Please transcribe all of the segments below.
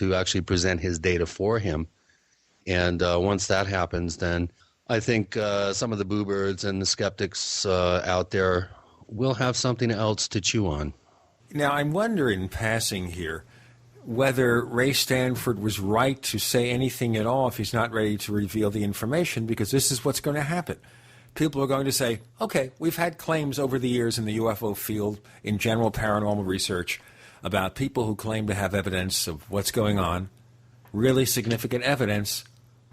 to actually present his data for him. And once that happens, then I think some of the boo birds and the skeptics out there will have something else to chew on. Now, I'm wondering, passing here, whether Ray Stanford was right to say anything at all if he's not ready to reveal the information, because this is what's going to happen. People are going to say, okay, we've had claims over the years in the UFO field, in general paranormal research, about people who claim to have evidence of what's going on, really significant evidence,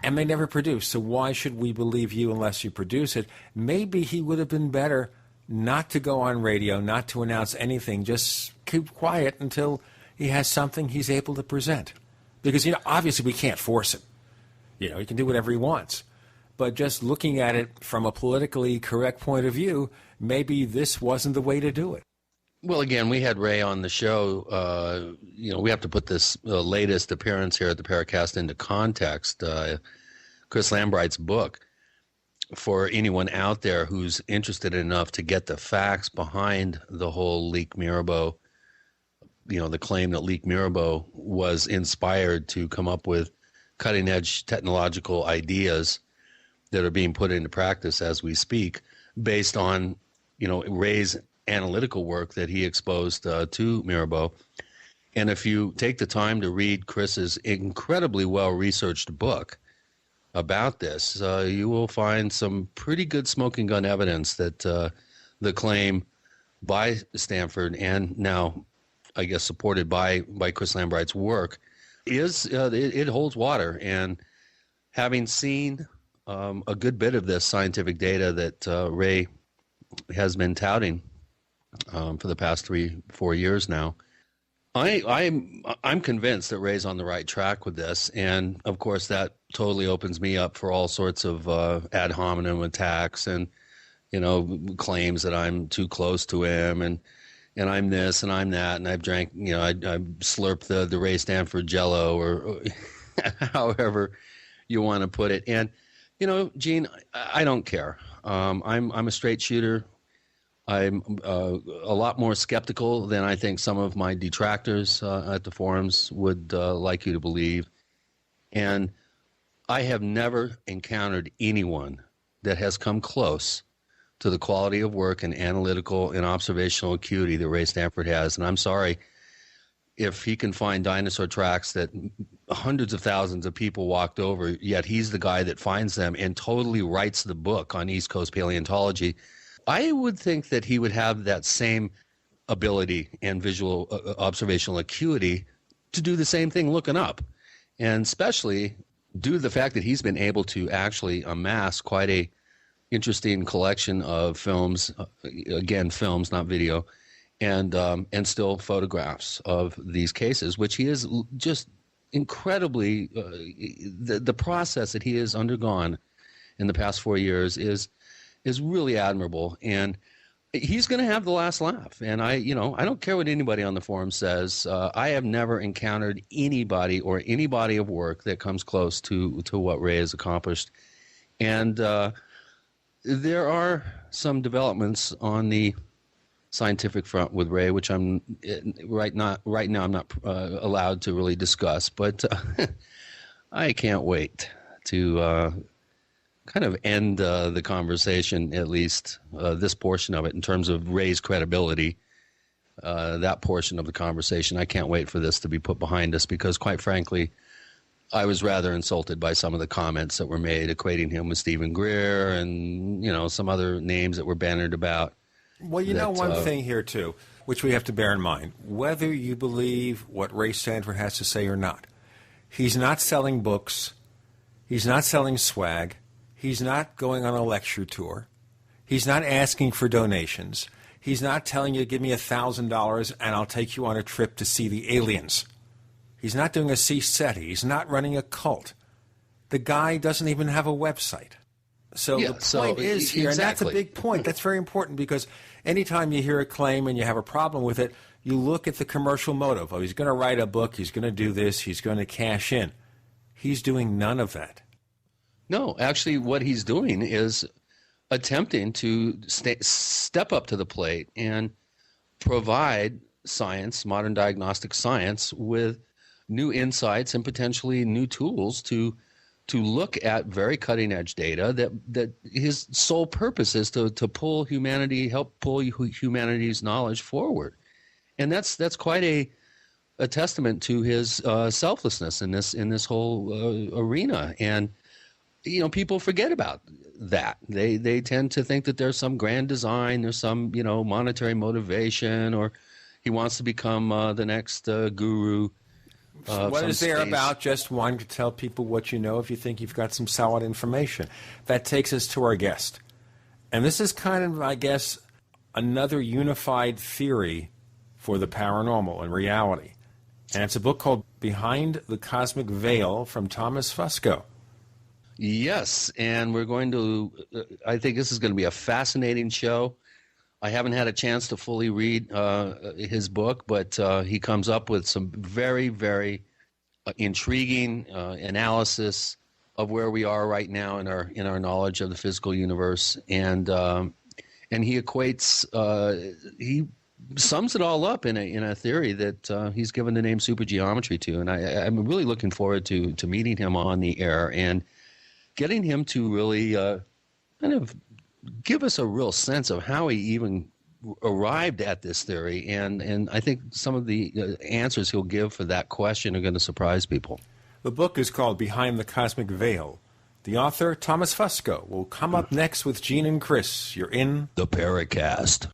and they never produce. So why should we believe you unless you produce it? Maybe he would have been better not to go on radio, not to announce anything, just keep quiet until he has something he's able to present. Because, obviously we can't force him. He can do whatever he wants. But just looking at it from a politically correct point of view, maybe this wasn't the way to do it. Well, again, we had Ray on the show. We have to put this latest appearance here at the Paracast into context. Chris Lambright's book, for anyone out there who's interested enough to get the facts behind the whole Leak Mirabeau, the claim that Leak Mirabeau was inspired to come up with cutting-edge technological ideas that are being put into practice as we speak, based on, Ray's analytical work that he exposed to Mirabeau. And if you take the time to read Chris's incredibly well-researched book about this, you will find some pretty good smoking gun evidence that the claim by Stanford, and now, I guess, supported by Chris Lambright's work, is it holds water. And having seen a good bit of this scientific data that Ray has been touting for the past 3-4 years now, I'm convinced that Ray's on the right track with this. And of course, that totally opens me up for all sorts of ad hominem attacks and claims that I'm too close to him and I'm this and I'm that, and I've drank, I slurped the Ray Stanford Jello, or however you want to put it. And Gene, I don't care. I'm a straight shooter. I'm a lot more skeptical than I think some of my detractors at the forums would like you to believe. And I have never encountered anyone that has come close to the quality of work and analytical and observational acuity that Ray Stanford has. And I'm sorry if he can find dinosaur tracks that hundreds of thousands of people walked over, yet he's the guy that finds them and totally writes the book on East Coast paleontology. I would think that he would have that same ability and visual observational acuity to do the same thing looking up. And especially due to the fact that he's been able to actually amass quite a interesting collection of films, again, films, not video, and still photographs of these cases, which he is just incredibly, the process that he has undergone in the past 4 years is really admirable. And he's going to have the last laugh. And I don't care what anybody on the forum says. I have never encountered anybody or any body of work that comes close to what Ray has accomplished. And there are some developments on the scientific front with Ray, which I'm right now I'm not allowed to really discuss, but I can't wait to kind of end the conversation, at least this portion of it, in terms of Ray's credibility. That portion of the conversation, I can't wait for this to be put behind us, because quite frankly, I was rather insulted by some of the comments that were made equating him with Stephen Greer and some other names that were bannered about. Well, one thing here, too, which we have to bear in mind, whether you believe what Ray Stanford has to say or not, he's not selling books, he's not selling swag, he's not going on a lecture tour, he's not asking for donations, he's not telling you, give me $1,000 and I'll take you on a trip to see the aliens. He's not doing a CSETI, he's not running a cult. The guy doesn't even have a website. So the point is here, and that's a big point. That's very important, because anytime you hear a claim and you have a problem with it, you look at the commercial motive. Oh, he's going to write a book, he's going to do this, he's going to cash in. He's doing none of that. No, actually what he's doing is attempting to step up to the plate and provide science, modern diagnostic science, with new insights and potentially new tools to look at very cutting edge data that his sole purpose is to help pull humanity's knowledge forward. And that's quite a testament to his selflessness in this whole arena. And people forget about that. They tend to think that there's some grand design, there's some monetary motivation, or he wants to become the next guru. What is there about just wanting to tell people what you know if you think you've got some solid information? That takes us to our guest. And this is kind of, I guess, another unified theory for the paranormal and reality. And it's a book called Behind the Cosmic Veil from Thomas Fusco. Yes, and we're going to, I think this is going to be a fascinating show. I haven't had a chance to fully read his book, but he comes up with some very, very intriguing analysis of where we are right now in our knowledge of the physical universe, and he he sums it all up in a theory that he's given the name supergeometry to, and I'm really looking forward to meeting him on the air and getting him to really kind of give us a real sense of how he even arrived at this theory, and I think some of the answers he'll give for that question are going to surprise people. The book is called Behind the Cosmic Veil. The author, Thomas Fusco, will come up next with Gene and Chris. You're in the Paracast.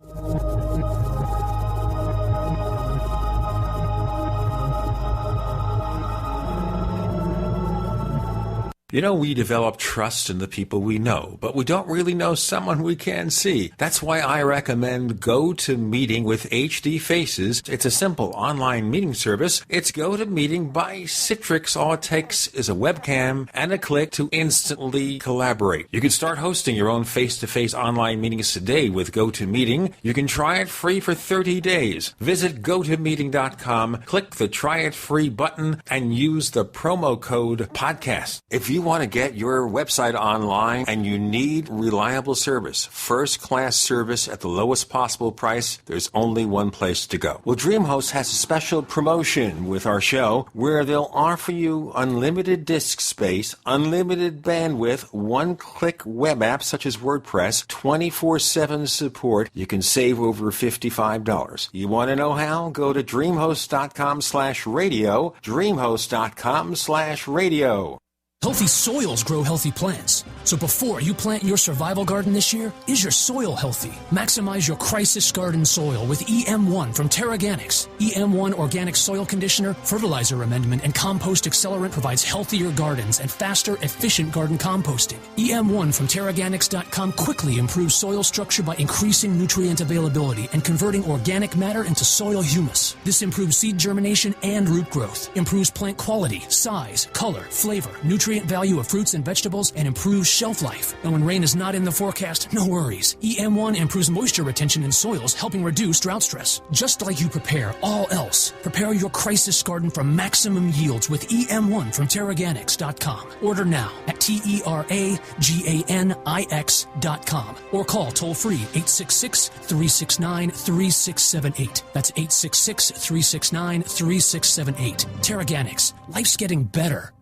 We develop trust in the people we know, but we don't really know someone we can see. That's why I recommend GoToMeeting with HD Faces. It's a simple online meeting service. It's GoToMeeting by Citrix. All it takes is a webcam and a click to instantly collaborate. You can start hosting your own face-to-face online meetings today with GoToMeeting. You can try it free for 30 days. Visit GoToMeeting.com, click the Try It Free button, and use the promo code PODCAST. If you want to get your website online and you need reliable service, first-class service at the lowest possible price, there's only one place to go. Well, DreamHost has a special promotion with our show where they'll offer you unlimited disk space, unlimited bandwidth, one-click web apps such as WordPress, 24/7 support. You can save over $55. You want to know how? Go to dreamhost.com/radio, dreamhost.com/radio. Healthy soils grow healthy plants. So before you plant your survival garden this year, is your soil healthy? Maximize your crisis garden soil with EM1 from Terraganics. EM1 Organic Soil Conditioner, Fertilizer Amendment, and Compost Accelerant provides healthier gardens and faster, efficient garden composting. EM1 from Terraganics.com quickly improves soil structure by increasing nutrient availability and converting organic matter into soil humus. This improves seed germination and root growth, improves plant quality, size, color, flavor, nutrient value of fruits and vegetables, and improves shelf life. And when rain is not in the forecast, no worries. EM1 improves moisture retention in soils, helping reduce drought stress. Just like you prepare all else, prepare your crisis garden for maximum yields with EM1 from Terraganics.com. Order now at TERAGANIX.com or call toll-free 866-369-3678. That's 866-369-3678. Terraganics. Life's getting better.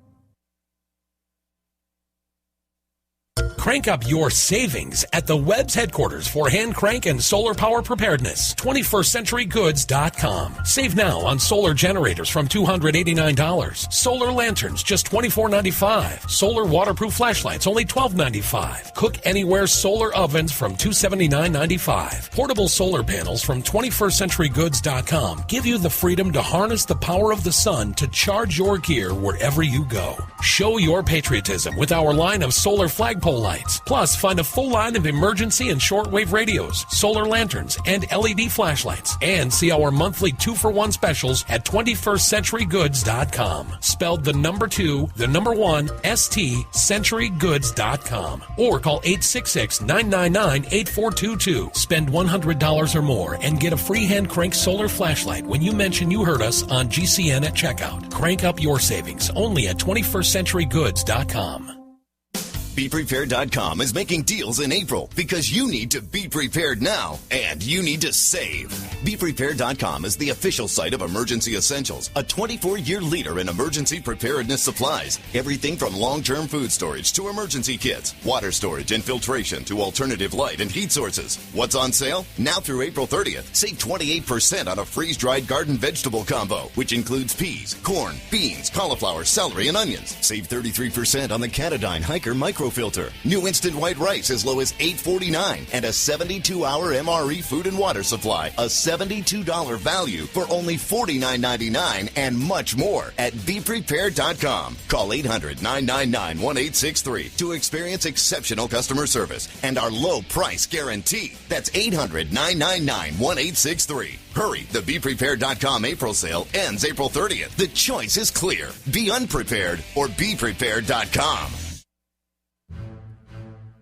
Crank up your savings at the Webb's headquarters for hand crank and solar power preparedness. 21stCenturyGoods.com. Save now on solar generators from $289. Solar lanterns just $24.95. Solar waterproof flashlights only $12.95. Cook Anywhere solar ovens from $279.95. Portable solar panels from 21stCenturyGoods.com give you the freedom to harness the power of the sun to charge your gear wherever you go. Show your patriotism with our line of solar flagpole lights. Plus, find a full line of emergency and shortwave radios, solar lanterns, and LED flashlights. And see our monthly 2-for-1 specials at 21stCenturyGoods.com. Spelled the number 2, the number 1, ST, CenturyGoods.com. Or call 866-999-8422. Spend $100 or more and get a free hand crank solar flashlight when you mention you heard us on GCN at checkout. Crank up your savings only at 21stCenturyGoods.com. BePrepared.com is making deals in April because you need to be prepared now and you need to save. BePrepared.com is the official site of Emergency Essentials, a 24-year leader in emergency preparedness supplies. Everything from long-term food storage to emergency kits, water storage and filtration to alternative light and heat sources. What's on sale? Now through April 30th, save 28% on a freeze-dried garden vegetable combo, which includes peas, corn, beans, cauliflower, celery, and onions. Save 33% on the Catadyne Hiker Microfilter. New instant white rice as low as $8.49 and a 72-hour MRE food and water supply. A $72 value for only $49.99 and much more at BePrepared.com. Call 800-999-1863 to experience exceptional customer service and our low price guarantee. That's 800-999-1863. Hurry, the BePrepared.com April sale ends April 30th. The choice is clear. Be unprepared or BePrepared.com.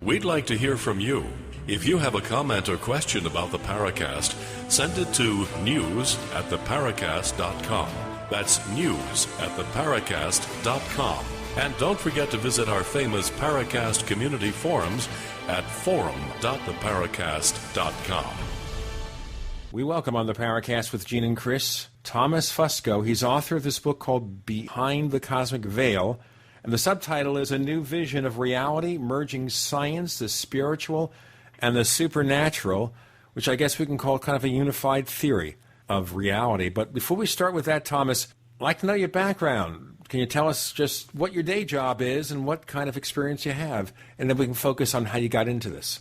We'd like to hear from you. If you have a comment or question about the Paracast, send it to news@theparacast.com. That's news@theparacast.com. And don't forget to visit our famous Paracast community forums at forum.theparacast.com. We welcome on the Paracast with Gene and Chris Thomas Fusco. He's author of this book called Behind the Cosmic Veil, and the subtitle is A New Vision of Reality, Merging Science, the Spiritual, and the Supernatural, which I guess we can call kind of a unified theory of reality. But before we start with that, Thomas, I'd like to know your background. Can you tell us just what your day job is and what kind of experience you have? And then we can focus on how you got into this.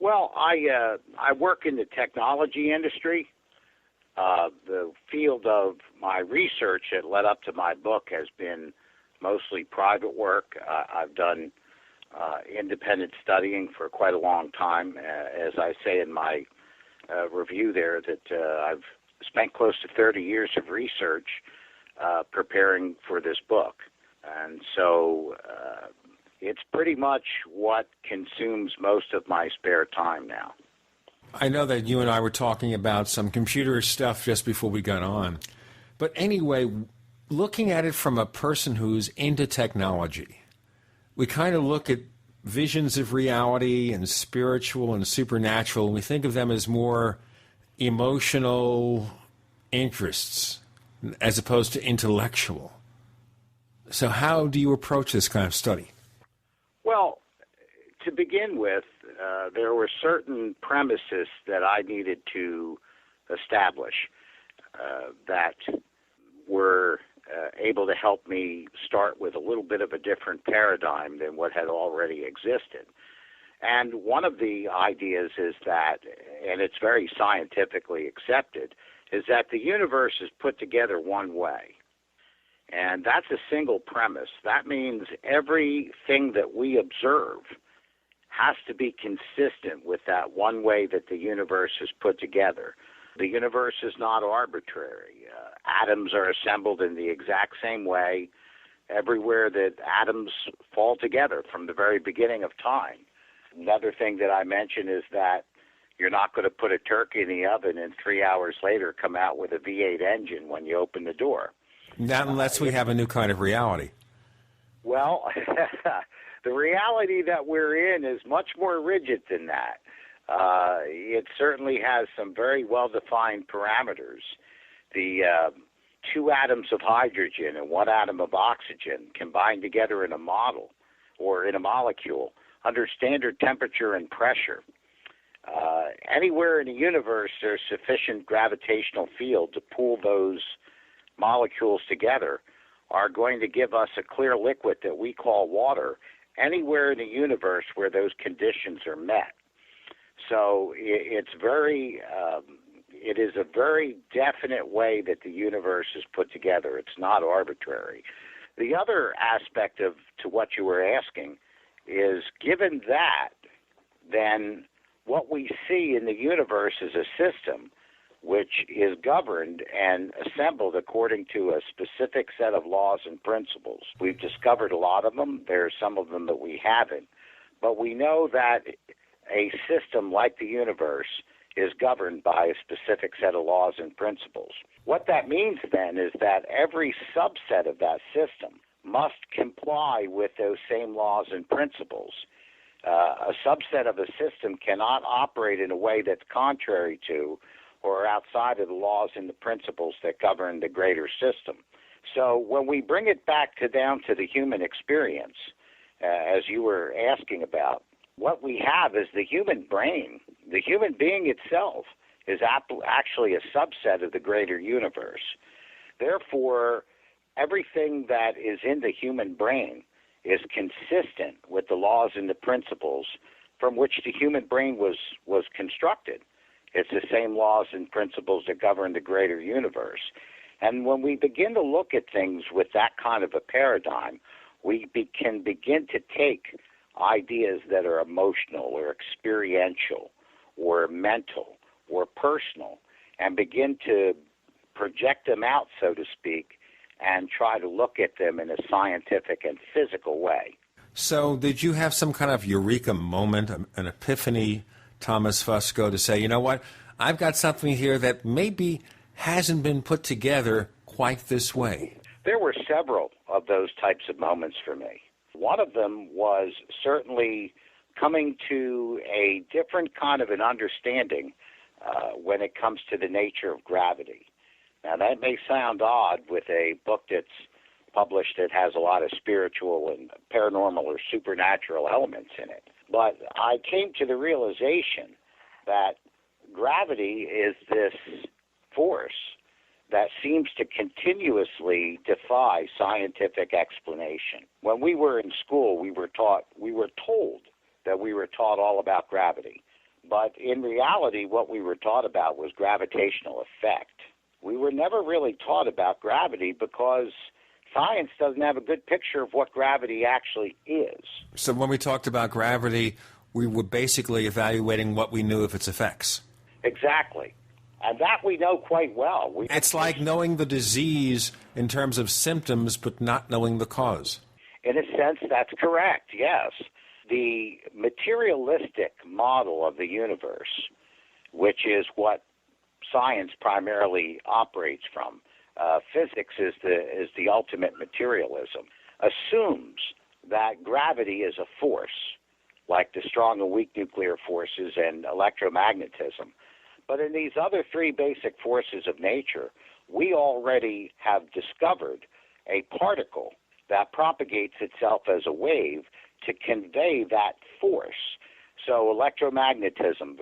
Well, I work in the technology industry. The field of my research that led up to my book has been mostly private work. I've done independent studying for quite a long time. As I say in my review there, that I've spent close to 30 years of research preparing for this book. And so it's pretty much what consumes most of my spare time now. I know that you and I were talking about some computer stuff just before we got on. But anyway, looking at it from a person who's into technology, we kind of look at visions of reality and spiritual and supernatural, and we think of them as more emotional interests as opposed to intellectual. So how do you approach this kind of study? Well, to begin with, there were certain premises that I needed to establish that were able to help me start with a little bit of a different paradigm than what had already existed. And one of the ideas is that, and it's very scientifically accepted, is that the universe is put together one way. And that's a single premise. That means everything that we observe has to be consistent with that one way that the universe is put together. The universe is not arbitrary. Atoms are assembled in the exact same way everywhere that atoms fall together from the very beginning of time. Another thing that I mentioned is that you're not going to put a turkey in the oven and 3 hours later come out with a V8 engine when you open the door. Not unless we have a new kind of reality. Well, the reality that we're in is much more rigid than that. It certainly has some very well-defined parameters. The two atoms of hydrogen and one atom of oxygen combined together in a model or in a molecule under standard temperature and pressure. Anywhere in the universe, there's sufficient gravitational field to pull those molecules together are going to give us a clear liquid that we call water anywhere in the universe where those conditions are met. So it is a very definite way that the universe is put together. It's not arbitrary. The other aspect to what you were asking is, given that, then what we see in the universe is a system which is governed and assembled according to a specific set of laws and principles. We've discovered a lot of them. There are some of them that we haven't. But we know that a system like the universe is governed by a specific set of laws and principles. What that means then is that every subset of that system must comply comply with those same laws and principles. A subset of a system cannot operate in a way that's contrary to or outside of the laws and the principles that govern the greater system. So when we bring it back down to the human experience, as you were asking about, what we have is the human brain. The human being itself is actually a subset of the greater universe. Therefore, everything that is in the human brain is consistent with the laws and the principles from which the human brain was constructed. It's the same laws and principles that govern the greater universe. And when we begin to look at things with that kind of a paradigm, we can begin to take ideas that are emotional or experiential or mental or personal and begin to project them out, so to speak, and try to look at them in a scientific and physical way. So did you have some kind of eureka moment, an epiphany, Thomas Fusco, to say, you know what, I've got something here that maybe hasn't been put together quite this way? There were several of those types of moments for me. One of them was certainly coming to a different kind of an understanding when it comes to the nature of gravity. Now, that may sound odd with a book that's published that has a lot of spiritual and paranormal or supernatural elements in it. But I came to the realization that gravity is this force that seems to continuously defy scientific explanation. When we were in school, we were told that we were taught all about gravity. But in reality, what we were taught about was gravitational effect. We were never really taught about gravity because science doesn't have a good picture of what gravity actually is. So when we talked about gravity, we were basically evaluating what we knew of its effects. Exactly. And that we know quite well. It's like knowing the disease in terms of symptoms, but not knowing the cause. In a sense, that's correct, yes. The materialistic model of the universe, which is what science primarily operates from, physics is the ultimate materialism, assumes that gravity is a force, like the strong and weak nuclear forces and electromagnetism. But in these other three basic forces of nature, we already have discovered a particle that propagates itself as a wave to convey that force. So electromagnetism,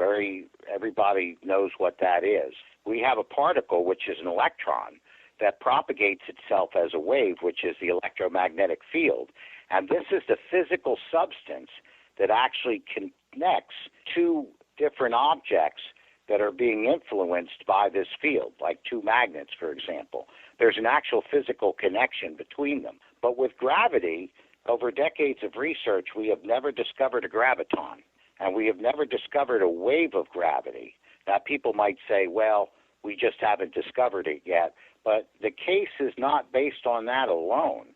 everybody knows what that is. We have a particle, which is an electron, that propagates itself as a wave, which is the electromagnetic field. And this is the physical substance that actually connects two different objects that are being influenced by this field, like two magnets, for example. There's an actual physical connection between them. But with gravity, over decades of research, we have never discovered a graviton, and we have never discovered a wave of gravity. Now, people might say, well, we just haven't discovered it yet. But the case is not based on that alone.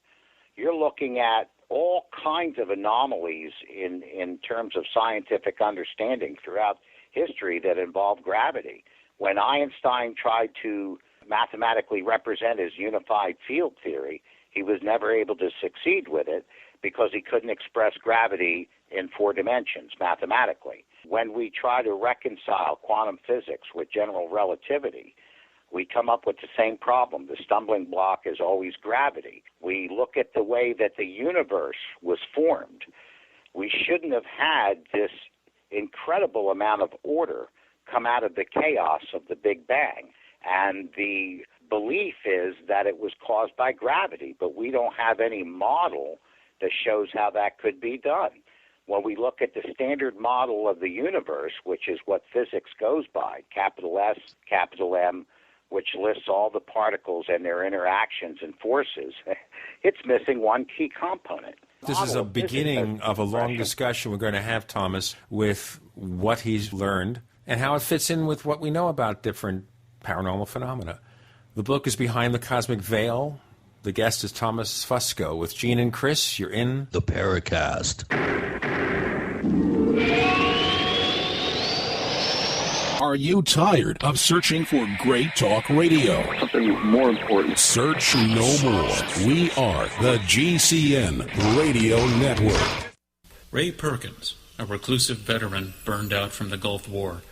You're looking at all kinds of anomalies in terms of scientific understanding throughout history that involve gravity. When Einstein tried to mathematically represent his unified field theory, he was never able to succeed with it because he couldn't express gravity in four dimensions mathematically. When we try to reconcile quantum physics with general relativity, we come up with the same problem. The stumbling block is always gravity. We look at the way that the universe was formed. We shouldn't have had this incredible amount of order come out of the chaos of the Big Bang. And the belief is that it was caused by gravity, but we don't have any model that shows how that could be done. When we look at the standard model of the universe, which is what physics goes by, capital S, capital M, which lists all the particles and their interactions and forces, it's missing one key component. This is a beginning of a long discussion we're going to have, Thomas, with what he's learned and how it fits in with what we know about different paranormal phenomena. The book is Behind the Cosmic Veil. The guest is Thomas Fusco. With Gene and Chris, you're in the Paracast. Are you tired of searching for great talk radio? Something more important. Search no more. We are the GCN Radio Network. Ray Perkins, a reclusive veteran burned out from the Gulf War,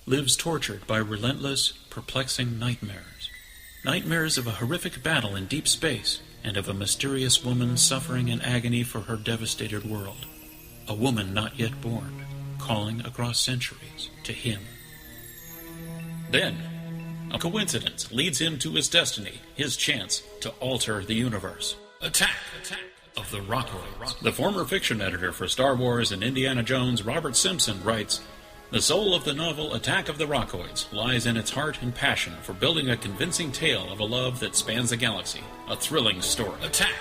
lives tortured by relentless, perplexing nightmares. Nightmares of a horrific battle in deep space and of a mysterious woman suffering in agony for her devastated world. A woman not yet born, calling across centuries to him. Then, a coincidence leads him to his destiny, his chance to alter the universe. Attack of the Rockoids. The former fiction editor for Star Wars and Indiana Jones, Robert Simpson, writes, "The soul of the novel Attack of the Rockoids lies in its heart and passion for building a convincing tale of a love that spans the galaxy. A thrilling story. Attack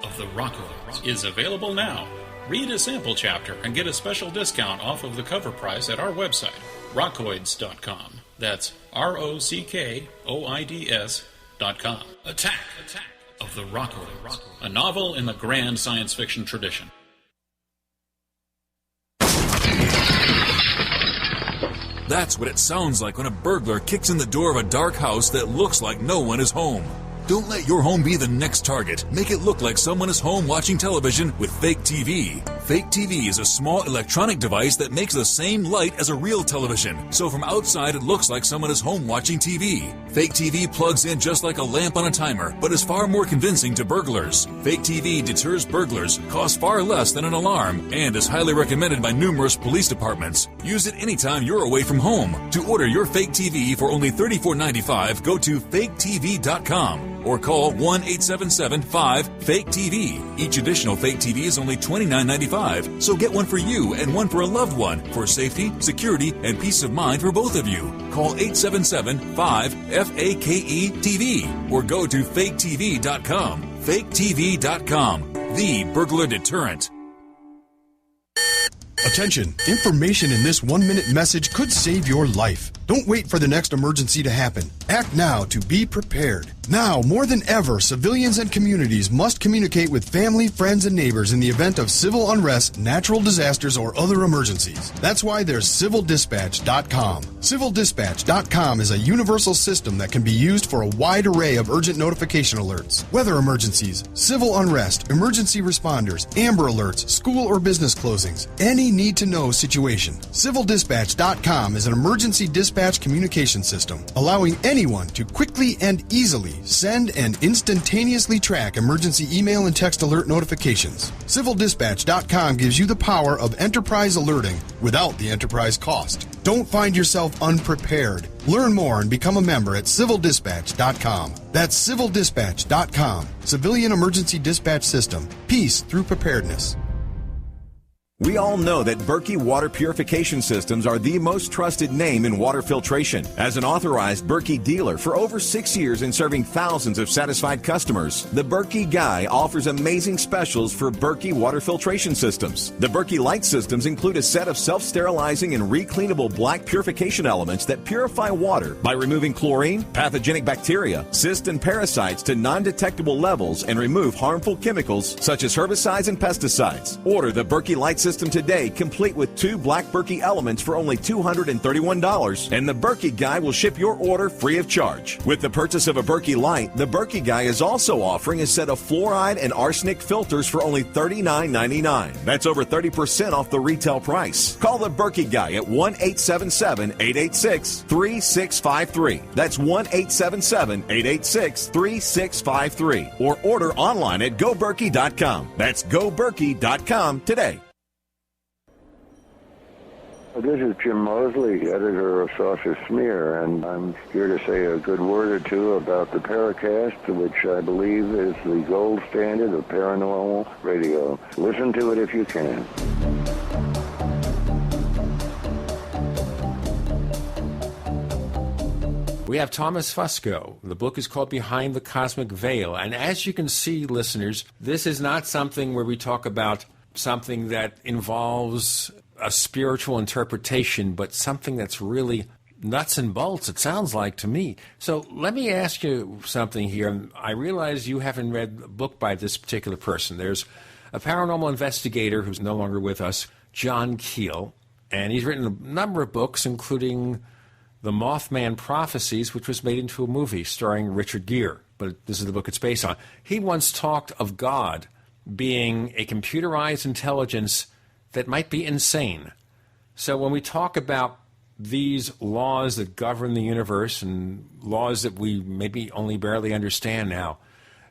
of the Rockoids is available now. Read a sample chapter and get a special discount off of the cover price at our website, rockoids.com. That's ROCKOIDS.com. Attack of the Rockoids, a novel in the grand science fiction tradition." That's what it sounds like when a burglar kicks in the door of a dark house that looks like no one is home. Don't let your home be the next target. Make it look like someone is home watching television with Fake TV. Fake TV is a small electronic device that makes the same light as a real television, so from outside it looks like someone is home watching TV. Fake TV plugs in just like a lamp on a timer, but is far more convincing to burglars. Fake TV deters burglars, costs far less than an alarm, and is highly recommended by numerous police departments. Use it anytime you're away from home. To order your Fake TV for only $34.95, go to faketv.com. or call 1-877-5-FAKE-TV. Each additional Fake TV is only $29.95, so get one for you and one for a loved one for safety, security, and peace of mind for both of you. Call 877-5-FAKE-TV or go to faketv.com. faketv.com, the burglar deterrent. Attention! Information in this 1-minute message could save your life. Don't wait for the next emergency to happen. Act now to be prepared. Now, more than ever, civilians and communities must communicate with family, friends, and neighbors in the event of civil unrest, natural disasters, or other emergencies. That's why there's civildispatch.com. Civildispatch.com is a universal system that can be used for a wide array of urgent notification alerts. Weather emergencies, civil unrest, emergency responders, Amber Alerts, school or business closings, any need-to-know situation. Civildispatch.com is an emergency dispatch communication system, allowing anyone to quickly and easily send and instantaneously track emergency email and text alert notifications. CivilDispatch.com gives you the power of enterprise alerting without the enterprise cost. Don't find yourself unprepared. Learn more and become a member at CivilDispatch.com. That's CivilDispatch.com. Civilian Emergency Dispatch System. Peace through preparedness. We all know that Berkey Water Purification Systems are the most trusted name in water filtration. As an authorized Berkey dealer for over 6 years and serving thousands of satisfied customers, the Berkey Guy offers amazing specials for Berkey Water Filtration Systems. The Berkey Light Systems include a set of self-sterilizing and recleanable black purification elements that purify water by removing chlorine, pathogenic bacteria, cysts, and parasites to non-detectable levels and remove harmful chemicals such as herbicides and pesticides. Order the Berkey Light System today, complete with 2 black Berkey elements for only $231, and the Berkey Guy will ship your order free of charge. With the purchase of a Berkey Light, the Berkey Guy is also offering a set of fluoride and arsenic filters for only $39.99. That's over 30% off the retail price. Call the Berkey Guy at 1-877-886-3653. That's 1-877-886-3653. Or order online at goberkey.com. That's goberkey.com today. This is Jim Mosley, editor of Saucer Smear, and I'm here to say a good word or two about the Paracast, which I believe is the gold standard of paranormal radio. Listen to it if you can. We have Thomas Fusco. The book is called Behind the Cosmic Veil. And as you can see, listeners, this is not something where we talk about something that involves a spiritual interpretation, but something that's really nuts and bolts, it sounds like to me. So let me ask you something here. I realize you haven't read a book by this particular person. There's a paranormal investigator who's no longer with us, John Keel, and he's written a number of books, including The Mothman Prophecies, which was made into a movie starring Richard Gere, but this is the book it's based on. He once talked of God being a computerized intelligence that might be insane. So when we talk about these laws that govern the universe and laws that we maybe only barely understand now,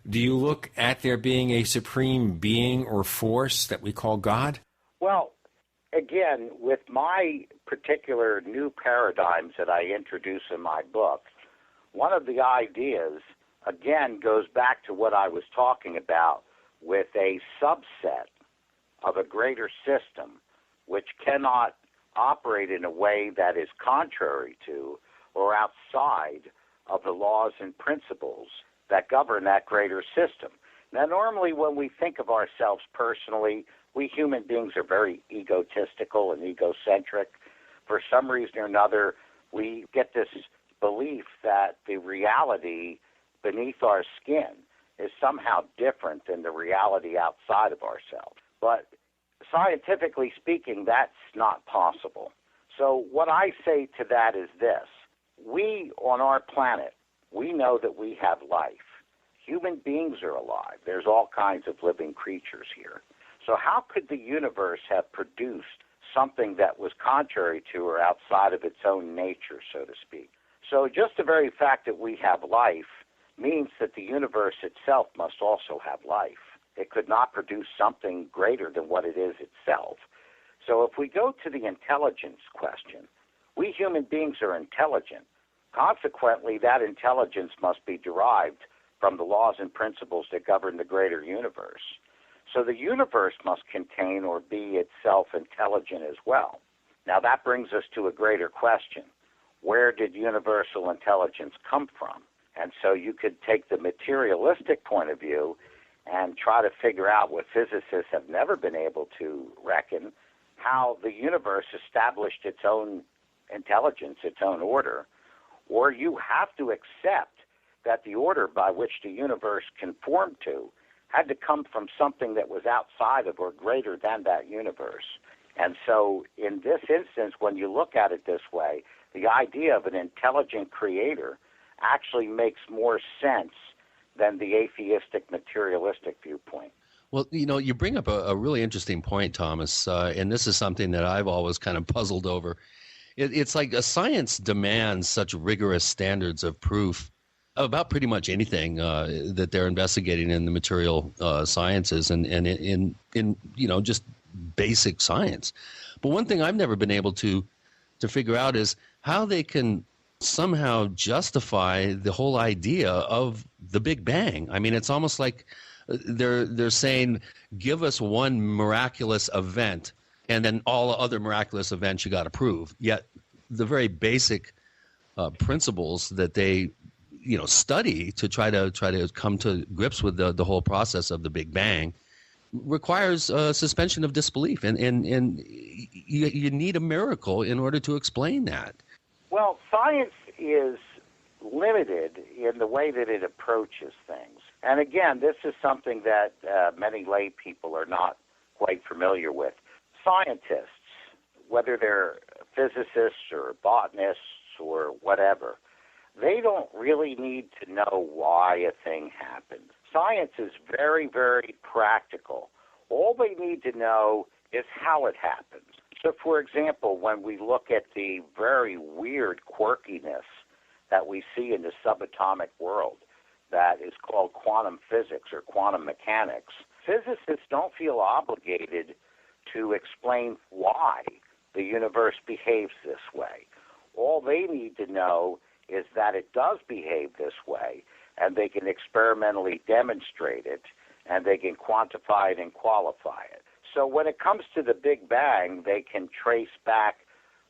do you look at there being a supreme being or force that we call God? Well, again, with my particular new paradigms that I introduce in my book, one of the ideas, again, goes back to what I was talking about with a subset of a greater system which cannot operate in a way that is contrary to or outside of the laws and principles that govern that greater system. Now, normally when we think of ourselves personally, we human beings are very egotistical and egocentric. For some reason or another, we get this belief that the reality beneath our skin is somehow different than the reality outside of ourselves. But scientifically speaking, that's not possible. So what I say to that is this. We, on our planet, we know that we have life. Human beings are alive. There's all kinds of living creatures here. So how could the universe have produced something that was contrary to or outside of its own nature, so to speak? So just the very fact that we have life means that the universe itself must also have life. It could not produce something greater than what it is itself. So if we go to the intelligence question, we human beings are intelligent. Consequently, that intelligence must be derived from the laws and principles that govern the greater universe. So the universe must contain or be itself intelligent as well. Now that brings us to a greater question. Where did universal intelligence come from? And so you could take the materialistic point of view and try to figure out what physicists have never been able to reckon, how the universe established its own intelligence, its own order, or you have to accept that the order by which the universe conformed to had to come from something that was outside of or greater than that universe. And so in this instance, when you look at it this way, the idea of an intelligent creator actually makes more sense than the atheistic materialistic viewpoint. Well, you bring up a really interesting point, Thomas, and this is something that I've always kind of puzzled over. It's like science demands such rigorous standards of proof about pretty much anything that they're investigating in the material sciences and in just basic science. But one thing I've never been able to figure out is how they can somehow justify the whole idea of the Big Bang. I mean, it's almost like they're saying, give us one miraculous event, and then all other miraculous events you got to prove. Yet the very basic principles that they study to try to come to grips with the whole process of the Big Bang requires a suspension of disbelief, and you need a miracle in order to explain that. Well, science is limited in the way that it approaches things. And again, this is something that many lay people are not quite familiar with. Scientists, whether they're physicists or botanists or whatever, they don't really need to know why a thing happened. Science is very, very practical. All they need to know is how it happens. So, for example, when we look at the very weird quirkiness that we see in the subatomic world that is called quantum physics or quantum mechanics, physicists don't feel obligated to explain why the universe behaves this way. All they need to know is that it does behave this way, and they can experimentally demonstrate it, and they can quantify it and qualify it. So when it comes to the Big Bang, they can trace back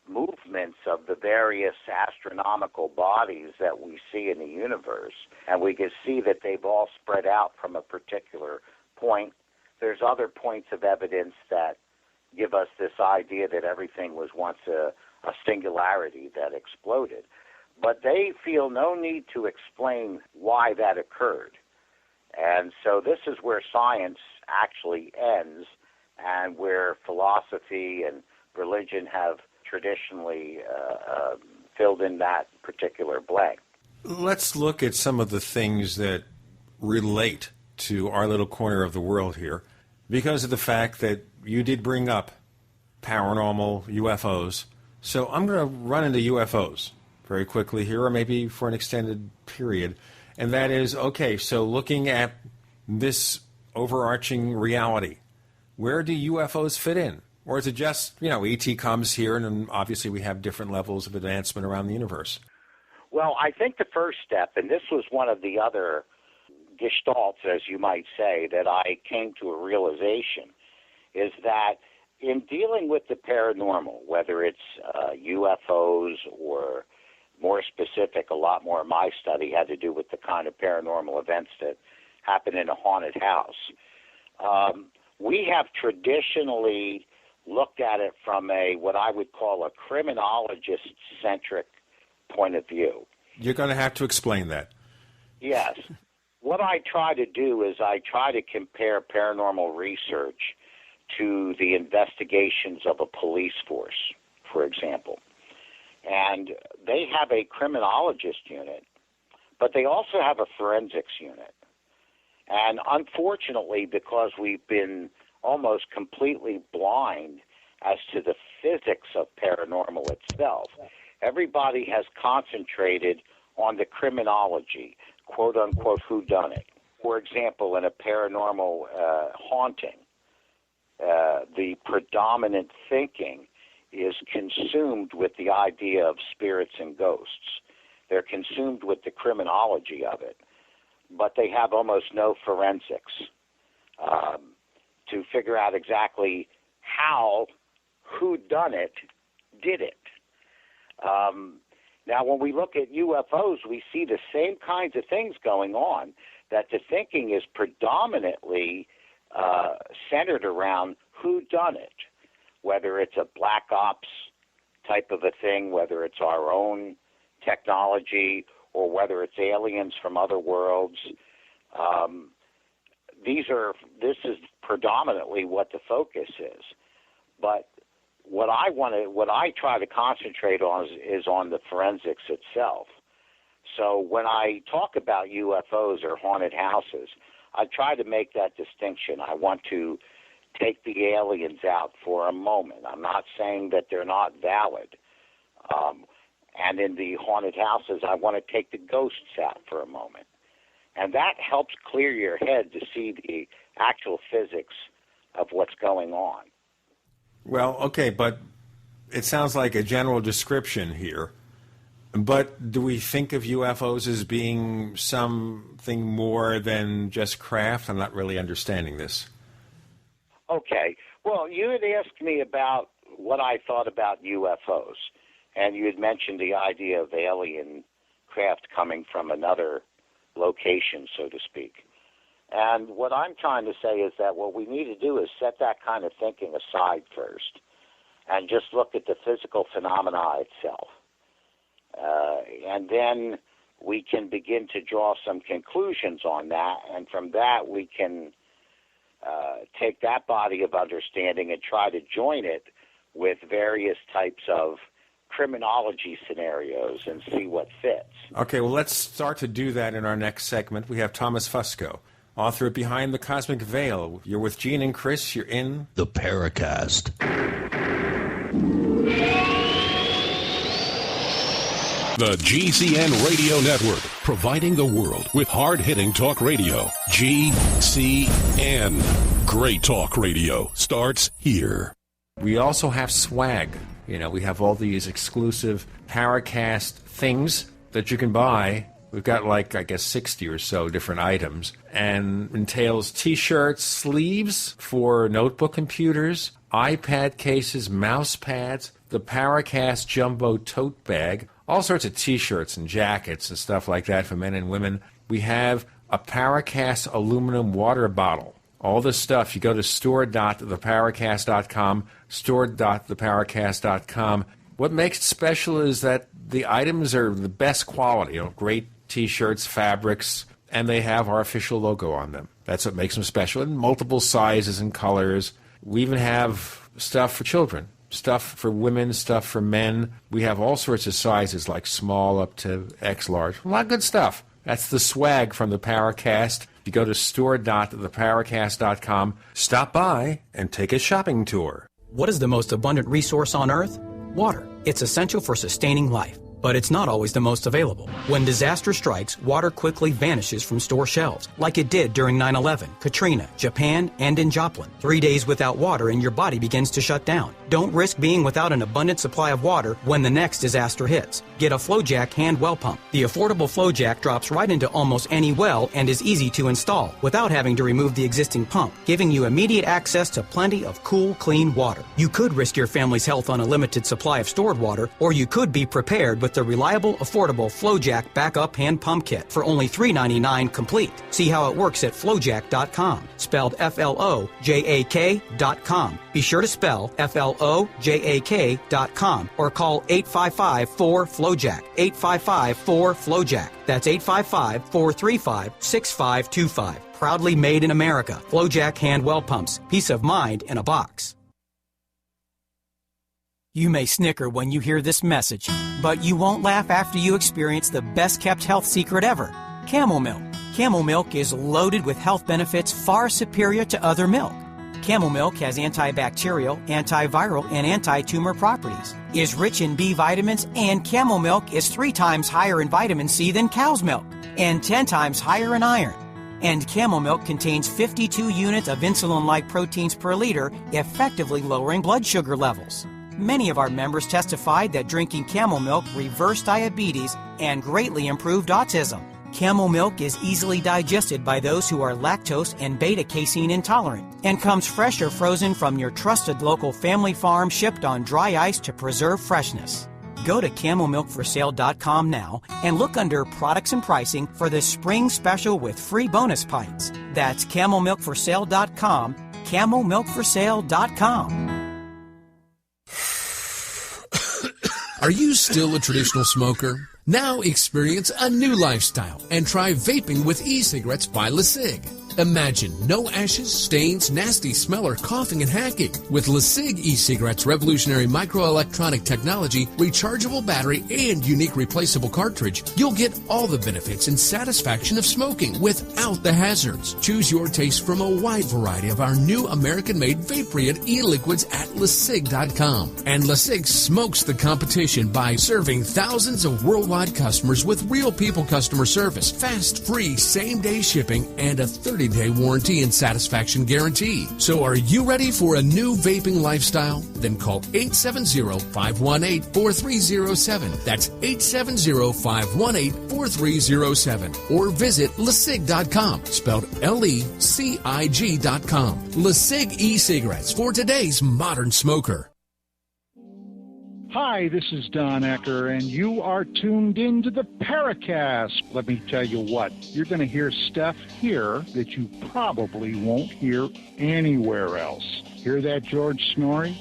movements of the various astronomical bodies that we see in the universe, and we can see that they've all spread out from a particular point. There's other points of evidence that give us this idea that everything was once a singularity that exploded. But they feel no need to explain why that occurred. And so this is where science actually ends and where philosophy and religion have traditionally filled in that particular blank. Let's look at some of the things that relate to our little corner of the world here, because of the fact that you did bring up paranormal UFOs. So I'm going to run into UFOs very quickly here, or maybe for an extended period. And that is, okay, so looking at this overarching reality, where do UFOs fit in? Or is it just, ET comes here and then obviously we have different levels of advancement around the universe? Well, I think the first step, and this was one of the other gestalts, as you might say, that I came to a realization, is that in dealing with the paranormal, whether it's UFOs or more specific, a lot more of my study had to do with the kind of paranormal events that happen in a haunted house. We have traditionally looked at it from what I would call a criminologist-centric point of view. You're going to have to explain that. Yes. What I try to do is I try to compare paranormal research to the investigations of a police force, for example. And they have a criminologist unit, but they also have a forensics unit. And unfortunately, because we've been almost completely blind as to the physics of paranormal itself, everybody has concentrated on the criminology, quote-unquote, whodunit. For example, in a paranormal haunting, the predominant thinking is consumed with the idea of spirits and ghosts. They're consumed with the criminology of it, but they have almost no forensics to figure out exactly who done it, did it. Now, when we look at UFOs, we see the same kinds of things going on, that the thinking is predominantly centered around who done it, whether it's a black ops type of a thing, whether it's our own technology, or whether it's aliens from other worlds. This is predominantly what the focus is. But what I try to concentrate on is on the forensics itself. So when I talk about UFOs or haunted houses, I try to make that distinction. I want to take the aliens out for a moment. I'm not saying that they're not valid. And in the haunted houses, I want to take the ghosts out for a moment. And that helps clear your head to see the actual physics of what's going on. Well, okay, but it sounds like a general description here. But do we think of UFOs as being something more than just craft? I'm not really understanding this. Okay. Well, you had asked me about what I thought about UFOs, and you had mentioned the idea of alien craft coming from another location, so to speak. And what I'm trying to say is that what we need to do is set that kind of thinking aside first and just look at the physical phenomena itself. And then we can begin to draw some conclusions on that, and from that we can take that body of understanding and try to join it with various types of criminology scenarios and see what fits. Okay, well, let's start to do that in our next segment. We have Thomas Fusco, author of Behind the Cosmic Veil. You're with Gene and Chris. You're in the Paracast. The GCN Radio Network, providing the world with hard-hitting talk radio. GCN. Great talk radio starts here. We also have swag. We have all these exclusive Paracast things that you can buy. We've got 60 or so different items, and entails T-shirts, sleeves for notebook computers, iPad cases, mouse pads, the Paracast Jumbo Tote Bag, all sorts of T-shirts and jackets and stuff like that for men and women. We have a Paracast aluminum water bottle. All this stuff, you go to store.theparacast.com, store.theparacast.com. What makes it special is that the items are the best quality, great T-shirts, fabrics, and they have our official logo on them. That's what makes them special, in multiple sizes and colors. We even have stuff for children. stuff for women, stuff for men. We have all sorts of sizes, like small up to X large. A lot of good stuff. That's the swag from the Paracast. You go to store.theparacast.com, stop by, and take a shopping tour. What is the most abundant resource on Earth? Water. It's essential for sustaining life, but it's not always the most available. When disaster strikes, water quickly vanishes from store shelves, like it did during 9/11, Katrina, Japan, and in Joplin. 3 days without water and your body begins to shut down. Don't risk being without an abundant supply of water when the next disaster hits. Get a FlowJack hand well pump. The affordable FlowJack drops right into almost any well and is easy to install without having to remove the existing pump, giving you immediate access to plenty of cool, clean water. You could risk your family's health on a limited supply of stored water, or you could be prepared with the reliable, affordable FlowJack backup hand pump kit for only $3.99 complete. See how it works at flowjack.com, spelled FLOJAK.com. Be sure to spell FLOJAK.com or call 855-4FLOJACK, 855-4FLOJACK. That's 855-435-6525. Proudly made in America. FlowJack hand well pumps. Peace of mind in a box. You may snicker when you hear this message, but you won't laugh after you experience the best-kept health secret ever, camel milk. Camel milk is loaded with health benefits far superior to other milk. Camel milk has antibacterial, antiviral, and anti-tumor properties, is rich in B vitamins, and camel milk is 3 times higher in vitamin C than cow's milk, and 10 times higher in iron. And camel milk contains 52 units of insulin-like proteins per liter, effectively lowering blood sugar levels. Many of our members testified that drinking camel milk reversed diabetes and greatly improved autism. Camel milk is easily digested by those who are lactose and beta-casein intolerant and comes fresh or frozen from your trusted local family farm, shipped on dry ice to preserve freshness. Go to camelmilkforsale.com now and look under products and pricing for the spring special with free bonus pints. That's camelmilkforsale.com, camelmilkforsale.com. Are you still a traditional smoker? Now experience a new lifestyle and try vaping with e-cigarettes by LeSig. Imagine no ashes, stains, nasty smell, or coughing and hacking. With LeSig e-cigarettes' revolutionary microelectronic technology, rechargeable battery, and unique replaceable cartridge, you'll get all the benefits and satisfaction of smoking without the hazards. Choose your taste from a wide variety of our new American-made Vaporeon e-liquids at LeSig.com. And LeSig smokes the competition by serving thousands of worldwide customers with real people customer service, fast, free, same-day shipping, and a 30-day warranty and satisfaction guarantee. So are you ready for a new vaping lifestyle? Then call 870-518-4307. That's 870-518-4307. Or visit LeSig.com, spelled LECIG.com. LeSig e-cigarettes for today's modern smoker. Hi, this is Don Ecker, and you are tuned into the Paracast. Let me tell you what, you're going to hear stuff here that you probably won't hear anywhere else. Hear that, George Snorri?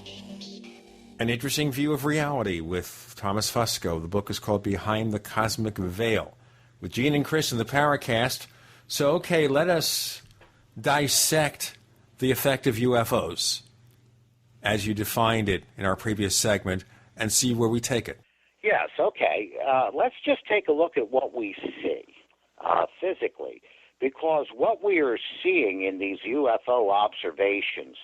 An interesting view of reality with Thomas Fusco. The book is called Behind the Cosmic Veil, with Gene and Chris in the Paracast. So, okay, let us dissect the effect of UFOs as you defined it in our previous segment, and see where we take it. Yes, okay. Let's just take a look at what we see physically, because what we are seeing in these UFO observations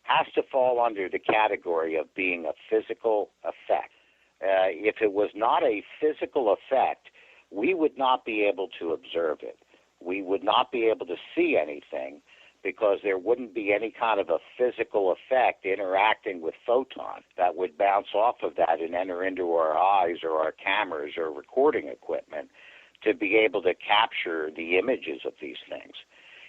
has to fall under the category of being a physical effect. If it was not a physical effect, we would not be able to observe it. We would not be able to see anything, because there wouldn't be any kind of a physical effect interacting with photons that would bounce off of that and enter into our eyes or our cameras or recording equipment to be able to capture the images of these things.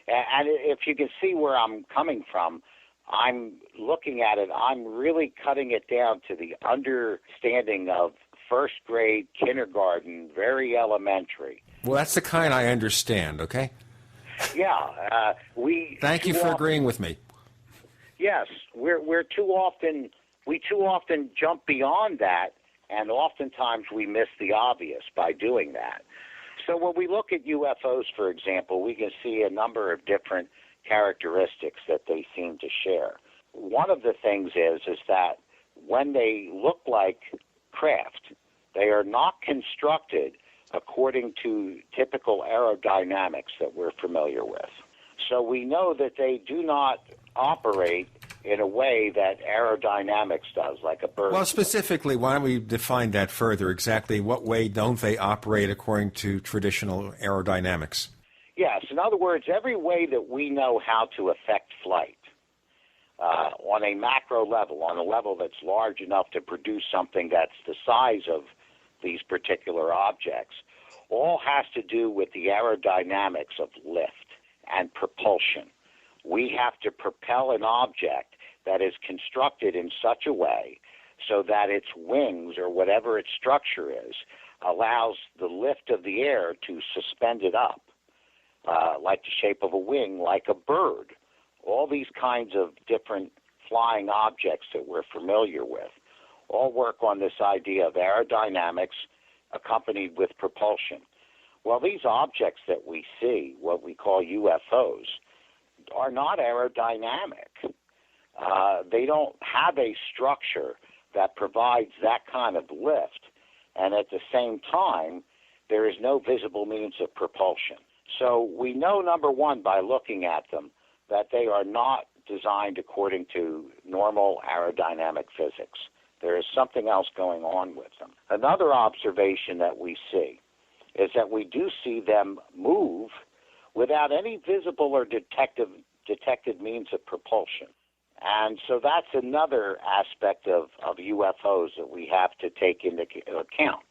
And if you can see where I'm coming from, I'm looking at it, I'm really cutting it down to the understanding of first grade, kindergarten, very elementary. Well, that's the kind I understand, okay? Yeah, we. Thank you for agreeing with me. Yes, we too often jump beyond that, and oftentimes we miss the obvious by doing that. So when we look at UFOs, for example, we can see a number of different characteristics that they seem to share. One of the things is that when they look like craft, they are not constructed according to typical aerodynamics that we're familiar with. So we know that they do not operate in a way that aerodynamics does, like a bird. Well, specifically, why don't we define that further? Exactly what way don't they operate according to traditional aerodynamics? Yes. In other words, every way that we know how to affect flight on a macro level, on a level that's large enough to produce something that's the size of these particular objects, all has to do with the aerodynamics of lift and propulsion. We have to propel an object that is constructed in such a way so that its wings, or whatever its structure is, allows the lift of the air to suspend it up, like the shape of a wing, like a bird. All these kinds of different flying objects that we're familiar with all work on this idea of aerodynamics accompanied with propulsion. Well, these objects that we see, what we call UFOs, are not aerodynamic. They don't have a structure that provides that kind of lift, and at the same time, there is no visible means of propulsion. So we know, number one, by looking at them, that they are not designed according to normal aerodynamic physics. There is something else going on with them. Another observation that we see is that we do see them move without any visible or detected means of propulsion. And so that's another aspect of UFOs that we have to take into account.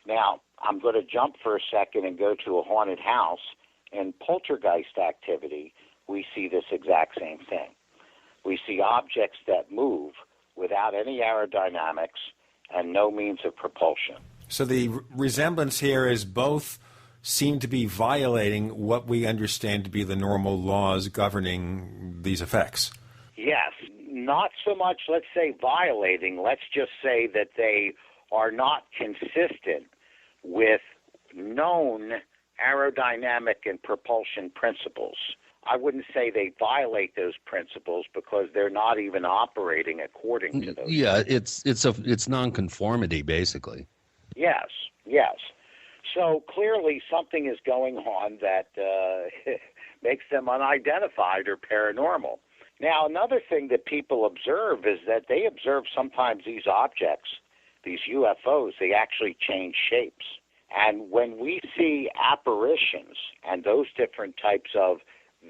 Now, I'm going to jump for a second and go to a haunted house. In poltergeist activity, we see this exact same thing. We see objects that move without any aerodynamics and no means of propulsion. So the resemblance here is both seem to be violating what we understand to be the normal laws governing these effects. Yes, not so much, let's say, violating. Let's just say that they are not consistent with known aerodynamic and propulsion principles. I wouldn't say they violate those principles because they're not even operating according to those. Yeah, it's nonconformity, basically. Yes, yes. So clearly something is going on that makes them unidentified or paranormal. Now, another thing that people observe is that they observe sometimes these objects, these UFOs, they actually change shapes. And when we see apparitions and those different types of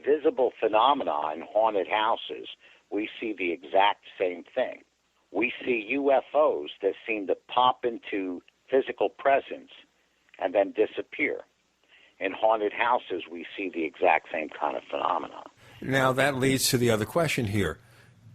visible phenomena in haunted houses, we see the exact same thing. We see UFOs that seem to pop into physical presence and then disappear. In haunted houses, we see the exact same kind of phenomena. Now, that leads to the other question here.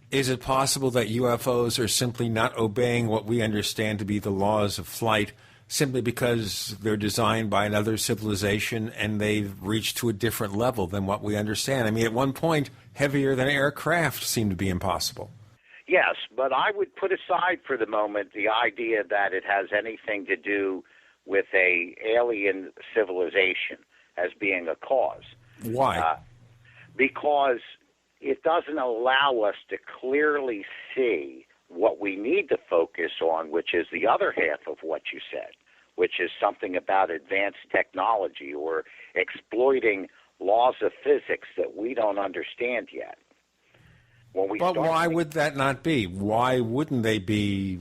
Is it possible that UFOs are simply not obeying what we understand to be the laws of flight simply because they're designed by another civilization and they've reached to a different level than what we understand? I mean, at one point, heavier than aircraft seemed to be impossible. Yes, but I would put aside for the moment the idea that it has anything to do with a alien civilization as being a cause. Why? Because it doesn't allow us to clearly see what we need to focus on, which is the other half of what you said, which is something about advanced technology or exploiting laws of physics that we don't understand yet. But why would that not be? Why wouldn't they be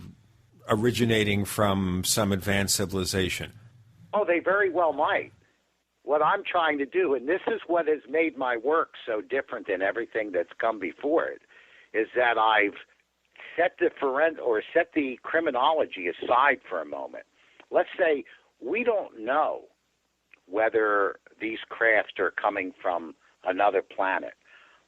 originating from some advanced civilization? Oh, they very well might. What I'm trying to do, and this is what has made my work so different than everything that's come before it, is that I've set the criminology aside for a moment. Let's say we don't know whether these craft are coming from another planet.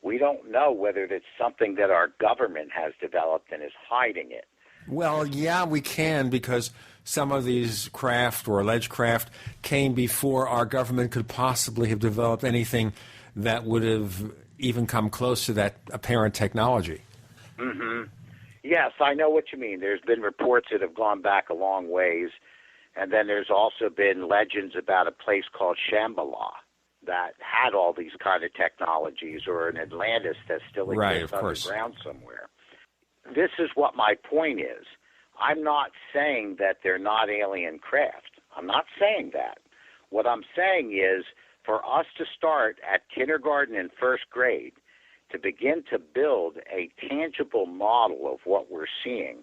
We don't know whether it's something that our government has developed and is hiding it. Well, yeah, we can, because some of these craft or alleged craft came before our government could possibly have developed anything that would have even come close to that apparent technology. Mm-hmm. Yes, I know what you mean. There's been reports that have gone back a long ways, and then there's also been legends about a place called Shambhala that had all these kind of technologies, or an Atlantis that still exists underground somewhere. this is what my point is. I'm not saying that they're not alien craft. I'm not saying that. What I'm saying is for us to start at kindergarten and first grade to begin to build a tangible model of what we're seeing,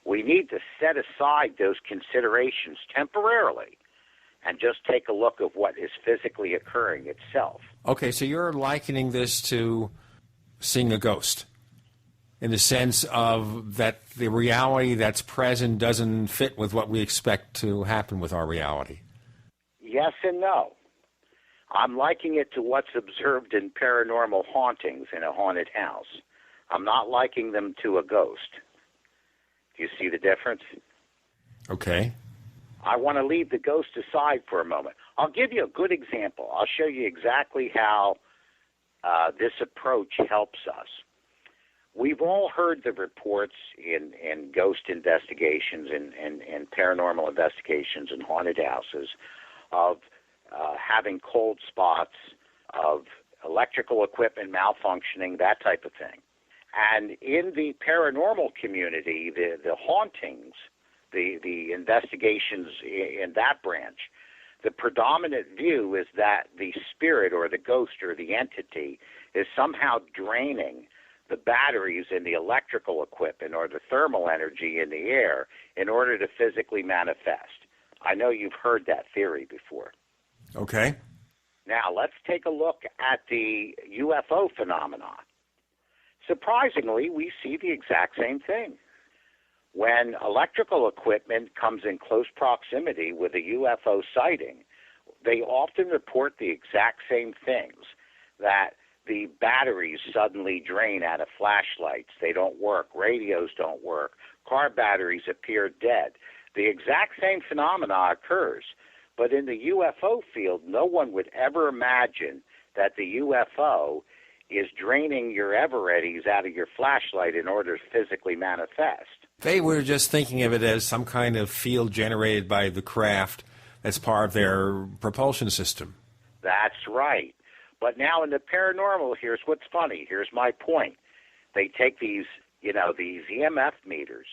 we need to set aside those considerations temporarily and just take a look at what is physically occurring itself. Okay, so you're likening this to seeing a ghost in the sense of that the reality that's present doesn't fit with what we expect to happen with our reality. Yes and no. I'm likening it to what's observed in paranormal hauntings in a haunted house. I'm not likening them to a ghost. Do you see the difference? Okay. I want to leave the ghost aside for a moment. I'll give you a good example. I'll show you exactly how this approach helps us. We've all heard the reports in ghost investigations and paranormal investigations in haunted houses of having cold spots, of electrical equipment malfunctioning, that type of thing. And in the paranormal community, the hauntings, the investigations in that branch, the predominant view is that the spirit or the ghost or the entity is somehow draining the batteries in the electrical equipment or the thermal energy in the air in order to physically manifest. I know you've heard that theory before. Okay. Now, let's take a look at the UFO phenomenon. Surprisingly, we see the exact same thing. When electrical equipment comes in close proximity with a UFO sighting, they often report the exact same things, that the batteries suddenly drain out of flashlights, they don't work, radios don't work, car batteries appear dead. The exact same phenomena occurs, but in the UFO field, no one would ever imagine that the UFO is draining your Everetties out of your flashlight in order to physically manifest. They were just thinking of it as some kind of field generated by the craft that's part of their propulsion system. That's right. But now in the paranormal, here's what's funny. Here's my point. They take these EMF meters,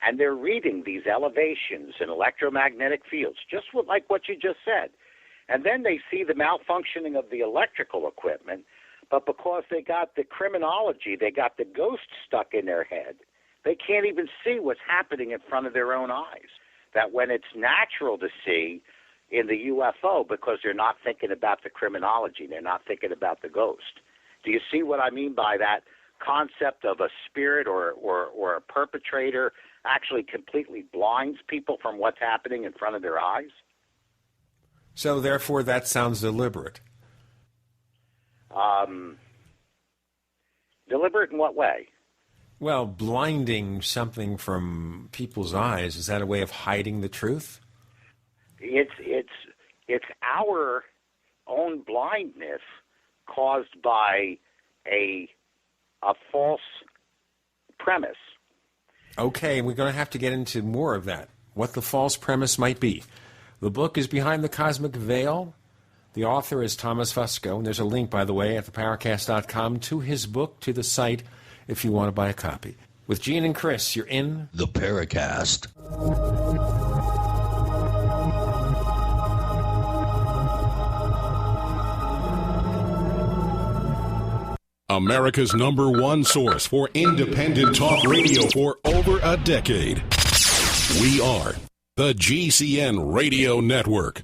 and they're reading these elevations in electromagnetic fields, just like what you just said. And then they see the malfunctioning of the electrical equipment, but because they got the criminology, they got the ghost stuck in their head, they can't even see what's happening in front of their own eyes. That when it's natural to see in the UFO, because they're not thinking about the criminology, they're not thinking about the ghost. Do you see what I mean by that concept of a spirit or a perpetrator actually completely blinds people from what's happening in front of their eyes? So therefore that sounds deliberate. Deliberate in what way? Well, blinding something from people's eyes, is that a way of hiding the truth? It's our own blindness caused by a false premise. Okay, we're going to have to get into more of that, what the false premise might be. The book is Behind the Cosmic Veil. The author is Thomas Fusco, and there's a link, by the way, at theparacast.com to his book, to the site, if you want to buy a copy. With Gene and Chris, you're in The Paracast. America's #1 source for independent talk radio for over a decade. We are the GCN Radio Network.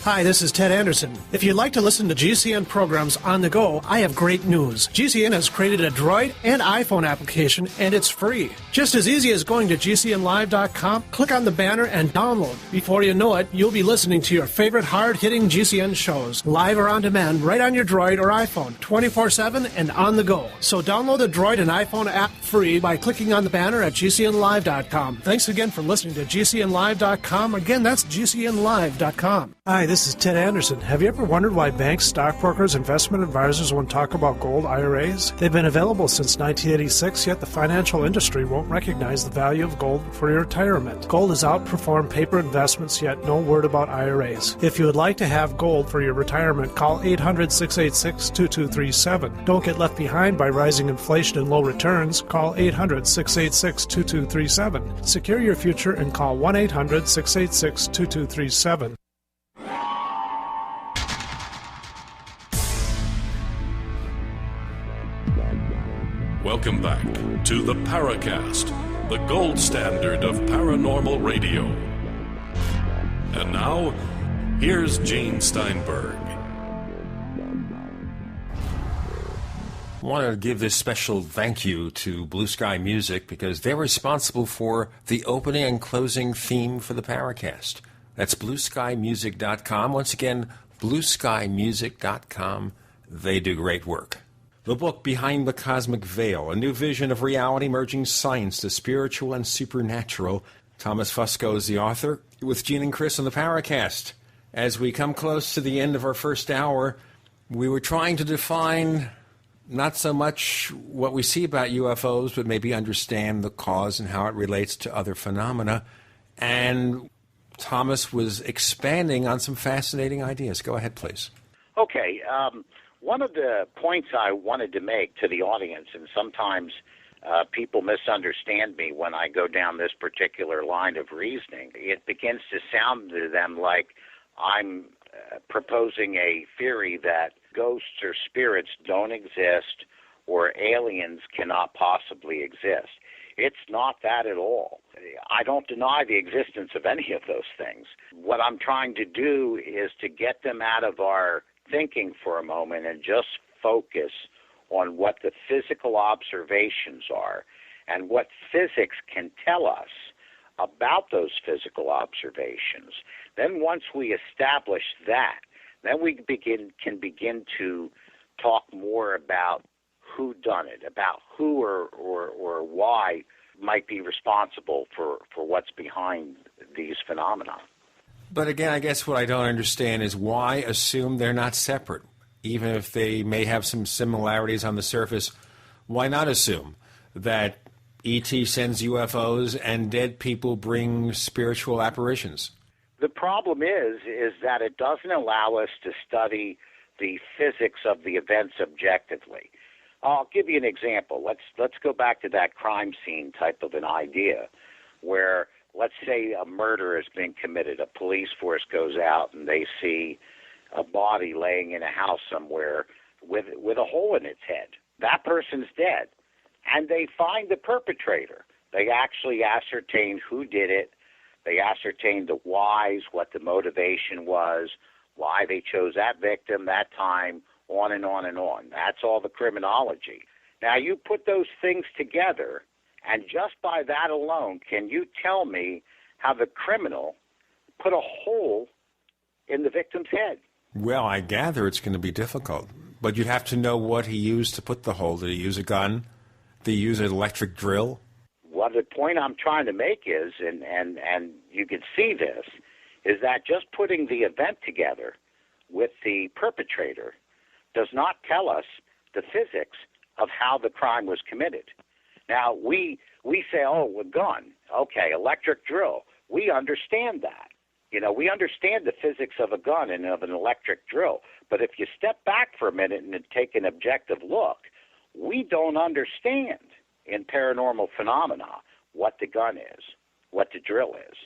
Hi, this is Ted Anderson. If you'd like to listen to GCN programs on the go, I have great news. GCN has created a Droid and iPhone application, and it's free. Just as easy as going to GCNlive.com, click on the banner, and download. Before you know it, you'll be listening to your favorite hard-hitting GCN shows, live or on demand, right on your Droid or iPhone, 24/7 and on the go. So download the Droid and iPhone app free by clicking on the banner at GCNlive.com. Thanks again for listening to GCNlive.com. Again, that's GCNlive.com. Hi, this is Ted Anderson. Have you ever wondered why banks, stockbrokers, investment advisors won't talk about gold IRAs? They've been available since 1986, yet the financial industry won't recognize the value of gold for your retirement. Gold has outperformed paper investments, yet no word about IRAs. If you would like to have gold for your retirement, call 800-686-2237. Don't get left behind by rising inflation and low returns. Call 800-686-2237. Secure your future and call 1-800-686-2237. Welcome back to the Paracast, the gold standard of paranormal radio. And now, here's Gene Steinberg. I want to give this special thank you to Blue Sky Music because they're responsible for the opening and closing theme for the Paracast. That's blueskymusic.com. Once again, blueskymusic.com. They do great work. The book Behind the Cosmic Veil, a new vision of reality merging science, the spiritual and supernatural. Thomas Fusco is the author, with Gene and Chris on the Paracast. As we come close to the end of our first hour, we were trying to define not so much what we see about UFOs, but maybe understand the cause and how it relates to other phenomena. And Thomas was expanding on some fascinating ideas. Go ahead, please. Okay. One of the points I wanted to make to the audience, and sometimes people misunderstand me when I go down this particular line of reasoning, it begins to sound to them like I'm proposing a theory that ghosts or spirits don't exist or aliens cannot possibly exist. It's not that at all. I don't deny the existence of any of those things. What I'm trying to do is to get them out of our thinking for a moment and just focus on what the physical observations are and what physics can tell us about those physical observations. Then once we establish that, then we can begin to talk more about who done it, about who or why might be responsible for what's behind these phenomena. But again, I guess what I don't understand is why assume they're not separate? Even if they may have some similarities on the surface, why not assume that E.T. sends UFOs and dead people bring spiritual apparitions? The problem is that it doesn't allow us to study the physics of the events objectively. I'll give you an example. Let's go back to that crime scene type of an idea where, let's say a murder has been committed. A police force goes out and they see a body laying in a house somewhere with a hole in its head. That person's dead. And they find the perpetrator. They actually ascertain who did it. They ascertain the whys, what the motivation was, why they chose that victim, that time, on and on and on. That's all the criminology. Now, you put those things together, and just by that alone, can you tell me how the criminal put a hole in the victim's head? Well, I gather it's going to be difficult. But you'd have to know what he used to put the hole. Did he use a gun? Did he use an electric drill? Well, the point I'm trying to make is, and you can see this, is that just putting the event together with the perpetrator does not tell us the physics of how the crime was committed. Now, we say, oh, a gun. Okay, electric drill. We understand that. You know, we understand the physics of a gun and of an electric drill. But if you step back for a minute and take an objective look, we don't understand in paranormal phenomena what the gun is, what the drill is.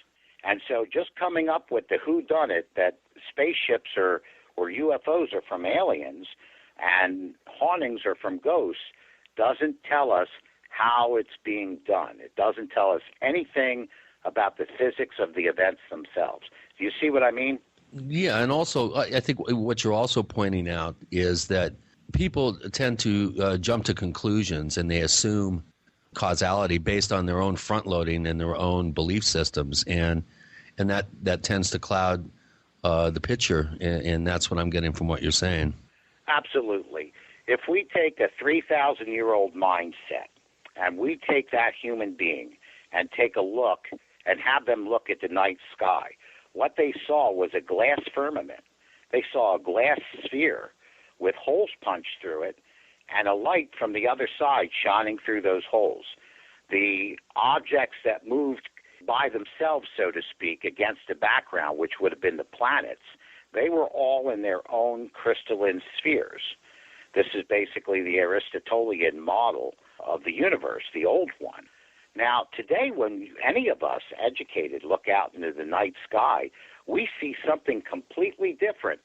And so just coming up with the whodunit that spaceships or UFOs are from aliens and hauntings are from ghosts doesn't tell us how it's being done. It doesn't tell us anything about the physics of the events themselves. Do you see what I mean? Yeah, and also I think what you're also pointing out is that people tend to jump to conclusions and they assume causality based on their own front-loading and their own belief systems, and that tends to cloud the picture, and that's what I'm getting from what you're saying. Absolutely. If we take a 3,000-year-old mindset and we take that human being and take a look and have them look at the night sky, what they saw was a glass firmament. They saw a glass sphere with holes punched through it and a light from the other side shining through those holes. The objects that moved by themselves, so to speak, against the background, which would have been the planets, they were all in their own crystalline spheres. This is basically the Aristotelian model of the universe, the old one. Now, today, when any of us educated look out into the night sky, we see something completely different.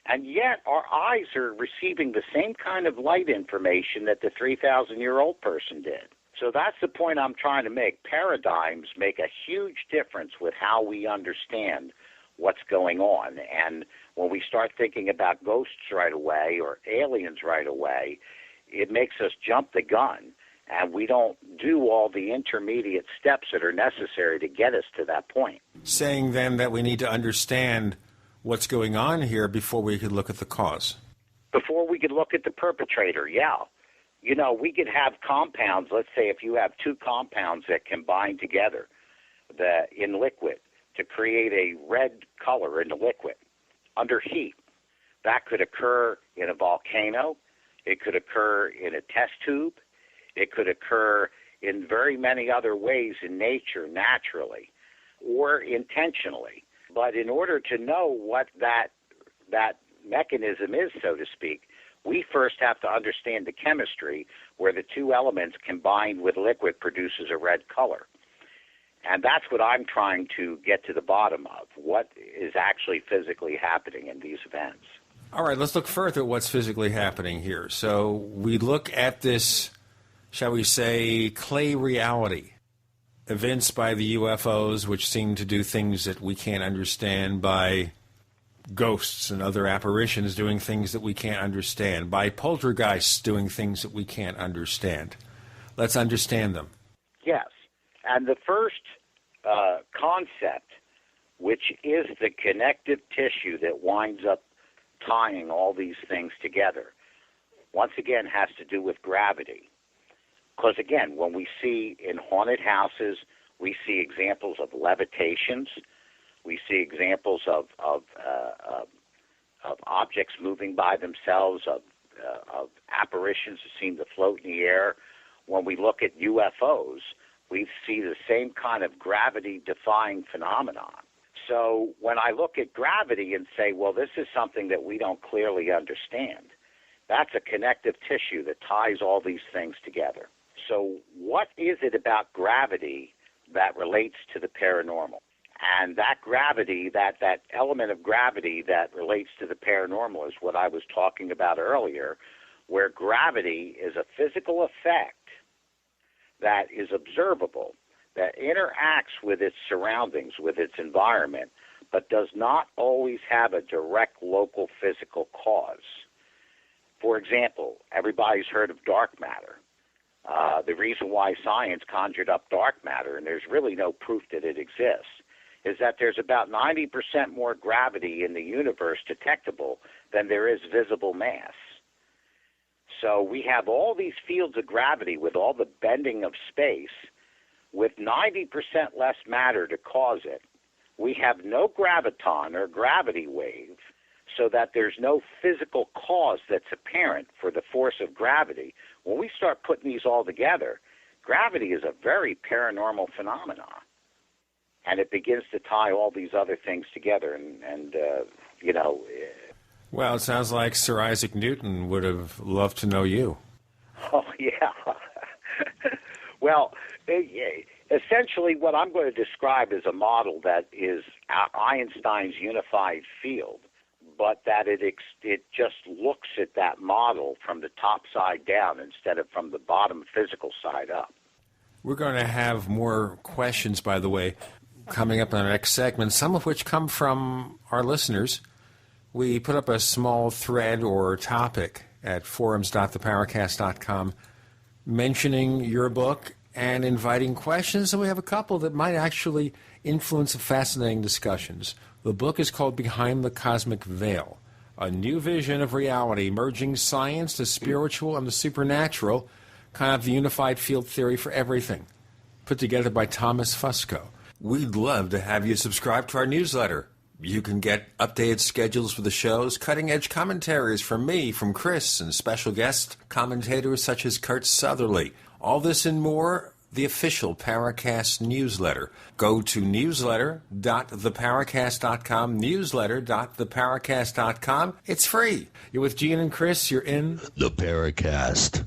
And yet our eyes are receiving the same kind of light information that the 3,000-year-old person did. So that's the point I'm trying to make. Paradigms make a huge difference with how we understand what's going on. And when we start thinking about ghosts right away or aliens right away, it makes us jump the gun, and we don't do all the intermediate steps that are necessary to get us to that point. Saying then that we need to understand what's going on here before we could look at the cause. Before we could look at the perpetrator, yeah. You know, we could have compounds. Let's say if you have two compounds that combine together in liquid to create a red color in the liquid under heat. That could occur in a volcano. It could occur in a test tube. It could occur in very many other ways in nature, naturally, or intentionally. But in order to know what that mechanism is, so to speak, we first have to understand the chemistry where the two elements combined with liquid produces a red color. And that's what I'm trying to get to the bottom of, what is actually physically happening in these events. All right, let's look further at what's physically happening here. So we look at this, shall we say, clay reality, evinced by the UFOs, which seem to do things that we can't understand, by ghosts and other apparitions doing things that we can't understand, by poltergeists doing things that we can't understand. Let's understand them. Yes. And the first concept, which is the connective tissue that winds up tying all these things together, once again has to do with gravity. Because, again, when we see in haunted houses, we see examples of levitations. We see examples of objects moving by themselves, of apparitions that seem to float in the air. When we look at UFOs, we see the same kind of gravity-defying phenomenon. So when I look at gravity and say, well, this is something that we don't clearly understand, that's a connective tissue that ties all these things together. So what is it about gravity that relates to the paranormal? And that gravity, that element of gravity that relates to the paranormal is what I was talking about earlier, where gravity is a physical effect that is observable, that interacts with its surroundings, with its environment, but does not always have a direct local physical cause. For example, everybody's heard of dark matter. The reason why science conjured up dark matter, and there's really no proof that it exists, is that there's about 90% more gravity in the universe detectable than there is visible mass. So we have all these fields of gravity with all the bending of space with 90% less matter to cause it. We have no graviton or gravity wave, so that there's no physical cause that's apparent for the force of gravity. When we start putting these all together, gravity is a very paranormal phenomenon. And it begins to tie all these other things together. And you know... Well, it sounds like Sir Isaac Newton would have loved to know you. Oh, yeah. Well, essentially what I'm going to describe is a model that is Einstein's unified field, but that it just looks at that model from the top side down instead of from the bottom physical side up. We're going to have more questions, by the way, coming up in our next segment, some of which come from our listeners. We put up a small thread or topic at forums.theparacast.com mentioning your book and inviting questions, and we have a couple that might actually influence fascinating discussions. The book is called Behind the Cosmic Veil, a new vision of reality, merging science, the spiritual, and the supernatural, kind of the unified field theory for everything, put together by Thomas Fusco. we'd love to have you subscribe to our newsletter. You can get updated schedules for the shows, cutting-edge commentaries from me, from Chris, and special guest commentators such as Kurt Southerly. All this and more, the official Paracast newsletter. Go to newsletter.theparacast.com, newsletter.theparacast.com. It's free. You're with Gene and Chris. You're in the Paracast.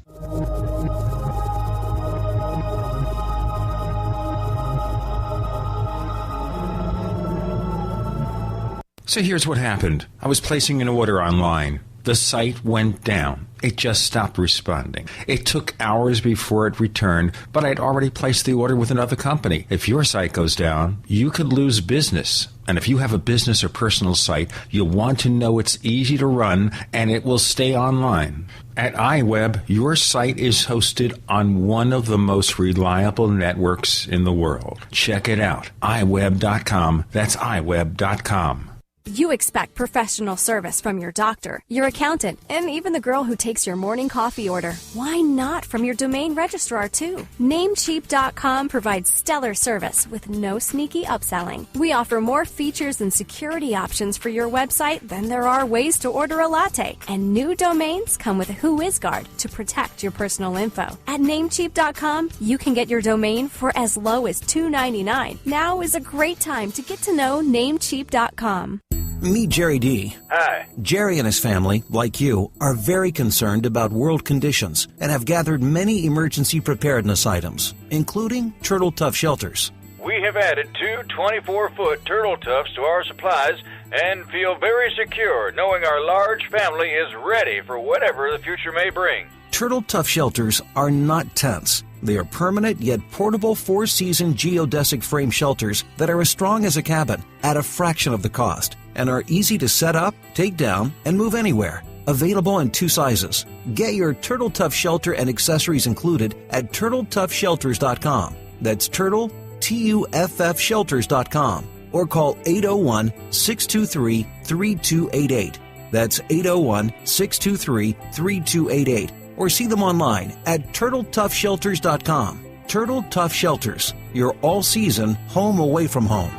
So here's what happened. I was placing an order online. The site went down. It just stopped responding. It took hours before it returned, but I'd already placed the order with another company. If your site goes down, you could lose business. And if you have a business or personal site, you'll want to know it's easy to run and it will stay online. At iWeb, your site is hosted on one of the most reliable networks in the world. Check it out. iWeb.com. That's iWeb.com. You expect professional service from your doctor, your accountant, and even the girl who takes your morning coffee order. Why not from your domain registrar, too? Namecheap.com provides stellar service with no sneaky upselling. We offer more features and security options for your website than there are ways to order a latte. And new domains come with a WhoIsGuard to protect your personal info. At Namecheap.com, you can get your domain for as low as $2.99. Now is a great time to get to know Namecheap.com. Meet Jerry D. Hi. Jerry and his family, like you, are very concerned about world conditions and have gathered many emergency preparedness items, including Turtle Tough shelters. We have added 2 24-foot Turtle Toughs to our supplies and feel very secure knowing our large family is ready for whatever the future may bring. Turtle Tough shelters are not tents. They are permanent yet portable 4-season geodesic frame shelters that are as strong as a cabin at a fraction of the cost and are easy to set up, take down, and move anywhere. Available in 2 sizes. Get your Turtle Tough shelter and accessories included at TurtleToughShelters.com. That's Turtle, Tuff Shelters.com. Or call 801-623-3288. That's 801-623-3288. Or see them online at TurtleToughShelters.com. Turtle Tough Shelters, your all-season home away from home.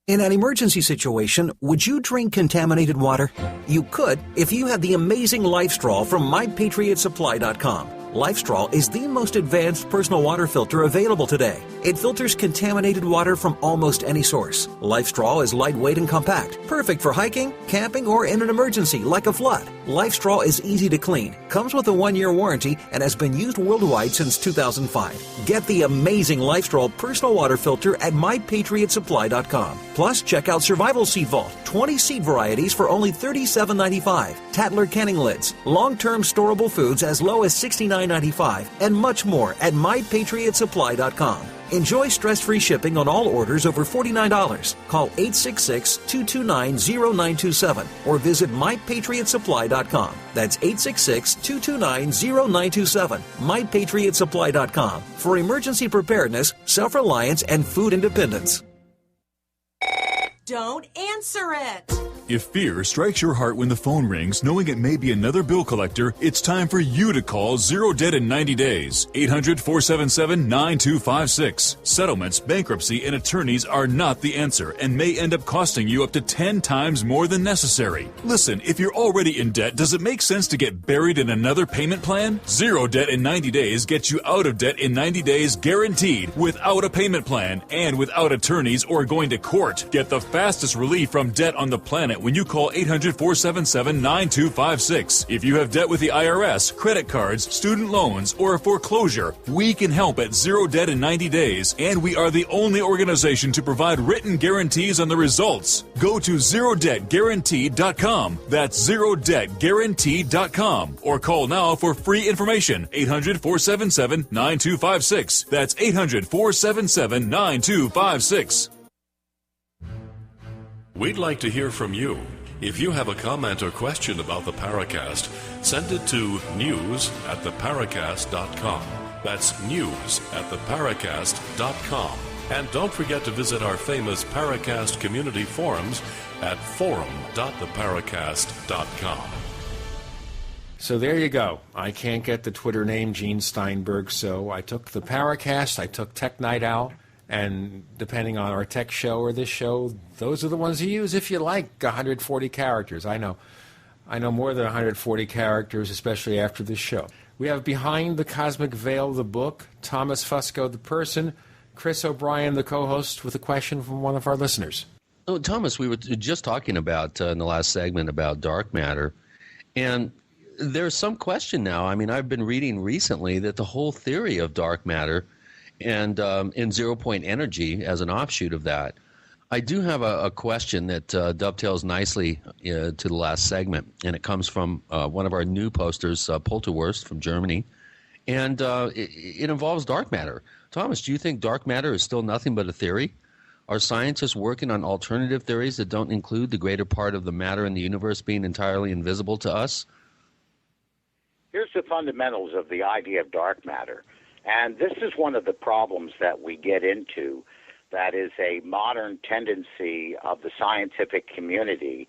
In an emergency situation, would you drink contaminated water? You could if you had the amazing LifeStraw from MyPatriotSupply.com. LifeStraw is the most advanced personal water filter available today. It filters contaminated water from almost any source. LifeStraw is lightweight and compact, perfect for hiking, camping, or in an emergency like a flood. LifeStraw is easy to clean, comes with a 1-year warranty, and has been used worldwide since 2005. Get the amazing LifeStraw personal water filter at MyPatriotSupply.com. Plus, check out Survival Seed Vault, 20 seed varieties for only $37.95. Tattler Canning Lids, long-term storable foods as low as $69.95, and much more at MyPatriotSupply.com. Enjoy stress-free shipping on all orders over $49. Call 866-229-0927 or visit MyPatriotSupply.com. That's 866-229-0927. MyPatriotSupply.com for emergency preparedness, self-reliance, and food independence. Don't answer it. If fear strikes your heart when the phone rings, knowing it may be another bill collector, it's time for you to call Zero Debt in 90 days. 800-477-9256. Settlements, bankruptcy, and attorneys are not the answer and may end up costing you up to 10 times more than necessary. Listen, if you're already in debt, does it make sense to get buried in another payment plan? Zero Debt in 90 days gets you out of debt in 90 days guaranteed, without a payment plan and without attorneys or going to court. Get the fastest relief from debt on the planet when you call 800-477-9256. If you have debt with the IRS, credit cards, student loans, or a foreclosure, we can help at Zero Debt in 90 days, and we are the only organization to provide written guarantees on the results. Go to ZeroDebtGuaranteed.com. That's ZeroDebtGuaranteed.com. Or call now for free information. 800-477-9256. That's 800-477-9256. We'd like to hear from you. If you have a comment or question about the Paracast, send it to news@theparacast.com. That's news@theparacast.com. And don't forget to visit our famous Paracast community forums at forum.theparacast.com. So there you go. I can't get the Twitter name Gene Steinberg, so I took the Paracast, I took Tech Night Owl, and depending on our tech show or this show, those are the ones you use if you like 140 characters. I know more than 140 characters, especially after this show. We have Behind the Cosmic Veil, the book, Thomas Fusco, the person, Chris O'Brien, the co-host, with a question from one of our listeners. Oh, Thomas, we were just talking about in the last segment about dark matter, and there's some question now. I mean, I've been reading recently that the whole theory of dark matter and in zero-point energy as an offshoot of that. I do have a question that dovetails nicely to the last segment, and it comes from one of our new posters, Polterwurst from Germany, and it involves dark matter. Thomas, do you think dark matter is still nothing but a theory? Are scientists working on alternative theories that don't include the greater part of the matter in the universe being entirely invisible to us? Here's the fundamentals of the idea of dark matter. And this is one of the problems that we get into that is a modern tendency of the scientific community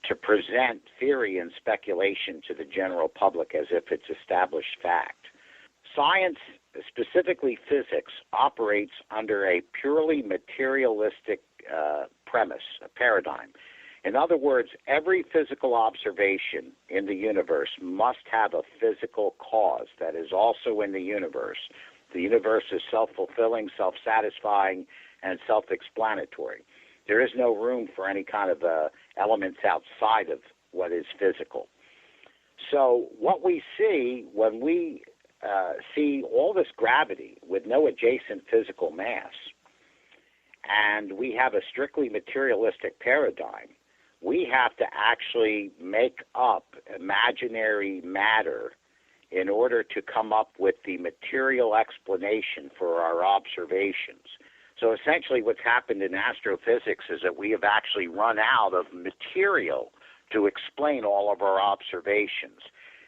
to present theory and speculation to the general public as if it's established fact. Science, specifically physics, operates under a purely materialistic premise, a paradigm. In other words, every physical observation in the universe must have a physical cause that is also in the universe. The universe is self-fulfilling, self-satisfying, and self-explanatory. There is no room for any kind of elements outside of what is physical. So what we see when we see all this gravity with no adjacent physical mass, and we have a strictly materialistic paradigm, we have to actually make up imaginary matter in order to come up with the material explanation for our observations. So essentially what's happened in astrophysics is that we have actually run out of material to explain all of our observations.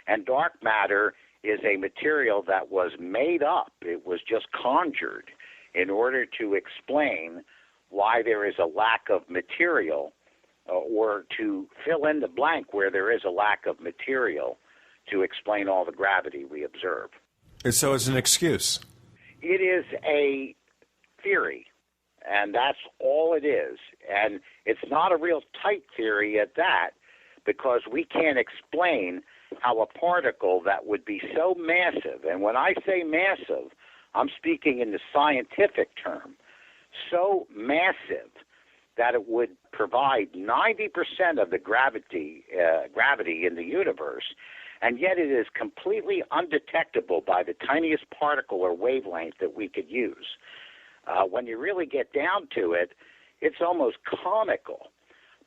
And dark matter is a material that was made up. It was just conjured in order to explain why there is a lack of material or to fill in the blank where there is a lack of material to explain all the gravity we observe. And so it's an excuse. It is a theory, and that's all it is. And it's not a real tight theory at that, because we can't explain how a particle that would be so massive, and when I say massive, I'm speaking in the scientific term, so massive that it would provide 90% of the gravity in the universe, and yet it is completely undetectable by the tiniest particle or wavelength that we could use. When you really get down to it, it's almost comical.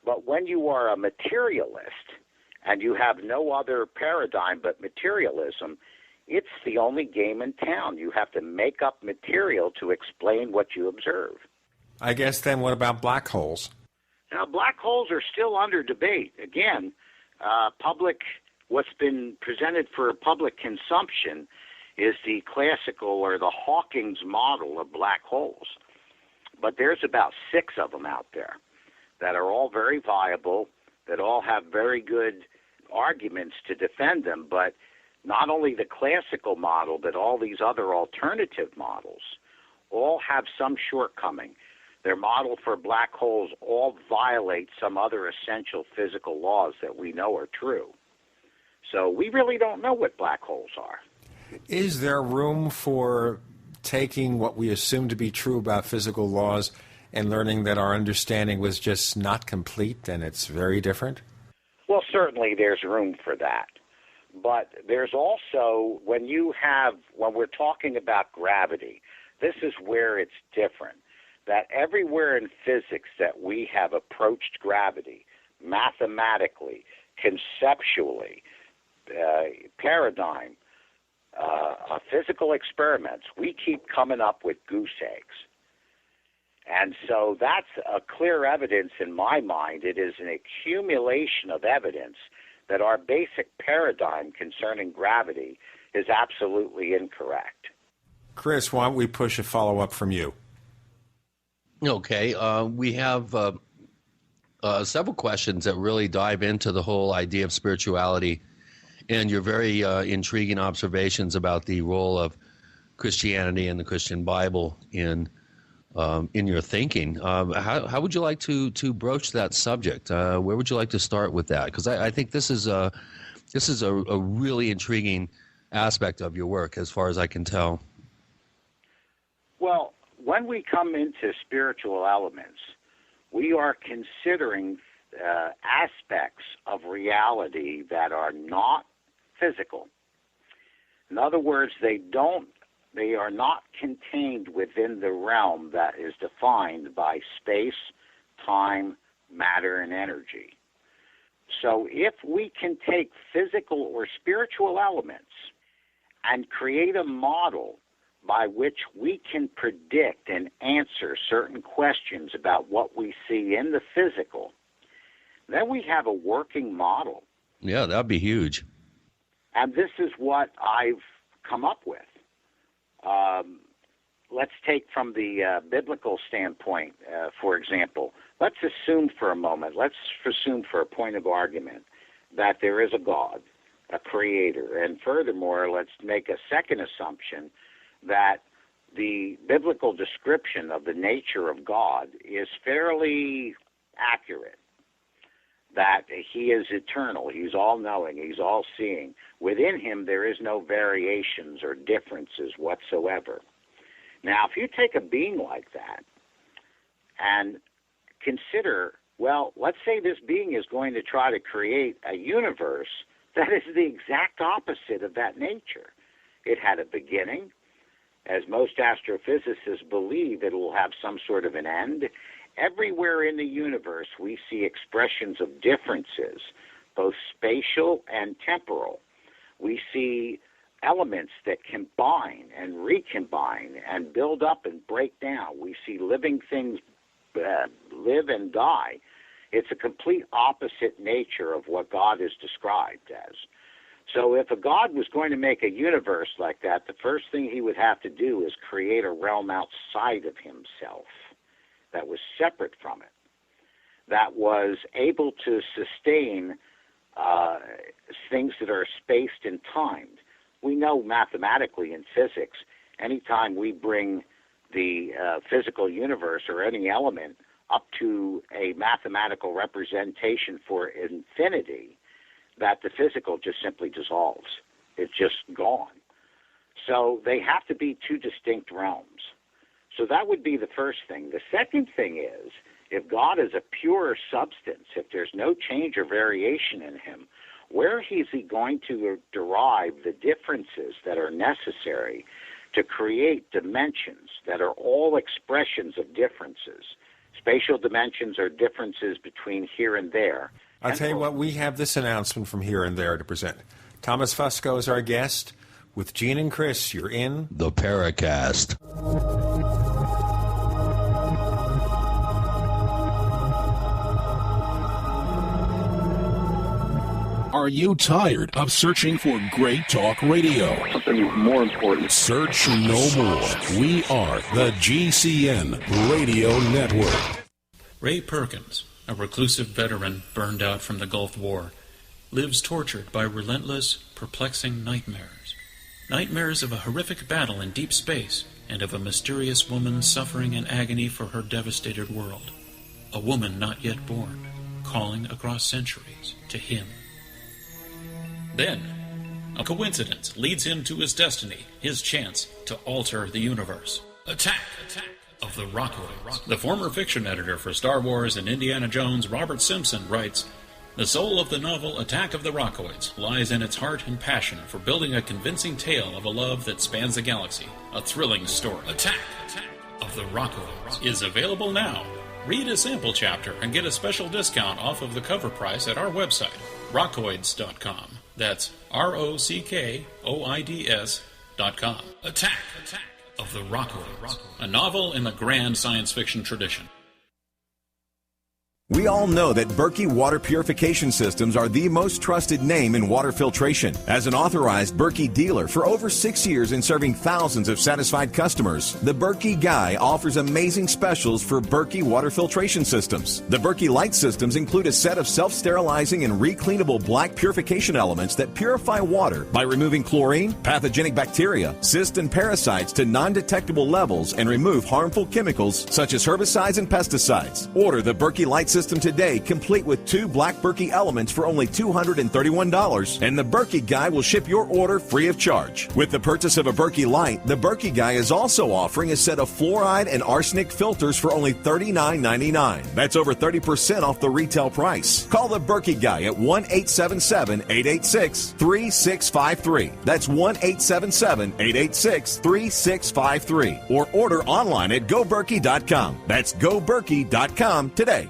But when you are a materialist and you have no other paradigm but materialism, it's the only game in town. You have to make up material to explain what you observe. I guess then what about black holes? Now, black holes are still under debate. Again, what's been presented for public consumption is the classical or the Hawking's model of black holes. But there's about 6 of them out there that are all very viable, that all have very good arguments to defend them. But not only the classical model, but all these other alternative models all have some shortcoming. Their model for black holes all violate some other essential physical laws that we know are true. So we really don't know what black holes are. Is there room for taking what we assume to be true about physical laws and learning that our understanding was just not complete and it's very different? Well, certainly there's room for that. But there's also, when we're talking about gravity, this is where it's different. That everywhere in physics that we have approached gravity, mathematically, conceptually, paradigm, physical experiments, we keep coming up with goose eggs. And so that's a clear evidence in my mind. It is an accumulation of evidence that our basic paradigm concerning gravity is absolutely incorrect. Chris, why don't we push a follow-up from you? Okay. We have several questions that really dive into the whole idea of spirituality and your very intriguing observations about the role of Christianity and the Christian Bible in your thinking. How would you like to broach that subject? Where would you like to start with that? Because I think this is a really intriguing aspect of your work, as far as I can tell. Well, when we come into spiritual elements, we are considering aspects of reality that are not physical. In other words, they are not contained within the realm that is defined by space, time, matter, and energy. So if we can take physical or spiritual elements and create a model by which we can predict and answer certain questions about what we see in the physical, then we have a working model. Yeah, that'd be huge. And this is what I've come up with. Let's take from the biblical standpoint, for example. Let's assume for a moment, let's assume for a point of argument that there is a God, a creator. And furthermore, let's make a second assumption that the biblical description of the nature of God is fairly accurate, that he is eternal, he's all-knowing, he's all-seeing. Within him there is no variations or differences whatsoever. Now, if you take a being like that and consider, well, let's say this being is going to try to create a universe that is the exact opposite of that nature. It had a beginning. As most astrophysicists believe, it will have some sort of an end. Everywhere in the universe we see expressions of differences, both spatial and temporal. We see elements that combine and recombine and build up and break down. We see living things live and die. It's a complete opposite nature of what God is described as. So if a God was going to make a universe like that, the first thing he would have to do is create a realm outside of himself that was separate from it, that was able to sustain things that are spaced and timed. We know mathematically in physics, anytime we bring the physical universe or any element up to a mathematical representation for infinity, that the physical just simply dissolves. It's just gone. So they have to be two distinct realms. So that would be the first thing. The second thing is, if God is a pure substance, if there's no change or variation in him, where is he going to derive the differences that are necessary to create dimensions that are all expressions of differences? Spatial dimensions are differences between here and there. I'll tell you what, we have this announcement from Here and There to present. Thomas Fusco is our guest. With Gene and Chris, you're in the Paracast. Are you tired of searching for great talk radio? Something more important. Search no more. We are the GCN Radio Network. Ray Perkins, a reclusive veteran burned out from the Gulf War, lives tortured by relentless, perplexing nightmares. Nightmares of a horrific battle in deep space and of a mysterious woman suffering in agony for her devastated world. A woman not yet born, calling across centuries to him. Then, a coincidence leads him to his destiny, his chance to alter the universe. Attack of the Rockoids. The former fiction editor for Star Wars and Indiana Jones, Robert Simpson, writes, "The soul of the novel Attack of the Rockoids lies in its heart and passion for building a convincing tale of a love that spans the galaxy, a thrilling story. Attack of the Rockoids is available now. Read a sample chapter and get a special discount off of the cover price at our website, rockoids.com. That's ROCKOIDS.com. Attack of the Rockoids, a novel in the grand science fiction tradition." We all know that Berkey water purification systems are the most trusted name in water filtration. As an authorized Berkey dealer for over 6 years and serving thousands of satisfied customers, the Berkey Guy offers amazing specials for Berkey water filtration systems. The Berkey Light systems include a set of self-sterilizing and recleanable black purification elements that purify water by removing chlorine, pathogenic bacteria, cysts, and parasites to non-detectable levels and remove harmful chemicals such as herbicides and pesticides. Order the Berkey Light system today, complete with 2 black Berkey elements for only $231, and the Berkey Guy will ship your order free of charge. With the purchase of a Berkey Light, the Berkey Guy is also offering a set of fluoride and arsenic filters for only $39.99. That's over 30% off the retail price. Call the Berkey Guy at 1-877-886-3653. That's 1-877-886-3653. Or order online at GoBerkey.com. That's GoBerkey.com today.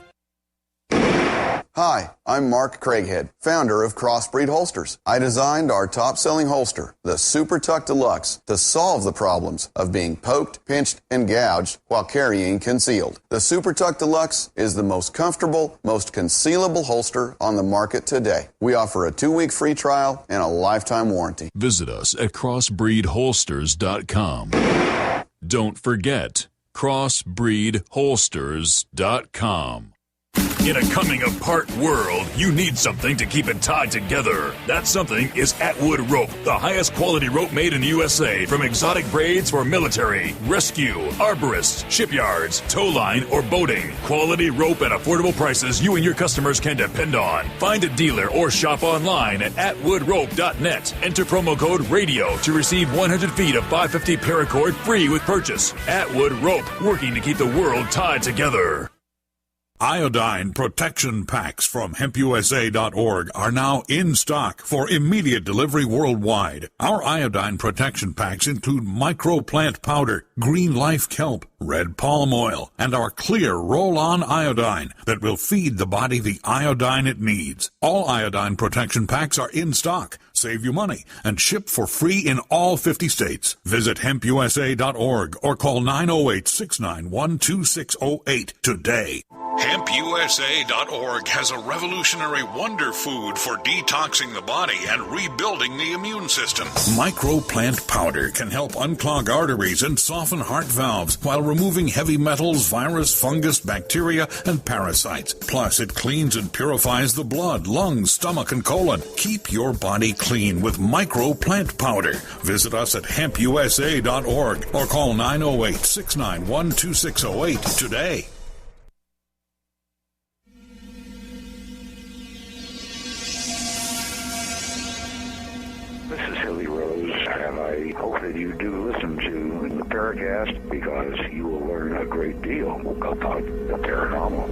Hi, I'm Mark Craighead, founder of Crossbreed Holsters. I designed our top-selling holster, the Super Tuck Deluxe, to solve the problems of being poked, pinched, and gouged while carrying concealed. The Super Tuck Deluxe is the most comfortable, most concealable holster on the market today. We offer a 2-week free trial and a lifetime warranty. Visit us at crossbreedholsters.com. Don't forget, crossbreedholsters.com. In a coming-apart world, you need something to keep it tied together. That something is Atwood Rope, the highest quality rope made in the USA, from exotic braids for military, rescue, arborists, shipyards, tow line, or boating. Quality rope at affordable prices you and your customers can depend on. Find a dealer or shop online at atwoodrope.net. Enter promo code RADIO to receive 100 feet of 550 paracord free with purchase. Atwood Rope, working to keep the world tied together. Iodine protection packs from hempusa.org are now in stock for immediate delivery worldwide. Our iodine protection packs include microplant powder, green life kelp, red palm oil, and our clear roll-on iodine that will feed the body the iodine it needs. All iodine protection packs are in stock. Save you money and ship for free in all 50 states. Visit hempusa.org or call 908-691-2608 today. HempUSA.org has a revolutionary wonder food for detoxing the body and rebuilding the immune system. Microplant powder can help unclog arteries and soften heart valves while removing heavy metals, virus, fungus, bacteria, and parasites. Plus, it cleans and purifies the blood, lungs, stomach, and colon. Keep your body clean with Microplant powder. Visit us at HempUSA.org or call 908-691-2608 today. This is Hilly Rose, and I hope that you do listen to the Paracast because you will learn a great deal about the paranormal.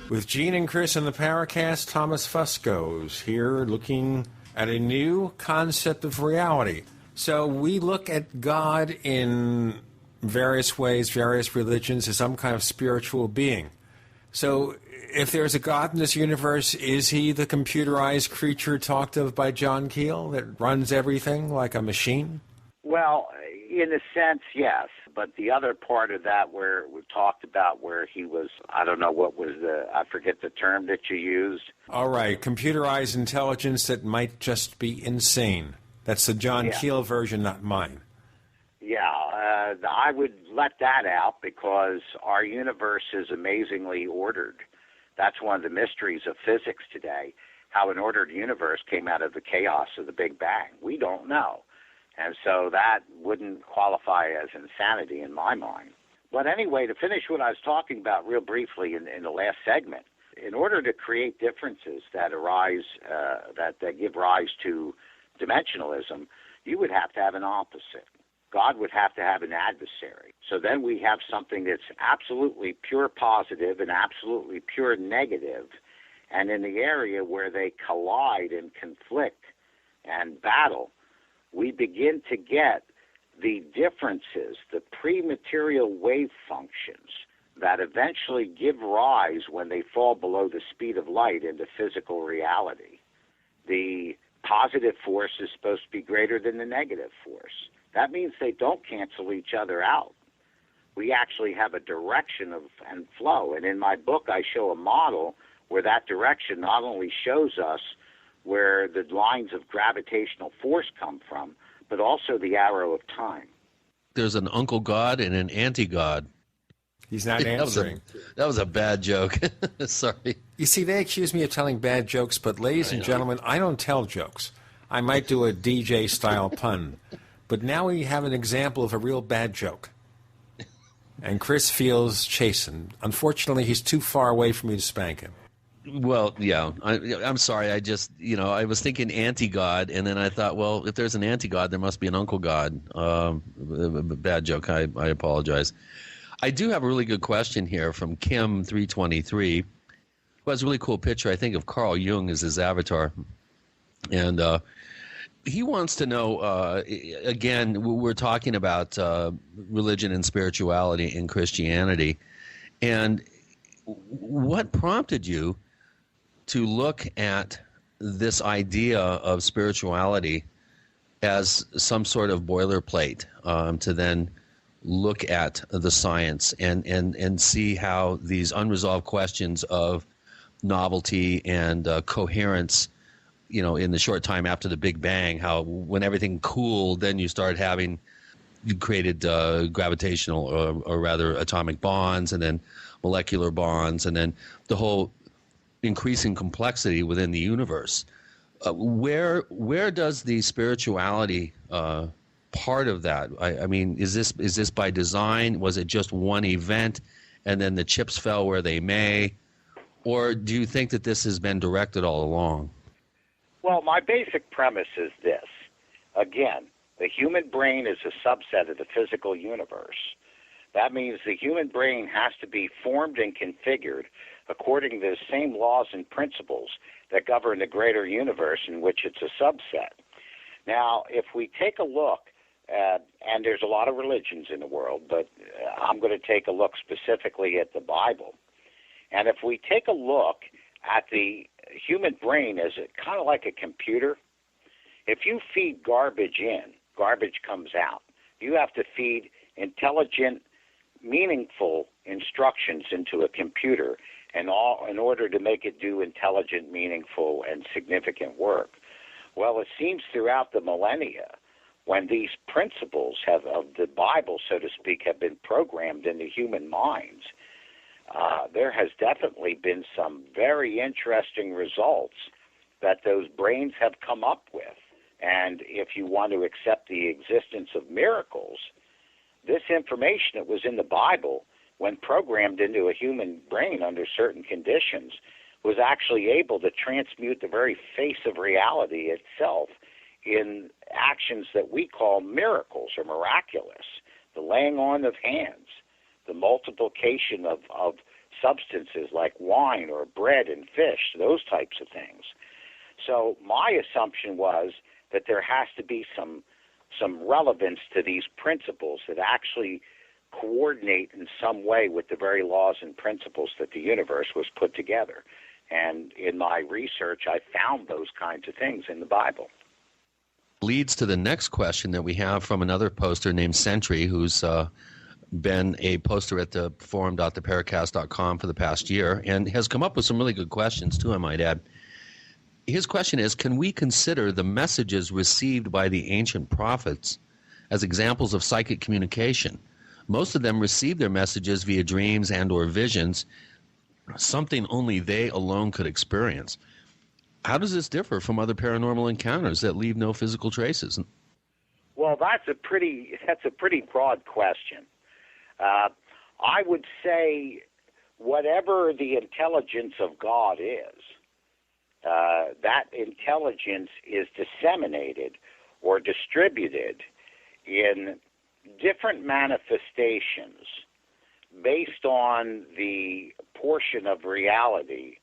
With Gene and Chris in the Paracast, Thomas Fusco's here looking at a new concept of reality. So we look at God in various ways, various religions, as some kind of spiritual being. So if there's a God in this universe, is he the computerized creature talked of by John Keel that runs everything like a machine? Well, in a sense, yes. But the other part of that where we talked about where he was, I don't know what was I forget the term that you used. All right, computerized intelligence that might just be insane. That's the John Keel version, not mine. Yeah, I would let that out because our universe is amazingly ordered. That's one of the mysteries of physics today, how an ordered universe came out of the chaos of the Big Bang. We don't know. And so that wouldn't qualify as insanity in my mind. But anyway, to finish what I was talking about real briefly in the last segment, in order to create differences that arise, that give rise to dimensionalism, you would have to have an opposite. God would have to have an adversary. So then we have something that's absolutely pure positive and absolutely pure negative. And in the area where they collide and conflict and battle, we begin to get the differences, the pre-material wave functions that eventually give rise when they fall below the speed of light into physical reality. The positive force is supposed to be greater than the negative force. that means they don't cancel each other out. We actually have a direction and flow. And in my book, I show a model where that direction not only shows us where the lines of gravitational force come from, but also the arrow of time. There's an uncle God and an anti-God. He's not answering. That was a bad joke. Sorry. You see, they accuse me of telling bad jokes, but ladies and gentlemen, I don't tell jokes. I might do a DJ-style pun. But now we have an example of a real bad joke. And Chris feels chastened. Unfortunately, he's too far away for me to spank him. Well, yeah. I'm sorry. I just, I was thinking anti-God, and then I thought, well, if there's an anti-God, there must be an uncle God. Bad joke. I apologize. I do have a really good question here from Kim323, who has a really cool picture, I think, of Carl Jung as his avatar. And he wants to know, again, we're talking about religion and spirituality in Christianity. And what prompted you to look at this idea of spirituality as some sort of boilerplate to then look at the science and see how these unresolved questions of novelty and coherence, in the short time after the Big Bang, how when everything cooled, then you created gravitational or rather atomic bonds, and then molecular bonds, and then the whole increasing complexity within the universe. Where does the spirituality part of that? I mean, is this by design? Was it just one event, and then the chips fell where they may, or do you think that this has been directed all along? Well, my basic premise is this. Again, the human brain is a subset of the physical universe. That means the human brain has to be formed and configured according to the same laws and principles that govern the greater universe in which it's a subset. Now, if we take a look at, and there's a lot of religions in the world, but I'm going to take a look specifically at the Bible. And if we take a look at the human brain as kind of like a computer, if you feed garbage in, garbage comes out. You have to feed intelligent, meaningful instructions into a computer in order to make it do intelligent, meaningful, and significant work. Well, it seems throughout the millennia, when these principles of the Bible, so to speak, have been programmed into human minds, there has definitely been some very interesting results that those brains have come up with. And if you want to accept the existence of miracles, this information that was in the Bible, when programmed into a human brain under certain conditions, was actually able to transmute the very face of reality itself in actions that we call miracles or miraculous, the laying on of hands, the multiplication of substances like wine or bread and fish, those types of things. So my assumption was that there has to be some relevance to these principles that actually coordinate in some way with the very laws and principles that the universe was put together. And in my research, I found those kinds of things in the Bible. Leads to the next question that we have from another poster named Sentry, who's been a poster at the forum.theparacast.com for the past year and has come up with some really good questions too, I might add. His question is, can we consider the messages received by the ancient prophets as examples of psychic communication? Most of them received their messages via dreams and or visions, something only they alone could experience. How does this differ from other paranormal encounters that leave no physical traces? Well, that's a pretty broad question. I would say whatever the intelligence of God is, that intelligence is disseminated or distributed in different manifestations based on the portion of reality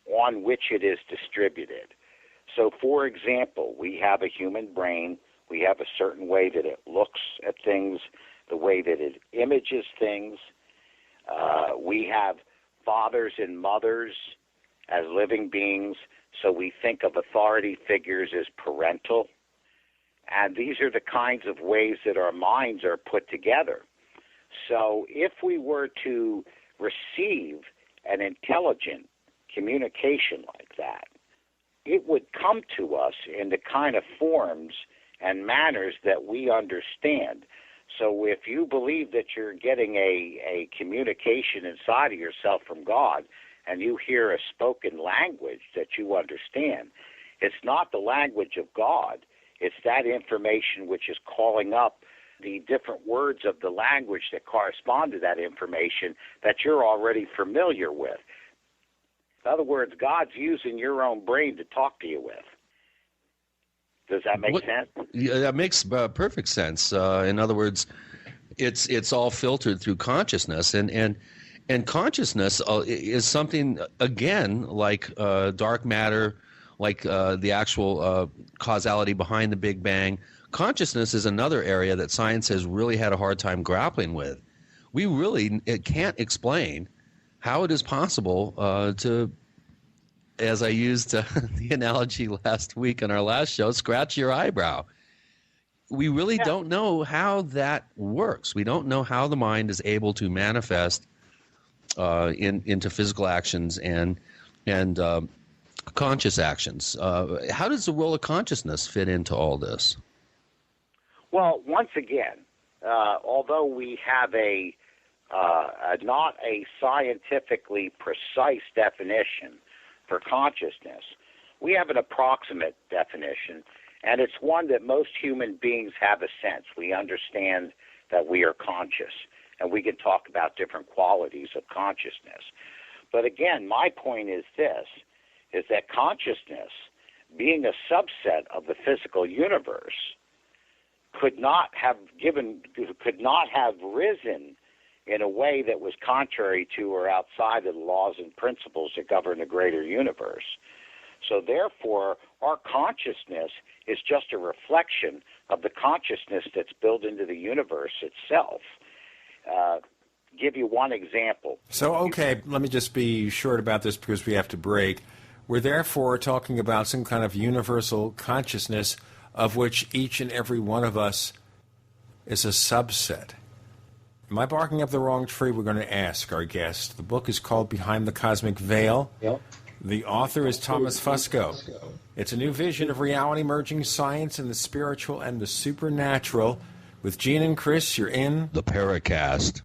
on which it is distributed. So, for example, we have a human brain. We have a certain way that it looks at things, the way that it images things. We have fathers and mothers as living beings, so we think of authority figures as parental. And these are the kinds of ways that our minds are put together. So if we were to receive an intelligent communication like that, it would come to us in the kind of forms and manners that we understand. So if you believe that you're getting a communication inside of yourself from God, and you hear a spoken language that you understand, it's not the language of God. It's that information which is calling up the different words of the language that correspond to that information that you're already familiar with. In other words, God's using your own brain to talk to you with. Does that make sense? Yeah, that makes perfect sense. In other words, it's all filtered through consciousness, and consciousness is something, again, like dark matter, like the actual causality behind the Big Bang. Consciousness is another area that science has really had a hard time grappling with. We really can't explain how it is possible to, as I used the analogy last week on our last show, scratch your eyebrow. We really don't know how that works. We don't know how the mind is able to manifest into physical actions and conscious actions. How does the role of consciousness fit into all this? Well, once again, although we have not a scientifically precise definition for consciousness, we have an approximate definition, and it's one that most human beings have a sense. We understand that we are conscious, and we can talk about different qualities of consciousness. But again, my point is this, is that consciousness, being a subset of the physical universe, could not have risen in a way that was contrary to or outside of the laws and principles that govern the greater universe. So therefore, our consciousness is just a reflection of the consciousness that's built into the universe itself. Give you one example. So, okay, let me just be short about this because we have to break. We're therefore talking about some kind of universal consciousness of which each and every one of us is a subset. Am I barking up the wrong tree? We're going to ask our guest. The book is called Behind the Cosmic Veil. Yep. The author is Thomas Fusco. It's a new vision of reality merging science and the spiritual and the supernatural. With Gene and Chris, you're in the Paracast.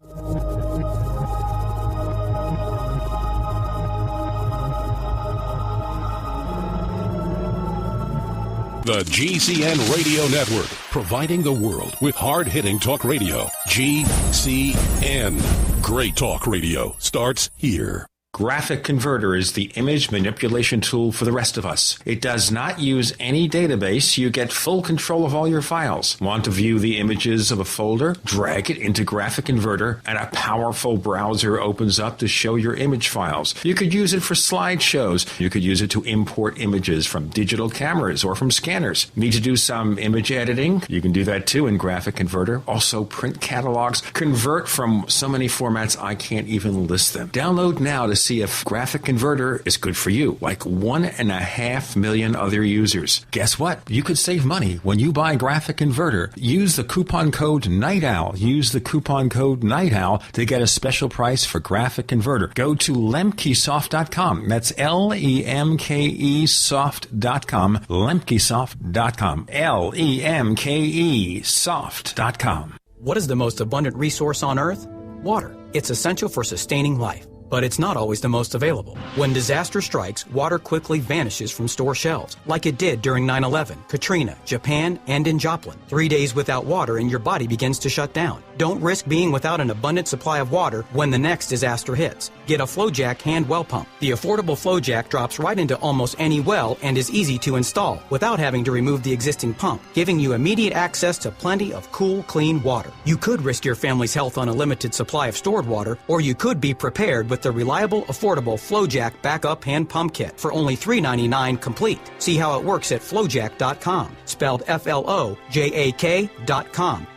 The GCN Radio Network, providing the world with hard-hitting talk radio. GCN. Great talk radio starts here. Graphic Converter is the image manipulation tool for the rest of us. It does not use any database. You get full control of all your files. Want to view the images of a folder? Drag it into Graphic Converter, and a powerful browser opens up to show your image files. You could use it for slideshows. You could use it to import images from digital cameras or from scanners. Need to do some image editing? You can do that too in Graphic Converter. Also print catalogs. Convert from so many formats I can't even list them. Download now to see if Graphic Converter is good for you, like 1.5 million other users. Guess what? You could save money when you buy Graphic Converter. Use the coupon code Night Owl. Use the coupon code Night Owl to get a special price for Graphic Converter. Go to lemkesoft.com. That's Lemke soft.com. Lemkesoft.com. Lemke soft.com. What is the most abundant resource on Earth? Water. It's essential for sustaining life. But it's not always the most available. When disaster strikes, water quickly vanishes from store shelves, like it did during 9/11, Katrina, Japan, and in Joplin. 3 days without water and your body begins to shut down. Don't risk being without an abundant supply of water when the next disaster hits. Get a FlowJack hand well pump. The affordable FlowJack drops right into almost any well and is easy to install without having to remove the existing pump, giving you immediate access to plenty of cool, clean water. You could risk your family's health on a limited supply of stored water, or you could be prepared with the reliable, affordable FlowJack Backup Hand Pump Kit for only $3.99 complete. See how it works at FlowJack.com, spelled FLOJAK.com.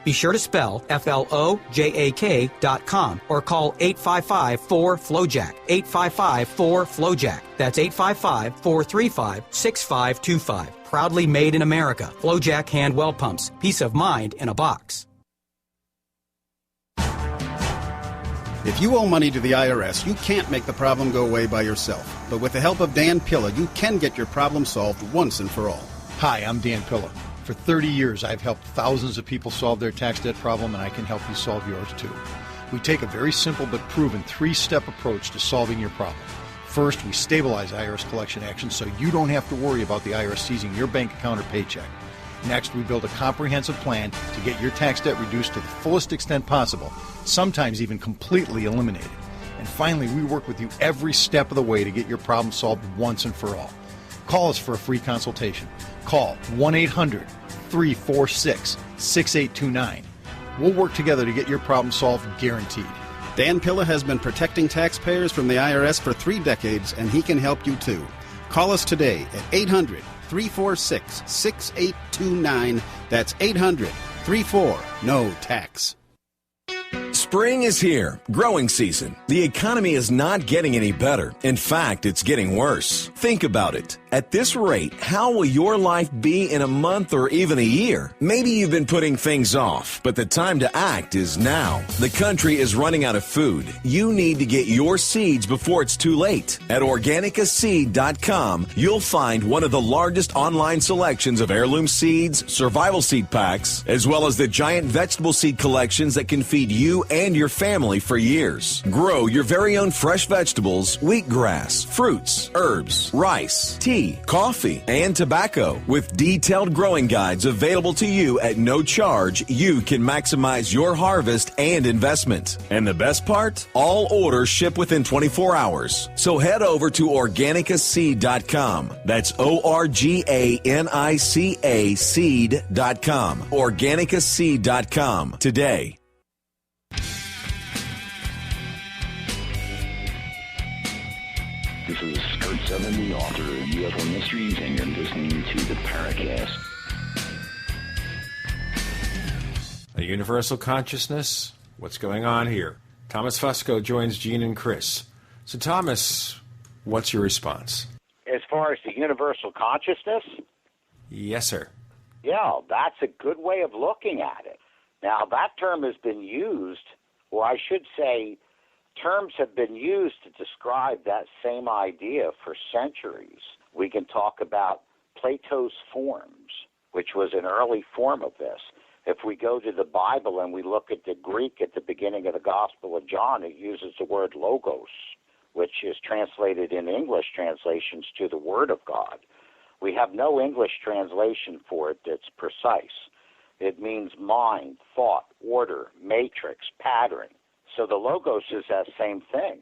Be sure to spell FLOJAK.com or call 855-4FLOJack, 855-4FLOJack. That's 855-435-6525. Proudly made in America. FlowJack hand well pumps. Peace of mind in a box. If you owe money to the IRS, you can't make the problem go away by yourself. But with the help of Dan Pilla, you can get your problem solved once and for all. Hi, I'm Dan Pilla. For 30 years, I've helped thousands of people solve their tax debt problem, and I can help you solve yours too. We take a very simple but proven 3-step approach to solving your problem. First, we stabilize IRS collection actions so you don't have to worry about the IRS seizing your bank account or paycheck. Next, we build a comprehensive plan to get your tax debt reduced to the fullest extent possible, sometimes even completely eliminated. And finally, we work with you every step of the way to get your problem solved once and for all. Call us for a free consultation. Call 1-800-346-6829. We'll work together to get your problem solved, guaranteed. Dan Pilla has been protecting taxpayers from the IRS for 3 decades, and he can help you too. Call us today at 800-346-6829. That's 800-34-NO-TAX. Spring is here. Growing season. The economy is not getting any better. In fact, it's getting worse. Think about it. At this rate, how will your life be in a month or even a year? Maybe you've been putting things off, but the time to act is now. The country is running out of food. You need to get your seeds before it's too late. At organicaseed.com, you'll find one of the largest online selections of heirloom seeds, survival seed packs, as well as the giant vegetable seed collections that can feed you and your family for years. Grow your very own fresh vegetables, wheatgrass, fruits, herbs, rice, tea, coffee, and tobacco. With detailed growing guides available to you at no charge, you can maximize your harvest and investment. And the best part? All orders ship within 24 hours. So head over to organicaseed.com. That's ORGANICA seed.com. Organicaseed.com today. This is Kurt Seven, the author of UFO Mysteries, and you're listening to the Paracast. A universal consciousness? What's going on here? Thomas Fusco joins Gene and Chris. So, Thomas, what's your response? As far as the universal consciousness? Yes, sir. Yeah, that's a good way of looking at it. Now, that term has been used, or I should say, terms have been used to describe that same idea for centuries. We can talk about Plato's forms, which was an early form of this. If we go to the Bible and we look at the Greek at the beginning of the Gospel of John, it uses the word logos, which is translated in English translations to the Word of God. We have no English translation for it that's precise. It means mind, thought, order, matrix, pattern. So the logos is that same thing.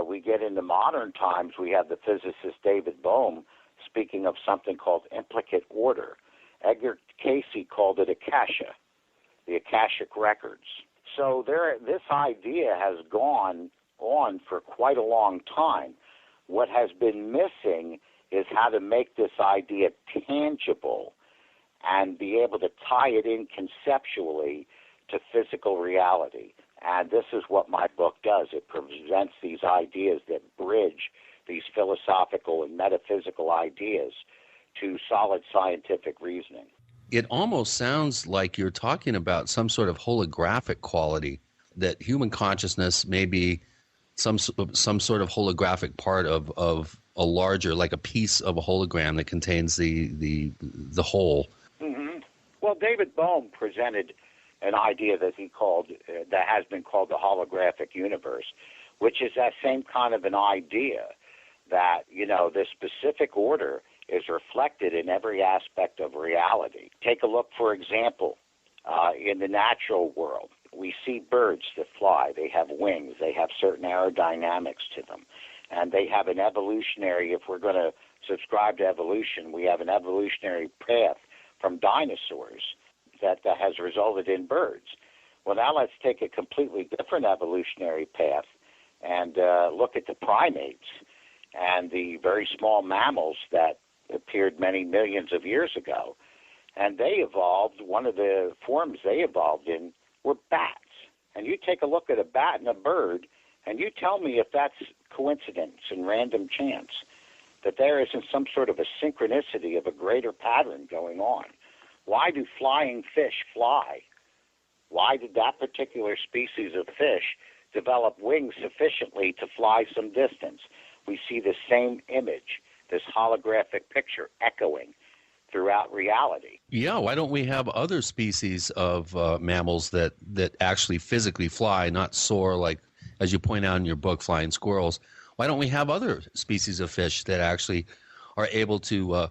We get into modern times, we have the physicist David Bohm speaking of something called implicate order. Edgar Casey called it Akasha, the Akashic records. So this idea has gone on for quite a long time. What has been missing is how to make this idea tangible and be able to tie it in conceptually to physical reality. And this is what my book does. It presents these ideas that bridge these philosophical and metaphysical ideas to solid scientific reasoning. It almost sounds like you're talking about some sort of holographic quality, that human consciousness may be some sort of holographic part of a larger, like a piece of a hologram that contains the whole. Mm-hmm. Well, David Bohm presented an idea that he called, that has been called the holographic universe, which is that same kind of an idea that, this specific order is reflected in every aspect of reality. Take a look, for example, in the natural world. We see birds that fly. They have wings. They have certain aerodynamics to them. And they have an evolutionary, if we're going to subscribe to evolution, we have an evolutionary path from dinosaurs that has resulted in birds. Well, now let's take a completely different evolutionary path and look at the primates and the very small mammals that appeared many millions of years ago. And they evolved, one of the forms they evolved in were bats. And you take a look at a bat and a bird, and you tell me if that's coincidence and random chance, that there isn't some sort of a synchronicity of a greater pattern going on. Why do flying fish fly? Why did that particular species of fish develop wings sufficiently to fly some distance? We see the same image, this holographic picture echoing throughout reality. Yeah, why don't we have other species of mammals that actually physically fly, not soar like, as you point out in your book, flying squirrels? Why don't we have other species of fish that actually are able to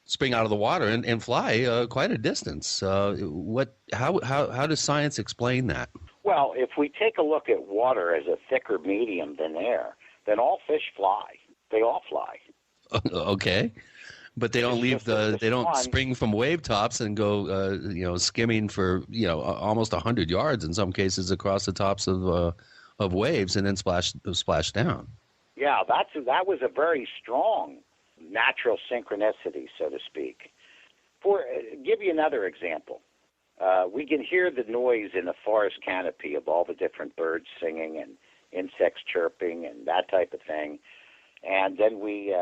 spring out of the water and fly quite a distance? How does science explain that? Well, if we take a look at water as a thicker medium than air, then all fish fly. They all fly. Okay. But they don't they don't spring from wave tops and go, skimming for, almost 100 yards in some cases across the tops of waves and then splash down. Yeah, that was a very strong natural synchronicity, so to speak. Give you another example. We can hear the noise in the forest canopy of all the different birds singing and insects chirping and that type of thing. And then we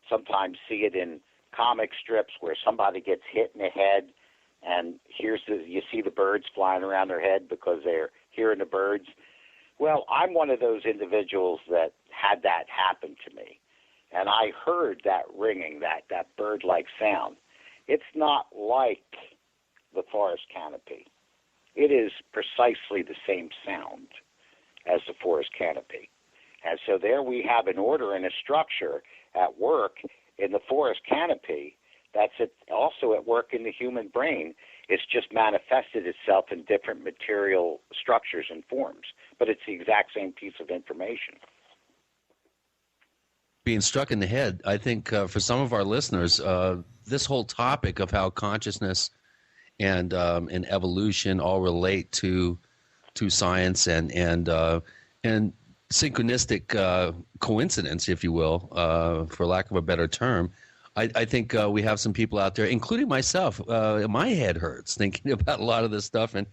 sometimes see it in comic strips where somebody gets hit in the head, and you see the birds flying around their head because they're hearing the birds. Well, I'm one of those individuals that had that happen to me, and I heard that ringing, that bird-like sound. It's not like the forest canopy. It is precisely the same sound as the forest canopy. And so there we have an order and a structure at work in the forest canopy that's also at work in the human brain. It's just manifested itself in different material structures and forms, but it's the exact same piece of information. Being struck in the head, I think for some of our listeners, this whole topic of how consciousness and evolution all relate to science and synchronistic coincidence, if you will, for lack of a better term. I think we have some people out there, including myself. My head hurts thinking about a lot of this stuff, and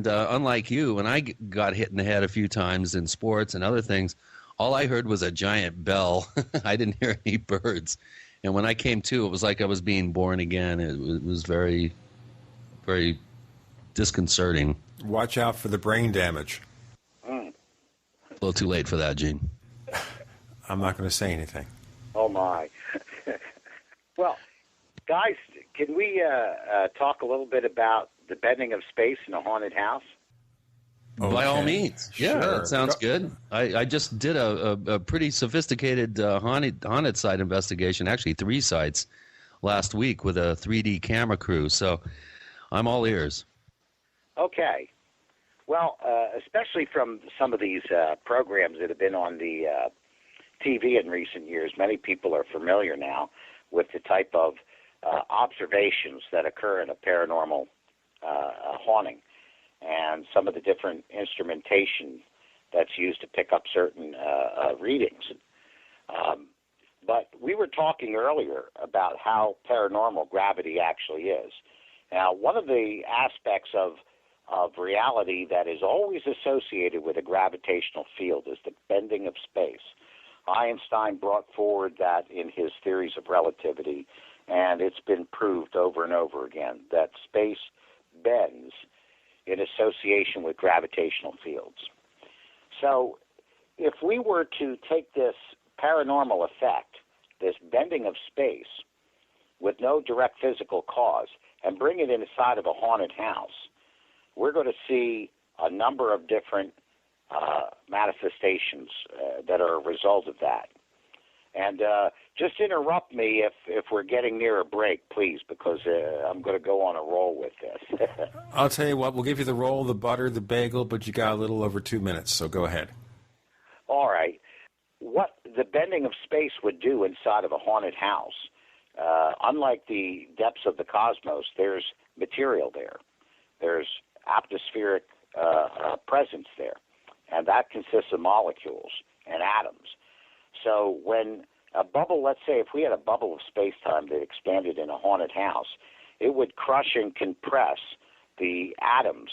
unlike you, when I got hit in the head a few times in sports and other things, all I heard was a giant bell. I didn't hear any birds, and when I came to, it was like I was being born again. It was very, very disconcerting. Watch out for the brain damage. Mm. A little too late for that, Gene. I'm not going to say anything. Oh, my. Well, guys, can we talk a little bit about the bending of space in a haunted house? Okay. By all means. Yeah, Sure. that sounds good. I just did a pretty sophisticated haunted site investigation, actually 3 sites, last week with a 3D camera crew. So I'm all ears. Okay. Well, especially from some of these programs that have been on the TV in recent years, many people are familiar now with the type of observations that occur in a paranormal haunting and some of the different instrumentation that's used to pick up certain readings. But we were talking earlier about how paranormal gravity actually is. Now, one of the aspects of reality that is always associated with a gravitational field is the bending of space. Einstein brought forward that in his theories of relativity, and it's been proved over and over again that space bends in association with gravitational fields. So if we were to take this paranormal effect, this bending of space, with no direct physical cause, and bring it inside of a haunted house, we're going to see a number of different manifestations that are a result of that. And just interrupt me if we're getting near a break, please, because I'm going to go on a roll with this. I'll tell you what, we'll give you the roll, the butter, the bagel, but you got a little over 2 minutes, so go ahead. All right. What the bending of space would do inside of a haunted house, unlike the depths of the cosmos, there's material there. There's atmospheric presence there. and that consists of molecules and atoms. So when a bubble, let's say if we had a bubble of space-time that expanded in a haunted house, it would crush and compress the atoms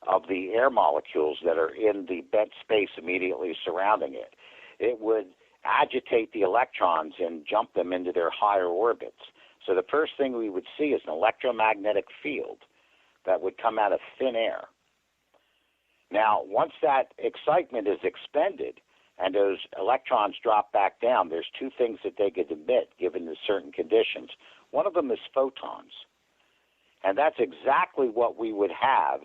of the air molecules that are in the bent space immediately surrounding it. It would agitate the electrons and jump them into their higher orbits. So the first thing we would see is an electromagnetic field that would come out of thin air. Now, once that excitement is expended and those electrons drop back down, there's two things that they could emit given the certain conditions. One of them is photons. And that's exactly what we would have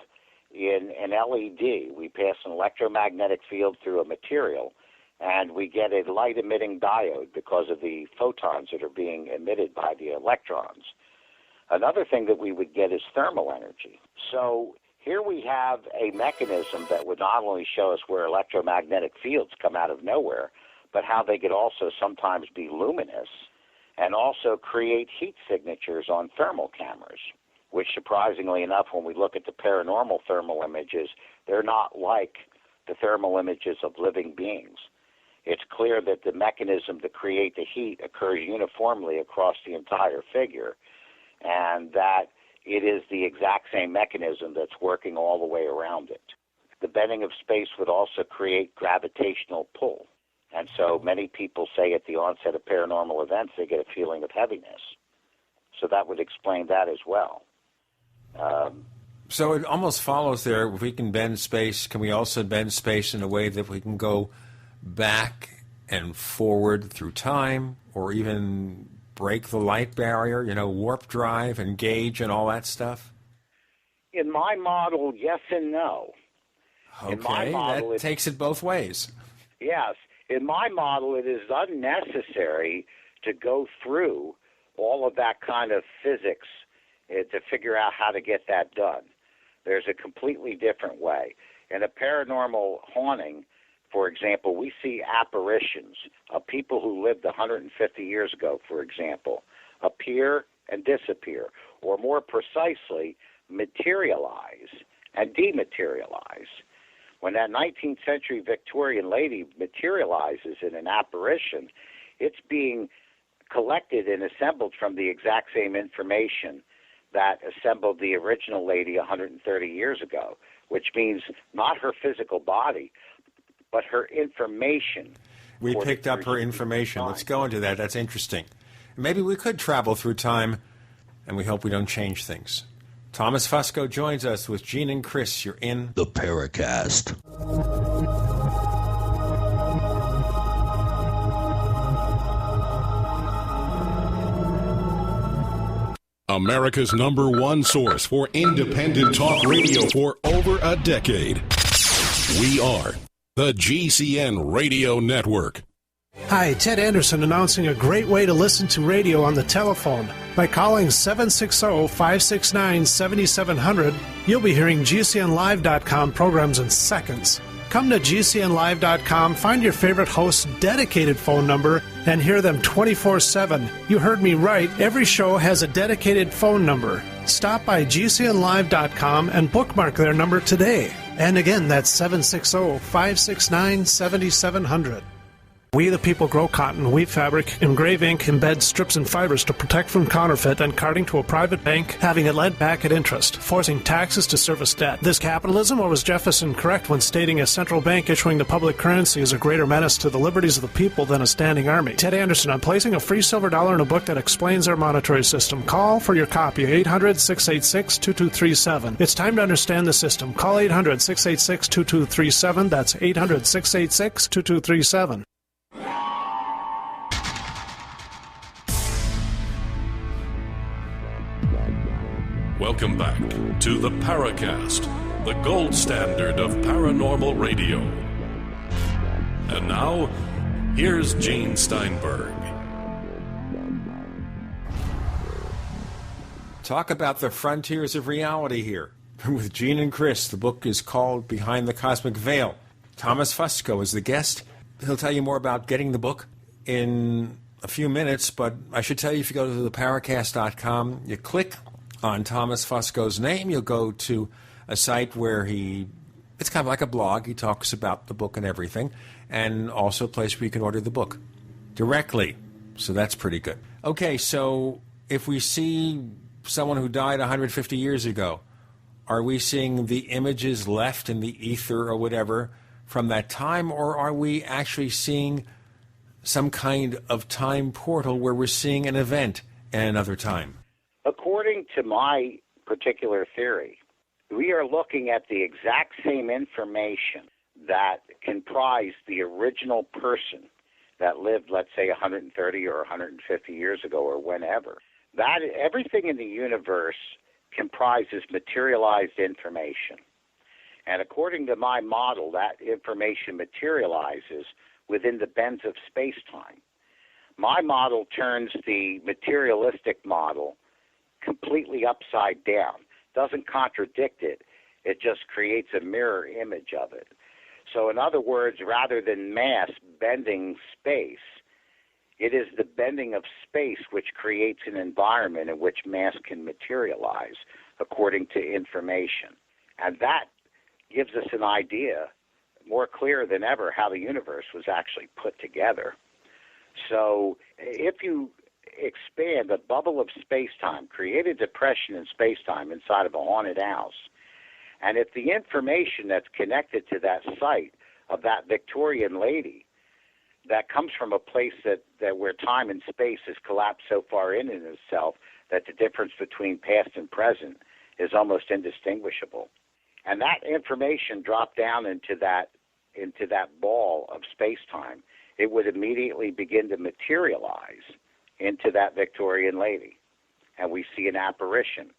in an LED. We pass an electromagnetic field through a material, and we get a light-emitting diode because of the photons that are being emitted by the electrons. Another thing that we would get is thermal energy. So here we have a mechanism that would not only show us where electromagnetic fields come out of nowhere, but how they could also sometimes be luminous and also create heat signatures on thermal cameras, which surprisingly enough, when we look at the paranormal thermal images, they're not like the thermal images of living beings. It's clear that the mechanism to create the heat occurs uniformly across the entire figure, and that it is the exact same mechanism that's working all the way around it. The bending of space would also create gravitational pull, and so many people say at the onset of paranormal events they get a feeling of heaviness. So that would explain that as well. So it almost follows there, if we can bend space, can we also bend space in a way that we can go back and forward through time, or even break the light barrier, warp drive and gauge and all that stuff? In my model, yes and no. Okay, in my model, that takes it both ways. Yes. In my model, it is unnecessary to go through all of that kind of physics to figure out how to get that done. There's a completely different way. In a paranormal haunting, for example, we see apparitions of people who lived 150 years ago, for example, appear and disappear, or more precisely, materialize and dematerialize. When that 19th century Victorian lady materializes in an apparition, it's being collected and assembled from the exact same information that assembled the original lady 130 years ago, which means not her physical body, but her information. We picked up her information. Let's go into that. That's interesting. Maybe we could travel through time, and we hope we don't change things. Thomas Fusco joins us with Gene and Chris. You're in the Paracast. America's #1 source for independent talk radio for over a decade. We are the GCN Radio Network. Hi, Ted Anderson announcing a great way to listen to radio on the telephone. By calling 760-569-7700, you'll be hearing GCNlive.com programs in seconds. Come to GCNlive.com, find your favorite host's dedicated phone number, and hear them 24/7. You heard me right. Every show has a dedicated phone number. Stop by GCNlive.com and bookmark their number today. And again, that's 760-569-7700. We the people grow cotton, weave fabric, engrave ink, embed strips and fibers to protect from counterfeit and carting to a private bank, having it lent back at interest, forcing taxes to service debt. This capitalism, or was Jefferson correct when stating a central bank issuing the public currency is a greater menace to the liberties of the people than a standing army? Ted Anderson, I'm placing a free silver dollar in a book that explains our monetary system. Call for your copy, 800-686-2237. It's time to understand the system. Call 800-686-2237. That's 800-686-2237. Welcome back to the Paracast, the gold standard of paranormal radio. And now, here's Gene Steinberg. Talk about the frontiers of reality here with Gene and Chris. The book is called Behind the Cosmic Veil. Thomas Fusco is the guest. He'll tell you more about getting the book in a few minutes, but I should tell you, if you go to theparacast.com, you click on Thomas Fusco's name, you'll go to a site where he It's kind of like a blog. He talks about the book and everything, and also a place where you can order the book directly. So that's pretty good. Okay, so if we see someone who died 150 years ago, are we seeing the images left in the ether or whatever from that time, or are we actually seeing some kind of time portal where we're seeing an event in another time? According to my particular theory, we are looking at the exact same information that comprised the original person that lived, let's say, 130 or 150 years ago or whenever. That everything in the universe comprises materialized information. And according to my model, that information materializes within the bends of space-time. My model turns the materialistic model completely upside down, doesn't contradict it, it just creates a mirror image of it. So in other words, rather than mass bending space, it is the bending of space which creates an environment in which mass can materialize according to information. And that gives us an idea more clear than ever how the universe was actually put together. So if you expand a bubble of space-time, create a depression in space-time inside of a haunted house, and if the information that's connected to that site of that Victorian lady that comes from a place that where time and space has collapsed so far in itself that the difference between past and present is almost indistinguishable, and that information dropped down into that ball of space-time, it would immediately begin to materialize into that Victorian lady. And we see an apparition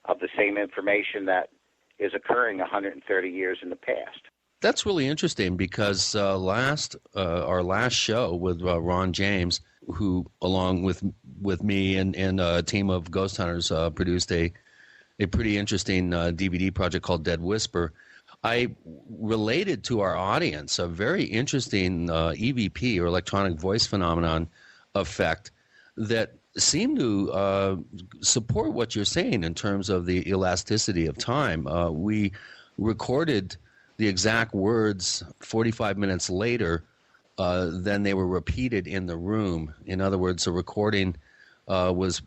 of the same information that is occurring 130 years in the past. That's really interesting because our last show with Ron James, who along with me and a team of ghost hunters produced a pretty interesting DVD project called Dead Whisper, I related to our audience a very interesting EVP, or electronic voice phenomenon effect, that seemed to support what you're saying in terms of the elasticity of time. We recorded the exact words 45 minutes later than they were repeated in the room. In other words, the recording was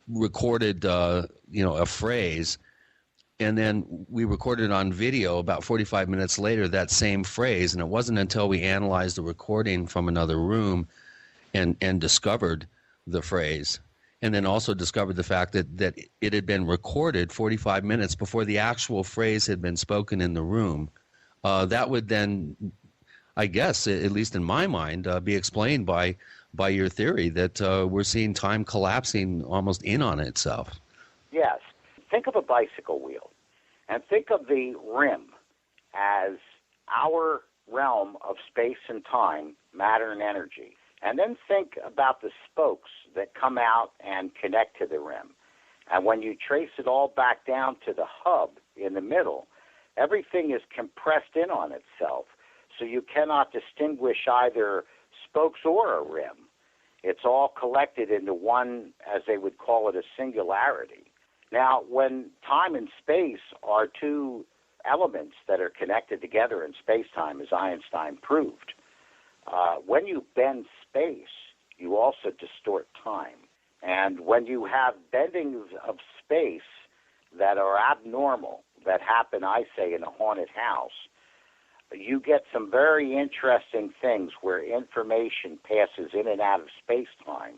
recorded, a phrase, and then we recorded on video about 45 minutes later that same phrase, and it wasn't until we analyzed the recording from another room and discovered the phrase, and then also discovered the fact that it had been recorded 45 minutes before the actual phrase had been spoken in the room. That would then, I guess, at least in my mind, be explained by your theory that we're seeing time collapsing almost in on itself. Yes. Think of a bicycle wheel, and think of the rim as our realm of space and time, matter and energy. And then think about the spokes that come out and connect to the rim. And when you trace it all back down to the hub in the middle, everything is compressed in on itself, so you cannot distinguish either spokes or a rim. It's all collected into one, as they would call it, a singularity. Now, when time and space are two elements that are connected together in space-time, as Einstein proved, when you bend space, you also distort time. And when you have bendings of space that are abnormal, that happen, I say, in a haunted house, you get some very interesting things where information passes in and out of space-time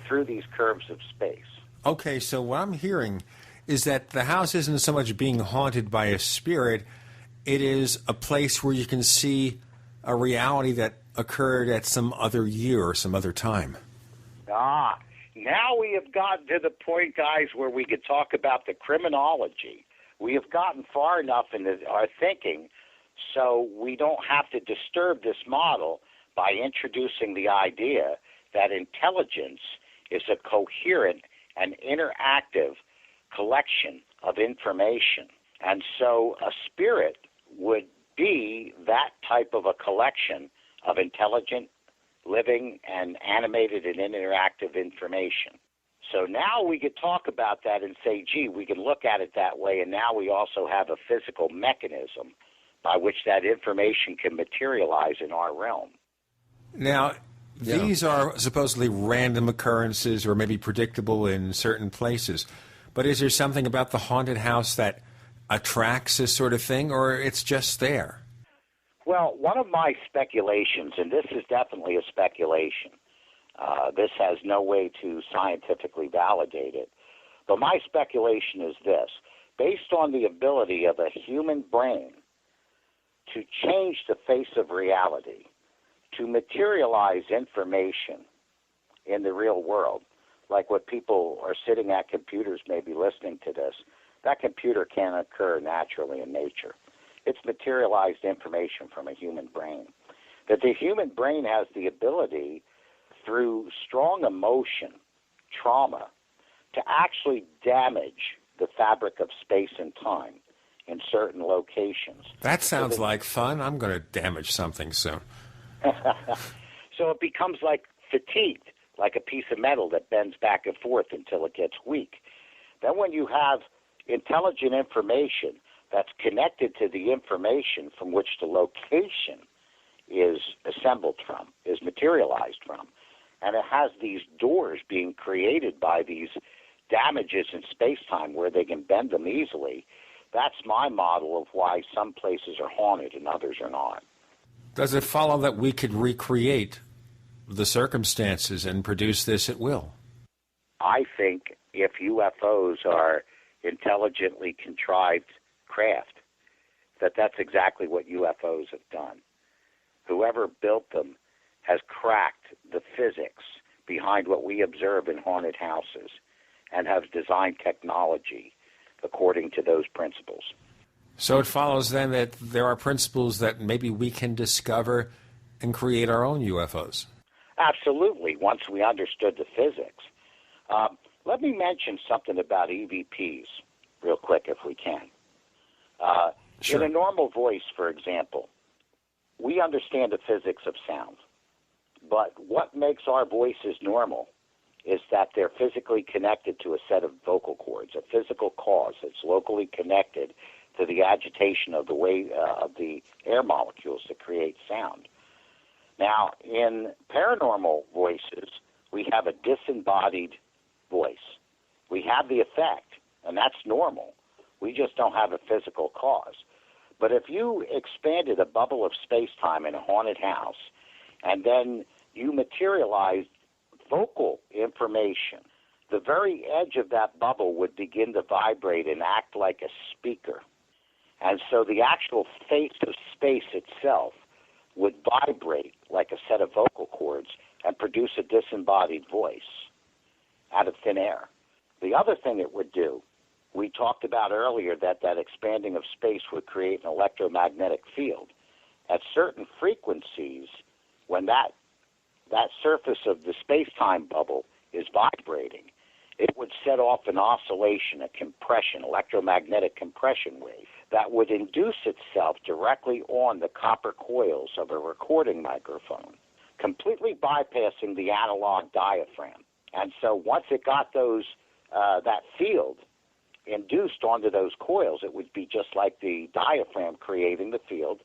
through these curves of space. Okay, so what I'm hearing is that the house isn't so much being haunted by a spirit, it is a place where you can see a reality that occurred at some other year or some other time. Now we have gotten to the point, guys, where we could talk about the criminology. We have gotten far enough in our thinking so we don't have to disturb this model by introducing the idea that intelligence is a coherent and interactive collection of information. And so a spirit would be that type of a collection of intelligent, living, and animated and interactive information. So now we could talk about that and say, gee, we can look at it that way, and now we also have a physical mechanism by which that information can materialize in our realm. Now, these are supposedly random occurrences or maybe predictable in certain places. But is there something about the haunted house that attracts this sort of thing, or it's just there? Well, one of my speculations, and this is definitely a speculation, this has no way to scientifically validate it, but my speculation is this. Based on the ability of a human brain to change the face of reality, to materialize information in the real world, like what people are sitting at computers maybe listening to this, that computer can't occur naturally in nature. It's materialized information from a human brain. That the human brain has the ability, through strong emotion, trauma, to actually damage the fabric of space and time in certain locations. That sounds like fun. I'm going to damage something soon. So it becomes like fatigued, like a piece of metal that bends back and forth until it gets weak. Then when you have intelligent information that's connected to the information from which the location is assembled from, is materialized from, and it has these doors being created by these damages in space-time where they can bend them easily, that's my model of why some places are haunted and others are not. Does it follow that we could recreate the circumstances and produce this at will? I think if UFOs are intelligently contrived craft, that's exactly what UFOs have done. Whoever built them has cracked the physics behind what we observe in haunted houses and have designed technology according to those principles. So it follows then that there are principles that maybe we can discover and create our own UFOs. Absolutely, once we understood the physics. Let me mention something about EVPs real quick if we can. Sure. In a normal voice, for example, we understand the physics of sound. But what makes our voices normal is that they're physically connected to a set of vocal cords, a physical cause that's locally connected to the agitation of the air molecules that create sound. Now, in paranormal voices, we have a disembodied voice. We have the effect, and that's normal. We just don't have a physical cause. But if you expanded a bubble of space-time in a haunted house, and then you materialized vocal information, the very edge of that bubble would begin to vibrate and act like a speaker. And so the actual face of space itself would vibrate like a set of vocal cords and produce a disembodied voice out of thin air. The other thing it would do, we talked about earlier that expanding of space would create an electromagnetic field. At certain frequencies, when that surface of the space-time bubble is vibrating, it would set off an oscillation, a compression, electromagnetic compression wave that would induce itself directly on the copper coils of a recording microphone, completely bypassing the analog diaphragm. And so once it got that field induced onto those coils, it would be just like the diaphragm creating the field.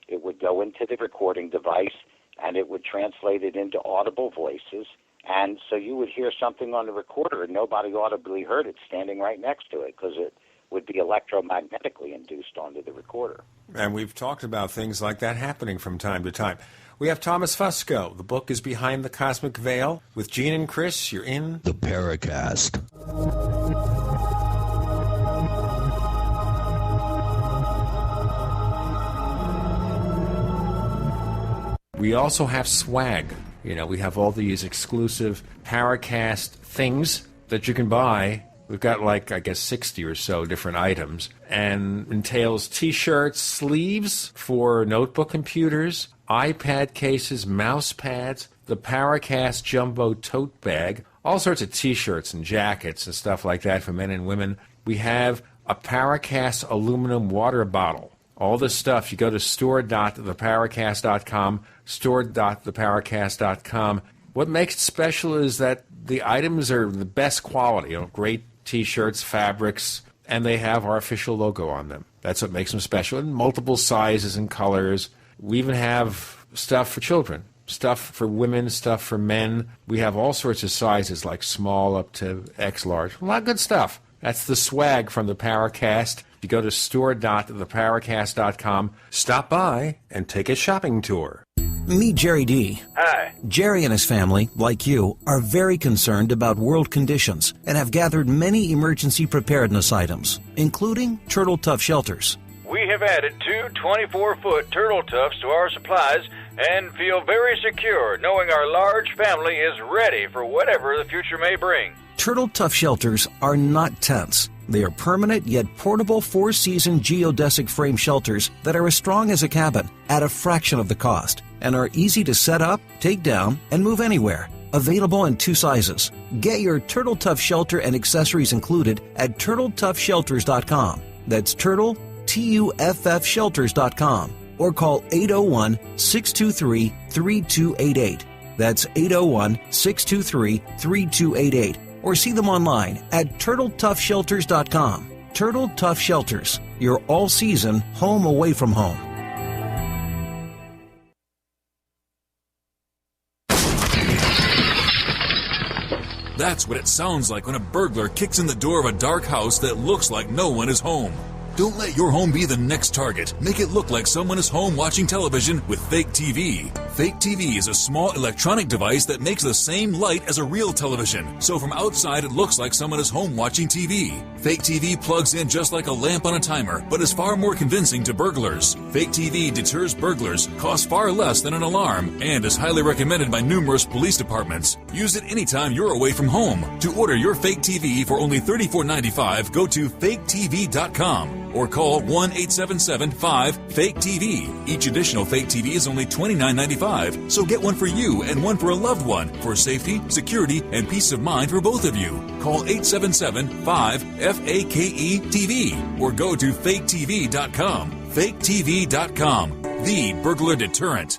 It would go into the recording device, and it would translate it into audible voices. And so you would hear something on the recorder, and nobody audibly heard it standing right next to it because it would be electromagnetically induced onto the recorder. And we've talked about things like that happening from time to time. We have Thomas Fusco. The book is Behind the Cosmic Veil. With Gene and Chris, you're in the Paracast. We also have swag. You know, we have all these exclusive Paracast things that you can buy. We've got 60 or so different items, and entails T-shirts, sleeves for notebook computers, iPad cases, mouse pads, the Paracast Jumbo Tote Bag, all sorts of T-shirts and jackets and stuff like that for men and women. We have a Paracast aluminum water bottle. All this stuff, you go to store.theparacast.com, store.theparacast.com. What makes it special is that the items are the best quality, great T-shirts, fabrics, and they have our official logo on them. That's what makes them special, in multiple sizes and colors. We even have stuff for children, stuff for women, stuff for men. We have all sorts of sizes, like small up to X large. A lot of good stuff. That's the swag from the Paracast. If you go to store.theparacast.com, stop by and take a shopping tour. Meet Jerry D. Hi. Jerry and his family, like you, are very concerned about world conditions and have gathered many emergency preparedness items, including Turtle Tough shelters. We have added 2 24-foot turtle tufts to our supplies and feel very secure knowing our large family is ready for whatever the future may bring. Turtle Tough shelters are not tents. They are permanent yet portable 4-season geodesic frame shelters that are as strong as a cabin at a fraction of the cost and are easy to set up, take down, and move anywhere. Available in 2 sizes. Get your Turtle Tough shelter and accessories included at TurtleToughShelters.com. That's Turtle, TUFF Shelters.com. Or call 801-623-3288. That's 801-623-3288. Or see them online at TurtleToughShelters.com. Turtle Tough Shelters, your all-season home away from home. That's what it sounds like when a burglar kicks in the door of a dark house that looks like no one is home. Don't let your home be the next target. Make it look like someone is home watching television with Fake TV. Fake TV is a small electronic device that makes the same light as a real television, so from outside it looks like someone is home watching TV. Fake TV plugs in just like a lamp on a timer, but is far more convincing to burglars. Fake TV deters burglars, costs far less than an alarm, and is highly recommended by numerous police departments. Use it anytime you're away from home. To order your Fake TV for only $34.95, go to faketv.com. or call 1-877-5-FAKE-TV. Each additional Fake TV is only $29.95, so get one for you and one for a loved one for safety, security, and peace of mind for both of you. Call 877-5-FAKE-TV or go to faketv.com. faketv.com, the burglar deterrent.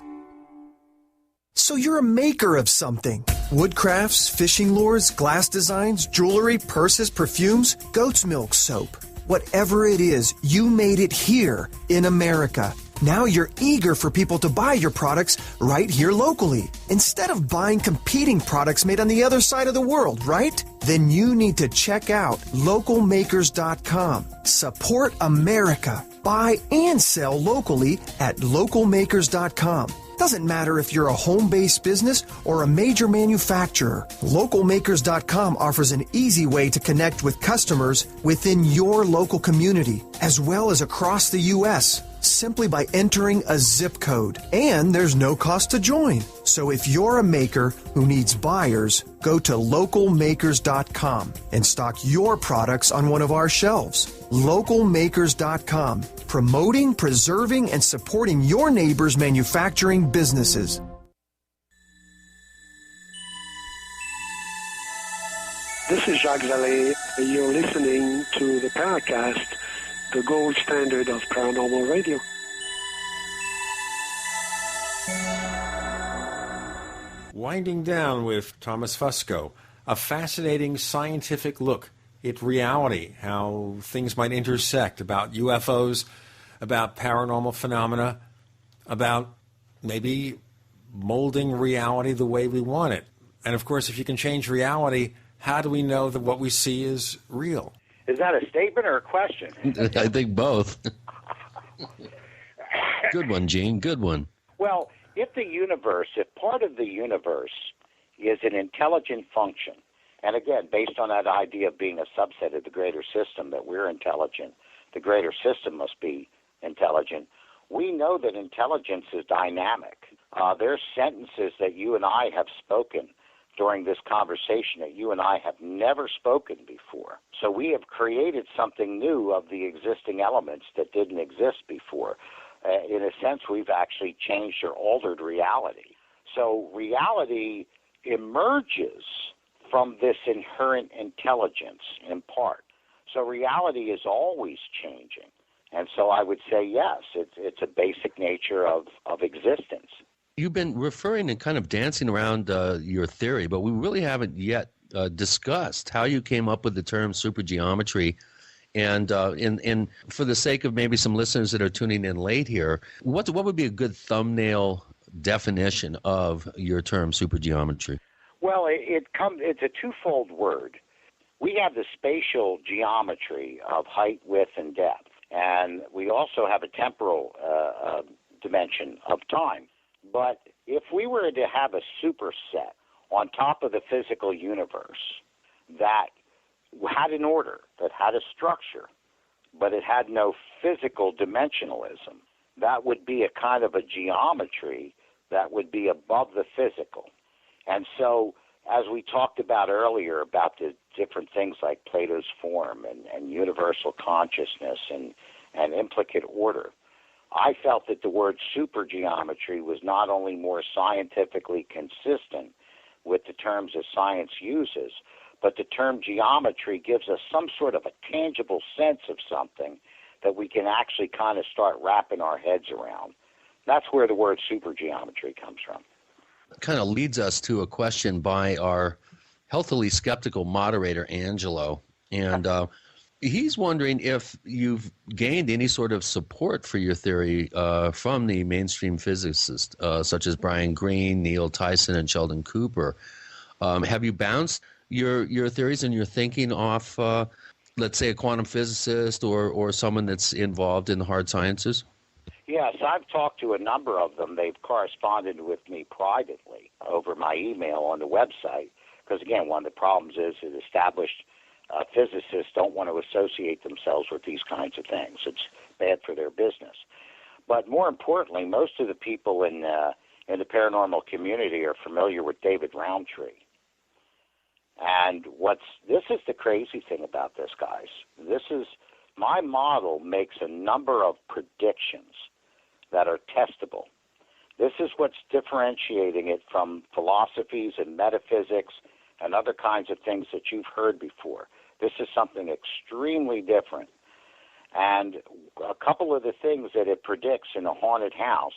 So you're a maker of something. Wood crafts, fishing lures, glass designs, jewelry, purses, perfumes, goat's milk soap. Whatever it is, you made it here in America. Now you're eager for people to buy your products right here locally, instead of buying competing products made on the other side of the world, right? Then you need to check out localmakers.com. Support America. Buy and sell locally at localmakers.com. Doesn't matter if you're a home-based business or a major manufacturer. Localmakers.com offers an easy way to connect with customers within your local community, as well as across the U.S., simply by entering a zip code. And there's no cost to join. So if you're a maker who needs buyers, go to localmakers.com and stock your products on one of our shelves. Localmakers.com, promoting, preserving, and supporting your neighbors' manufacturing businesses. This is Jacques Vallée. You're listening to the Paracast, the gold standard of paranormal radio. Winding down with Thomas Fusco, a fascinating scientific look at reality, how things might intersect, about UFOs, about paranormal phenomena, about maybe molding reality the way we want it. And of course, if you can change reality, how do we know that what we see is real? Is that a statement or a question? I think both. Good one, Gene. Good one. Well, if part of the universe is an intelligent function, and again, based on that idea of being a subset of the greater system, that we're intelligent, the greater system must be intelligent, we know that intelligence is dynamic. There's sentences that you and I have spoken during this conversation that you and I have never spoken before. So we have created something new of the existing elements that didn't exist before. In a sense, we've actually changed or altered reality. So reality emerges from this inherent intelligence in part. So reality is always changing. And so I would say, yes, it's a basic nature of existence. You've been referring and kind of dancing around your theory, but we really haven't yet discussed how you came up with the term supergeometry. And for the sake of maybe some listeners that are tuning in late here, what would be a good thumbnail definition of your term supergeometry? Well, it's a twofold word. We have the spatial geometry of height, width, and depth, and we also have a temporal dimension of time. But if we were to have a superset on top of the physical universe that had an order, that had a structure, but it had no physical dimensionalism, that would be a kind of a geometry that would be above the physical. And so, as we talked about earlier about the different things like Plato's form and universal consciousness and implicate order, I felt that the word supergeometry was not only more scientifically consistent with the terms that science uses, but the term geometry gives us some sort of a tangible sense of something that we can actually kind of start wrapping our heads around. That's where the word supergeometry comes from. Kind of leads us to a question by our healthily skeptical moderator, Angelo. And he's wondering if you've gained any sort of support for your theory from the mainstream physicists, such as Brian Greene, Neil Tyson, and Sheldon Cooper. Have you bounced your theories and your thinking off, let's say, a quantum physicist or someone that's involved in the hard sciences? Yes, I've talked to a number of them. They've corresponded with me privately over my email on the website because, again, one of the problems is that established physicists don't want to associate themselves with these kinds of things. It's bad for their business. But more importantly, most of the people in the paranormal community are familiar with David Rountree. And this is the crazy thing about this, guys. My model makes a number of predictions that are testable. This is what's differentiating it from philosophies and metaphysics and other kinds of things that you've heard before. This is something extremely different. And a couple of the things that it predicts in a haunted house,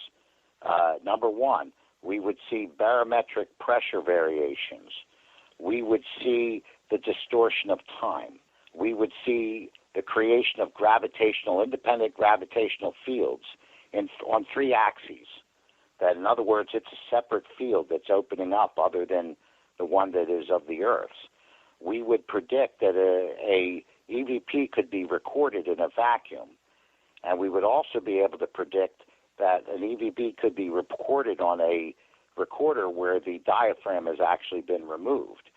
number one, we would see barometric pressure variations. We would see the distortion of time. We would see the creation of independent gravitational fields on three axes. That, in other words, it's a separate field that's opening up other than the one that is of the Earth's. We would predict that a EVP could be recorded in a vacuum, and we would also be able to predict that an EVP could be recorded on a recorder where the diaphragm has actually been removed.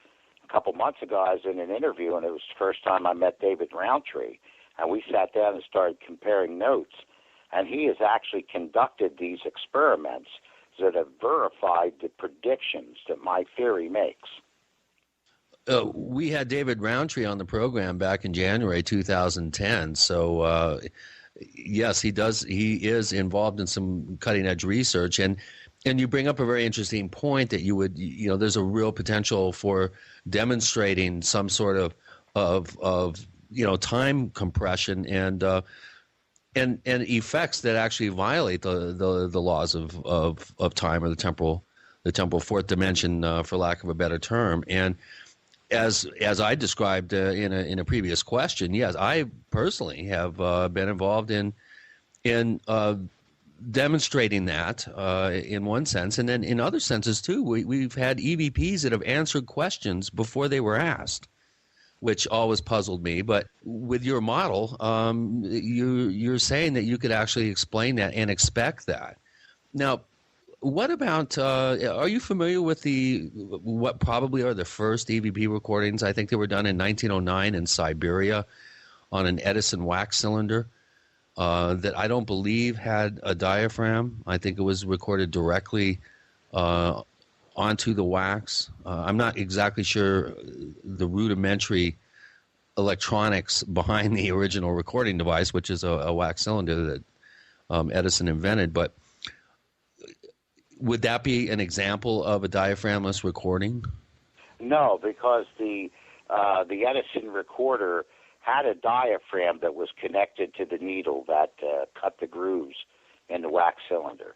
A couple months ago, I was in an interview, and it was the first time I met David Rountree, and we sat down and started comparing notes. And he has actually conducted these experiments that have verified the predictions that my theory makes. We had David Rountree on the program back in January 2010. So, yes, he is involved in some cutting-edge research. And you bring up a very interesting point that there's a real potential for demonstrating some sort of time compression and effects that actually violate the laws of time or the temporal fourth dimension, for lack of a better term. And as I described in a previous question, yes, I personally have been involved in demonstrating that in one sense, and then in other senses too. We've had EVPs that have answered questions before they were asked, which always puzzled me. But with your model, you're saying that you could actually explain that and expect that. Now, what about, are you familiar with what probably are the first EVP recordings? I think they were done in 1909 in Siberia on an Edison wax cylinder that I don't believe had a diaphragm. I think it was recorded directly onto the wax. I'm not exactly sure the rudimentary electronics behind the original recording device, which is a wax cylinder that Edison invented. But would that be an example of a diaphragmless recording? No, because the Edison recorder had a diaphragm that was connected to the needle that cut the grooves in the wax cylinder.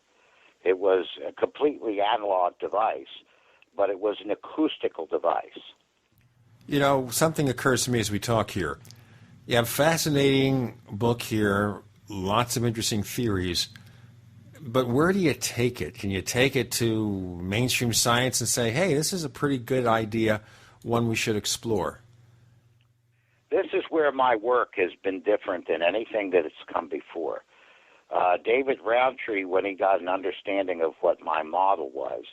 It was a completely analog device, but it was an acoustical device. You know, something occurs to me as we talk here. You have a fascinating book here, lots of interesting theories, but where do you take it? Can you take it to mainstream science and say, hey, this is a pretty good idea, one we should explore? This is where my work has been different than anything that has come before. David Roundtree, when he got an understanding of what my model was,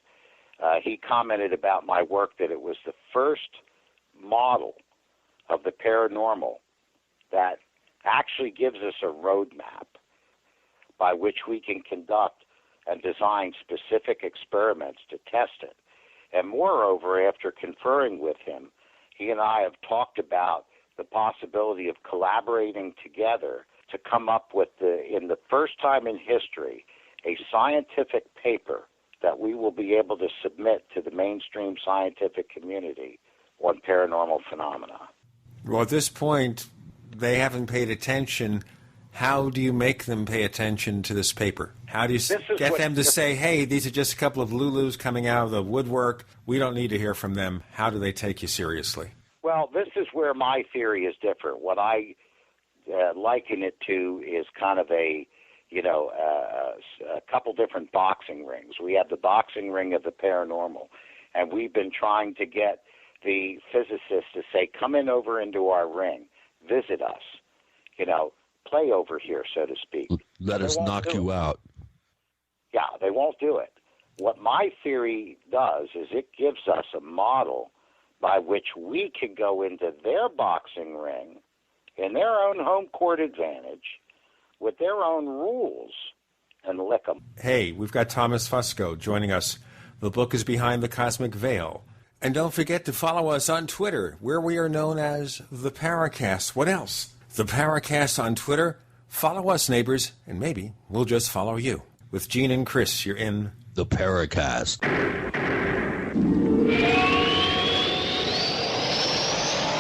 he commented about my work that it was the first model of the paranormal that actually gives us a roadmap by which we can conduct and design specific experiments to test it. And moreover, after conferring with him, he and I have talked about the possibility of collaborating together to come up with, in the first time in history, a scientific paper that we will be able to submit to the mainstream scientific community on paranormal phenomena. Well, at this point, they haven't paid attention. How do you make them pay attention to this paper? How do you get them to say, hey, these are just a couple of Lulus coming out of the woodwork. We don't need to hear from them. How do they take you seriously? Well, this is where my theory is different. What I liken it to is kind of a couple different boxing rings. We have the boxing ring of the paranormal, and we've been trying to get the physicists to say, come in over into our ring, visit us, play over here, so to speak. Let us knock you out. Yeah, they won't do it. What my theory does is it gives us a model by which we can go into their boxing ring in their own home court advantage with their own rules and lick them. Hey, we've got Thomas Fusco joining us. The book is Behind the Cosmic Veil. And don't forget to follow us on Twitter, where we are known as the Paracast. What else? The Paracast on Twitter. Follow us, neighbors, and maybe we'll just follow you. With Gene and Chris, you're in the Paracast.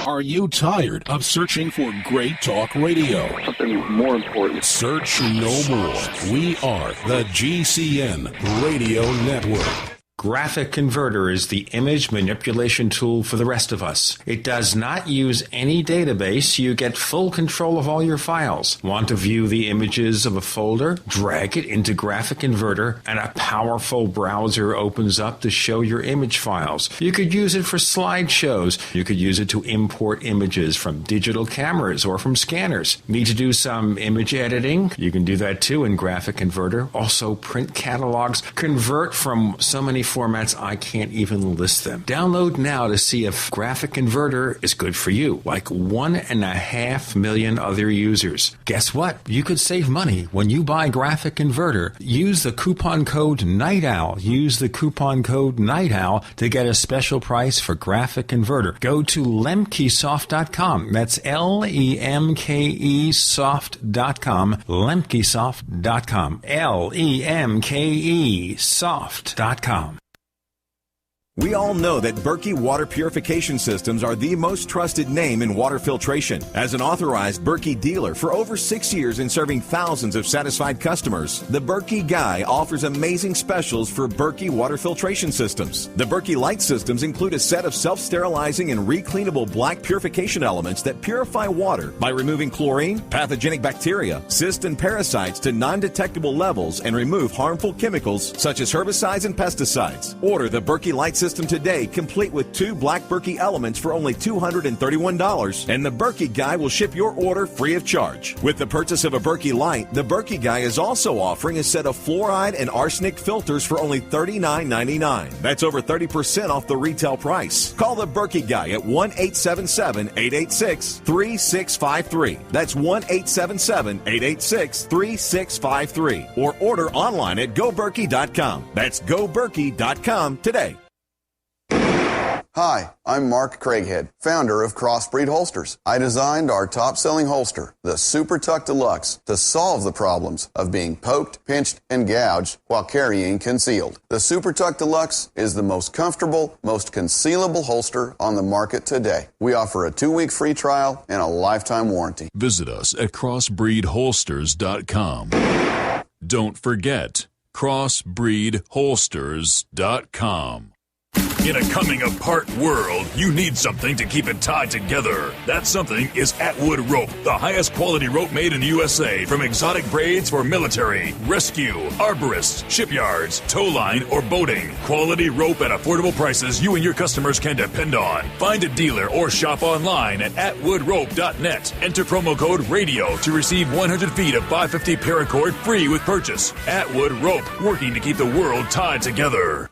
Are you tired of searching for great talk radio? Something more important. Search no more. We are the GCN Radio Network. Graphic Converter is the image manipulation tool for the rest of us. It does not use any database. You get full control of all your files. Want to view the images of a folder? Drag it into Graphic Converter, and a powerful browser opens up to show your image files. You could use it for slideshows. You could use it to import images from digital cameras or from scanners. Need to do some image editing? You can do that too in Graphic Converter. Also print catalogs. Convert from so many formats I can't even list them. Download now to see if Graphic Converter is good for you, like 1.5 million other users. Guess what? You could save money when you buy Graphic Converter. Use the coupon code Night Owl. Use the coupon code Night Owl to get a special price for Graphic Converter. Go to lemkesoft.com. That's Lemke soft.com. Lemkesoft.com. Lemke soft.com. We all know that Berkey Water Purification Systems are the most trusted name in water filtration. As an authorized Berkey dealer for over 6 years and serving thousands of satisfied customers, the Berkey Guy offers amazing specials for Berkey water filtration systems. The Berkey Light systems include a set of self-sterilizing and recleanable black purification elements that purify water by removing chlorine, pathogenic bacteria, cysts, and parasites to non-detectable levels and remove harmful chemicals such as herbicides and pesticides. Order the Berkey Light system today, complete with 2 black Berkey elements for only $231, and the Berkey Guy will ship your order free of charge. With the purchase of a Berkey Light, the Berkey Guy is also offering a set of fluoride and arsenic filters for only $39.99. That's over 30% off the retail price. Call the Berkey Guy at 1-877-886-3653. That's 1-877-886-3653. Or order online at goberkey.com. That's goberkey.com today. Hi, I'm Mark Craighead, founder of Crossbreed Holsters. I designed our top-selling holster, the Super Tuck Deluxe, to solve the problems of being poked, pinched, and gouged while carrying concealed. The Super Tuck Deluxe is the most comfortable, most concealable holster on the market today. We offer a 2-week free trial and a lifetime warranty. Visit us at crossbreedholsters.com. Don't forget, crossbreedholsters.com. In a coming apart world, you need something to keep it tied together. That something is Atwood Rope, the highest quality rope made in the USA, from exotic braids for military, rescue, arborists, shipyards, tow line, or boating. Quality rope at affordable prices you and your customers can depend on. Find a dealer or shop online at atwoodrope.net. Enter promo code RADIO to receive 100 feet of 550 paracord free with purchase. Atwood Rope, working to keep the world tied together.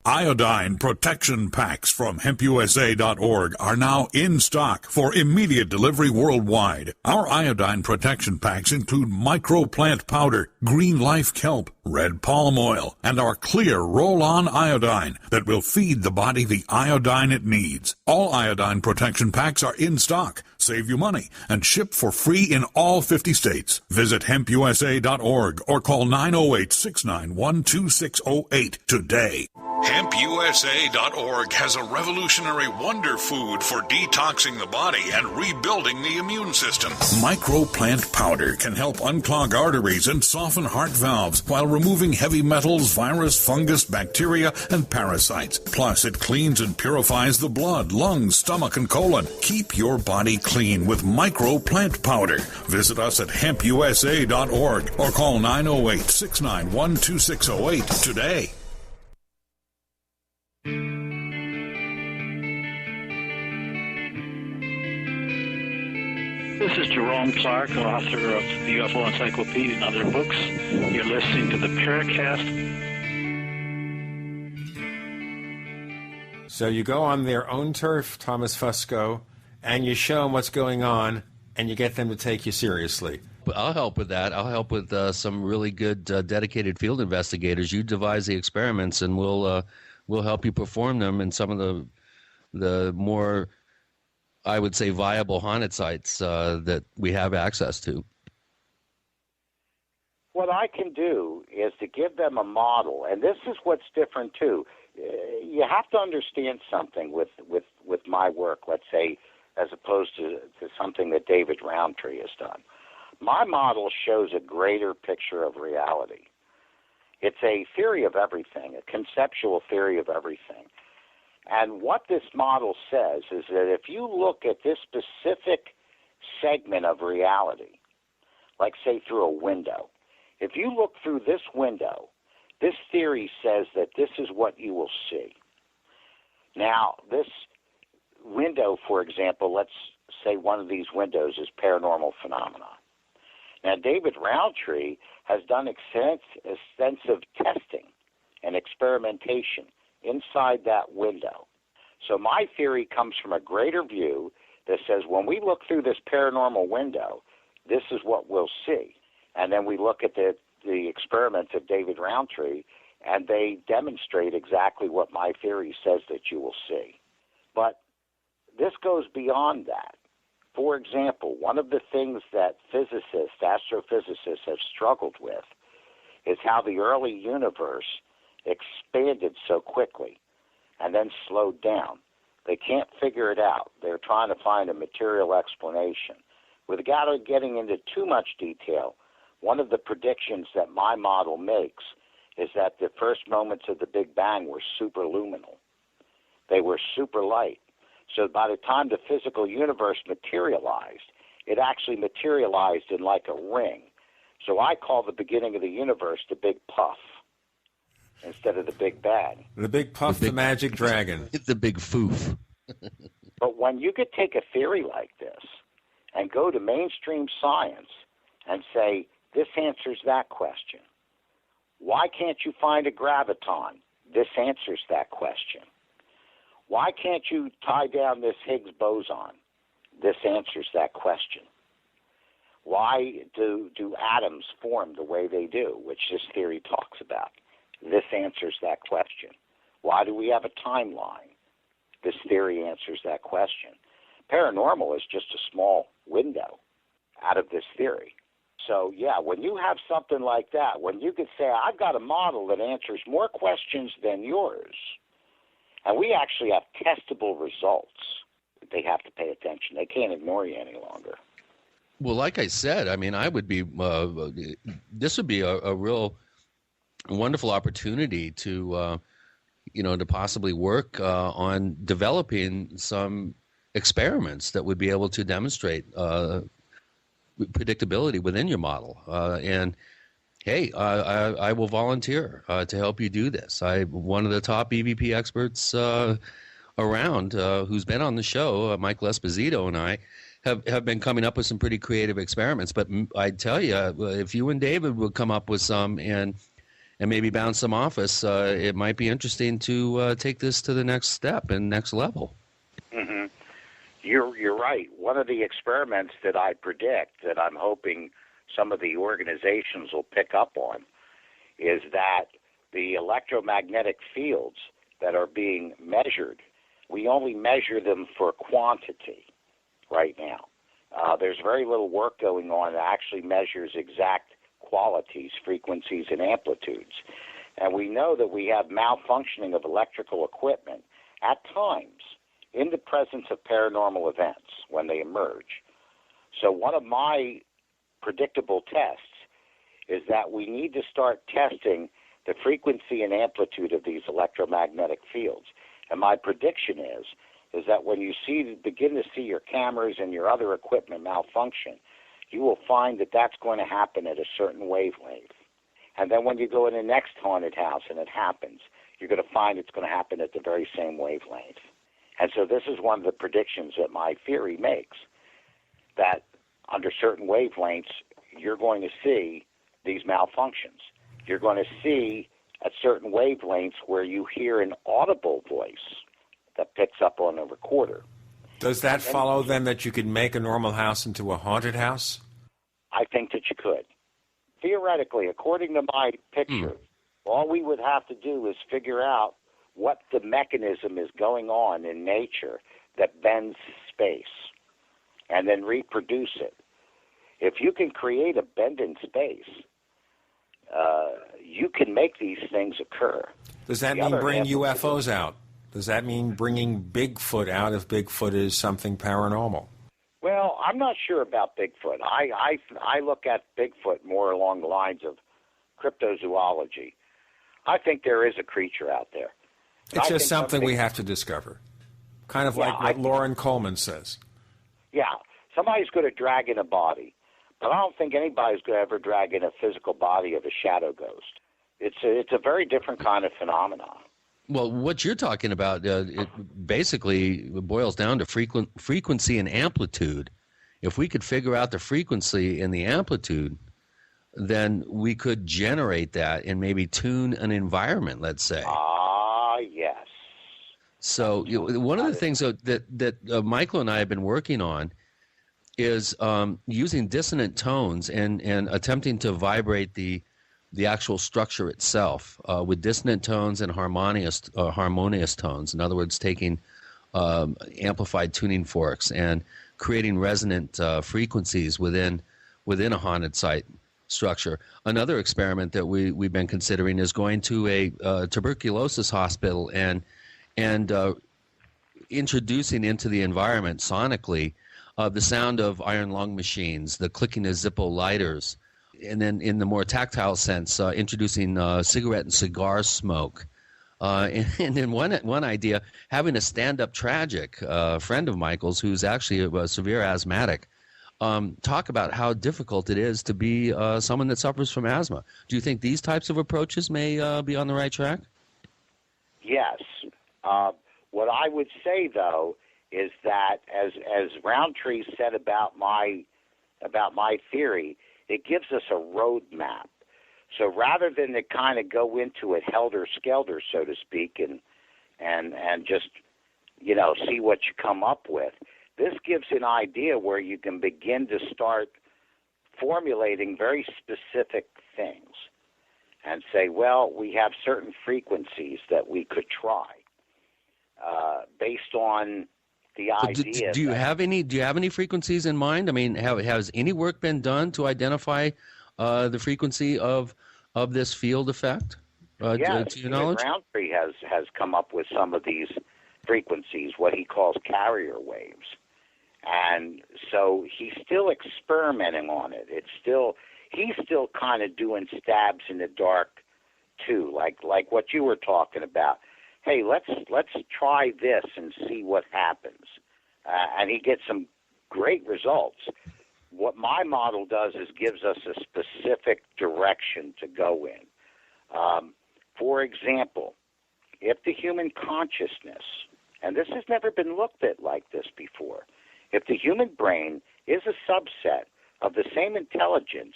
Iodine protection packs from hempusa.org are now in stock for immediate delivery worldwide. Our iodine protection packs include microplant powder, green life kelp, red palm oil, and our clear roll-on iodine that will feed the body the iodine it needs. All iodine protection packs are in stock, save you money, and ship for free in all 50 states. Visit hempusa.org or call 908-691-2608 today. HempUSA.org has a revolutionary wonder food for detoxing the body and rebuilding the immune system. Microplant powder can help unclog arteries and soften heart valves while removing heavy metals, virus, fungus, bacteria, and parasites. Plus, it cleans and purifies the blood, lungs, stomach, and colon. Keep your body clean with microplant powder. Visit us at HempUSA.org or call 908-691-2608 today. This is Jerome Clark, author of the UFO Encyclopedia and other books. You're listening to the Paracast. So you go on their own turf, Thomas Fusco, and you show them what's going on, and you get them to take you seriously. I'll help with that. I'll help with some really good dedicated field investigators. You devise the experiments, and we'll help you perform them in some of the more, I would say, viable haunted sites that we have access to. What I can do is to give them a model, and this is what's different too. You have to understand something with my work, let's say, as opposed to something that David Roundtree has done. My model shows a greater picture of reality. It's a theory of everything, a conceptual theory of everything. And what this model says is that if you look at this specific segment of reality, like say through a window, if you look through this window, this theory says that this is what you will see. Now, this window, for example, let's say one of these windows is paranormal phenomena. Now, David Roundtree has done extensive testing and experimentation inside that window. So my theory comes from a greater view that says when we look through this paranormal window, this is what we'll see. And then we look at the experiments of David Roundtree, and they demonstrate exactly what my theory says that you will see. But this goes beyond that. For example, one of the things that physicists, astrophysicists have struggled with is how the early universe expanded so quickly and then slowed down. They can't figure it out. They're trying to find a material explanation. Without getting into too much detail, one of the predictions that my model makes is that the first moments of the Big Bang were superluminal. They were super light. So by the time the physical universe materialized, it actually materialized in like a ring. So I call the beginning of the universe the Big Puff instead of the Big Bang. The Big Puff, the magic dragon. The Big Foof. But when you could take a theory like this and go to mainstream science and say, this answers that question. Why can't you find a graviton? This answers that question. Why can't you tie down this Higgs boson? This answers that question. Why do atoms form the way they do, which this theory talks about? This answers that question. Why do we have a timeline? This theory answers that question. Paranormal is just a small window out of this theory. So, yeah, when you have something like that, when you could say, I've got a model that answers more questions than yours, and we actually have testable results, they have to pay attention. They can't ignore you any longer. Well, like I said, I mean, I would be this would be a real wonderful opportunity to, to possibly work on developing some experiments that would be able to demonstrate predictability within your model. And hey, I will volunteer to help you do this. I'm one of the top EVP experts around who's been on the show. Michael Esposito and I have been coming up with some pretty creative experiments. But I'd tell you, if you and David would come up with some and maybe bounce them off us, it might be interesting to take this to the next step and next level. Mm-hmm. You're right. One of the experiments that I predict that I'm hoping some of the organizations will pick up on is that the electromagnetic fields that are being measured, we only measure them for quantity right now. There's very little work going on that actually measures exact qualities, frequencies, and amplitudes. And we know that we have malfunctioning of electrical equipment at times in the presence of paranormal events when they emerge. So one of my predictable tests is that we need to start testing the frequency and amplitude of these electromagnetic fields. And my prediction is that when you begin to see your cameras and your other equipment malfunction, you will find that that's going to happen at a certain wavelength. And then when you go in the next haunted house and it happens, you're going to find it's going to happen at the very same wavelength. And so this is one of the predictions that my theory makes, that under certain wavelengths, you're going to see these malfunctions. You're going to see at certain wavelengths where you hear an audible voice that picks up on a recorder. Does that follow, then, that you could make a normal house into a haunted house? I think that you could. Theoretically, according to my picture, all we would have to do is figure out what the mechanism is going on in nature that bends space, and then reproduce it. If you can create a bend in space, you can make these things occur. Does that mean bring UFOs out? Does that mean bringing Bigfoot out if Bigfoot is something paranormal? Well, I'm not sure about Bigfoot. I look at Bigfoot more along the lines of cryptozoology. I think there is a creature out there. It's just something we have to discover. Kind of like what Lauren Coleman says. Yeah, somebody's going to drag in a body, but I don't think anybody's going to ever drag in a physical body of a shadow ghost. It's a very different kind of phenomenon. Well, what you're talking about, it basically boils down to frequency and amplitude. If we could figure out the frequency and the amplitude, then we could generate that and maybe tune an environment, let's say. Yes. So one of the things that Michael and I have been working on is using dissonant tones and attempting to vibrate the actual structure itself with dissonant tones and harmonious tones. In other words, taking amplified tuning forks and creating resonant frequencies within a haunted site structure. Another experiment that we've been considering is going to a tuberculosis hospital and introducing into the environment sonically the sound of iron lung machines, the clicking of Zippo lighters, and then in the more tactile sense, introducing cigarette and cigar smoke. And then one idea, having a stand-up tragic friend of Michael's who's actually a severe asthmatic, talk about how difficult it is to be someone that suffers from asthma. Do you think these types of approaches may be on the right track? Yes. What I would say, though, is that as Roundtree said about my theory, it gives us a roadmap. So rather than to kind of go into it helter-skelter, so to speak, and just, see what you come up with, this gives an idea where you can begin to start formulating very specific things and say, well, we have certain frequencies that we could try based on the idea. Do you have any frequencies in mind? I mean, has any work been done to identify the frequency of this field effect? Yes, to your knowledge? Roundtree has come up with some of these frequencies, what he calls carrier waves. And so he's still experimenting on it. He's still kind of doing stabs in the dark too, like what you were talking about. hey, let's try this and see what happens. And he gets some great results. What my model does is gives us a specific direction to go in. For example, if the human consciousness, and this has never been looked at like this before, if the human brain is a subset of the same intelligence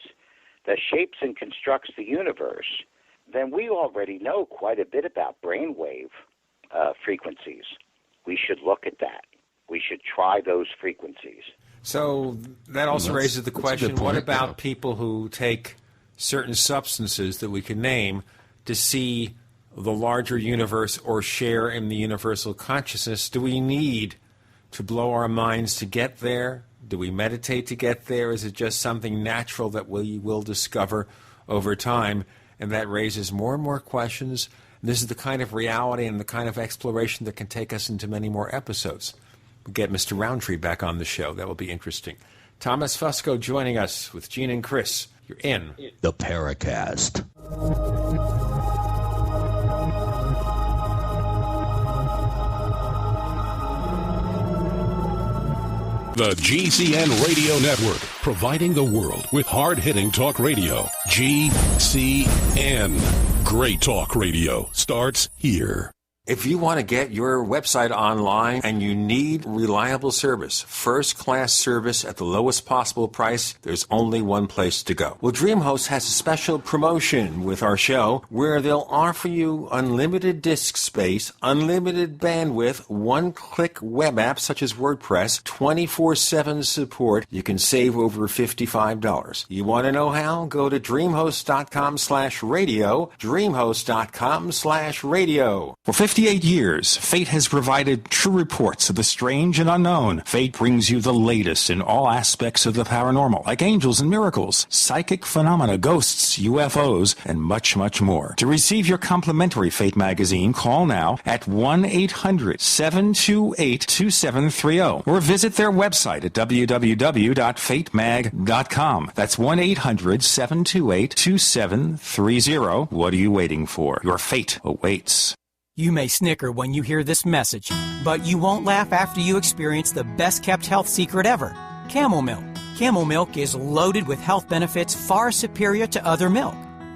that shapes and constructs the universe, then we already know quite a bit about brainwave frequencies. We should look at that. We should try those frequencies. So that also raises the question, what about people who take certain substances that we can name to see the larger universe or share in the universal consciousness? Do we need to blow our minds to get there? Do we meditate to get there? Is it just something natural that we will discover over time? And that raises more and more questions. This is the kind of reality and the kind of exploration that can take us into many more episodes. We'll get Mr. Roundtree back on the show. That will be interesting. Thomas Fusco joining us with Gene and Chris. You're in the Paracast. The GCN Radio Network, providing the world with hard-hitting talk radio. GCN. Great talk radio starts here. If you want to get your website online and you need reliable service, first-class service at the lowest possible price, there's only one place to go. Well, DreamHost has a special promotion with our show where they'll offer you unlimited disk space, unlimited bandwidth, one-click web apps such as WordPress, 24/7 support. You can save over $55. You want to know how? Go to dreamhost.com/radio, dreamhost.com/radio. For 58 years, Fate has provided true reports of the strange and unknown. Fate brings you the latest in all aspects of the paranormal, like angels and miracles, psychic phenomena, ghosts, UFOs, and much, much more. To receive your complimentary Fate magazine, call now at 1-800-728-2730 or visit their website at www.fatemag.com. That's 1-800-728-2730. What are you waiting for? Your fate awaits. You may snicker when you hear this message, but you won't laugh after you experience the best-kept health secret ever, camel milk. Camel milk is loaded with health benefits far superior to other milk.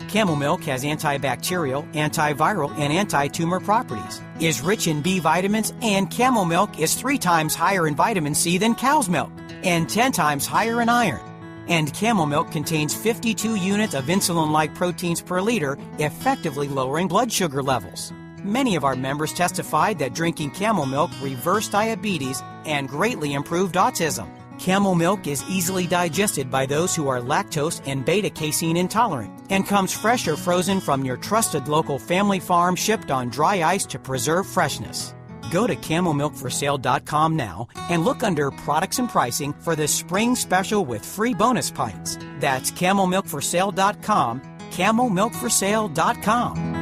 Camel milk has antibacterial, antiviral, and anti-tumor properties, is rich in B vitamins, and camel milk is 3 times higher in vitamin C than cow's milk, and 10 times higher in iron. And camel milk contains 52 units of insulin-like proteins per liter, effectively lowering blood sugar levels. Many of our members testified that drinking camel milk reversed diabetes and greatly improved autism. Camel milk is easily digested by those who are lactose and beta-casein intolerant and comes fresh or frozen from your trusted local family farm, shipped on dry ice to preserve freshness. Go to camelmilkforsale.com now and look under products and pricing for the spring special with free bonus pints. That's camelmilkforsale.com, camelmilkforsale.com.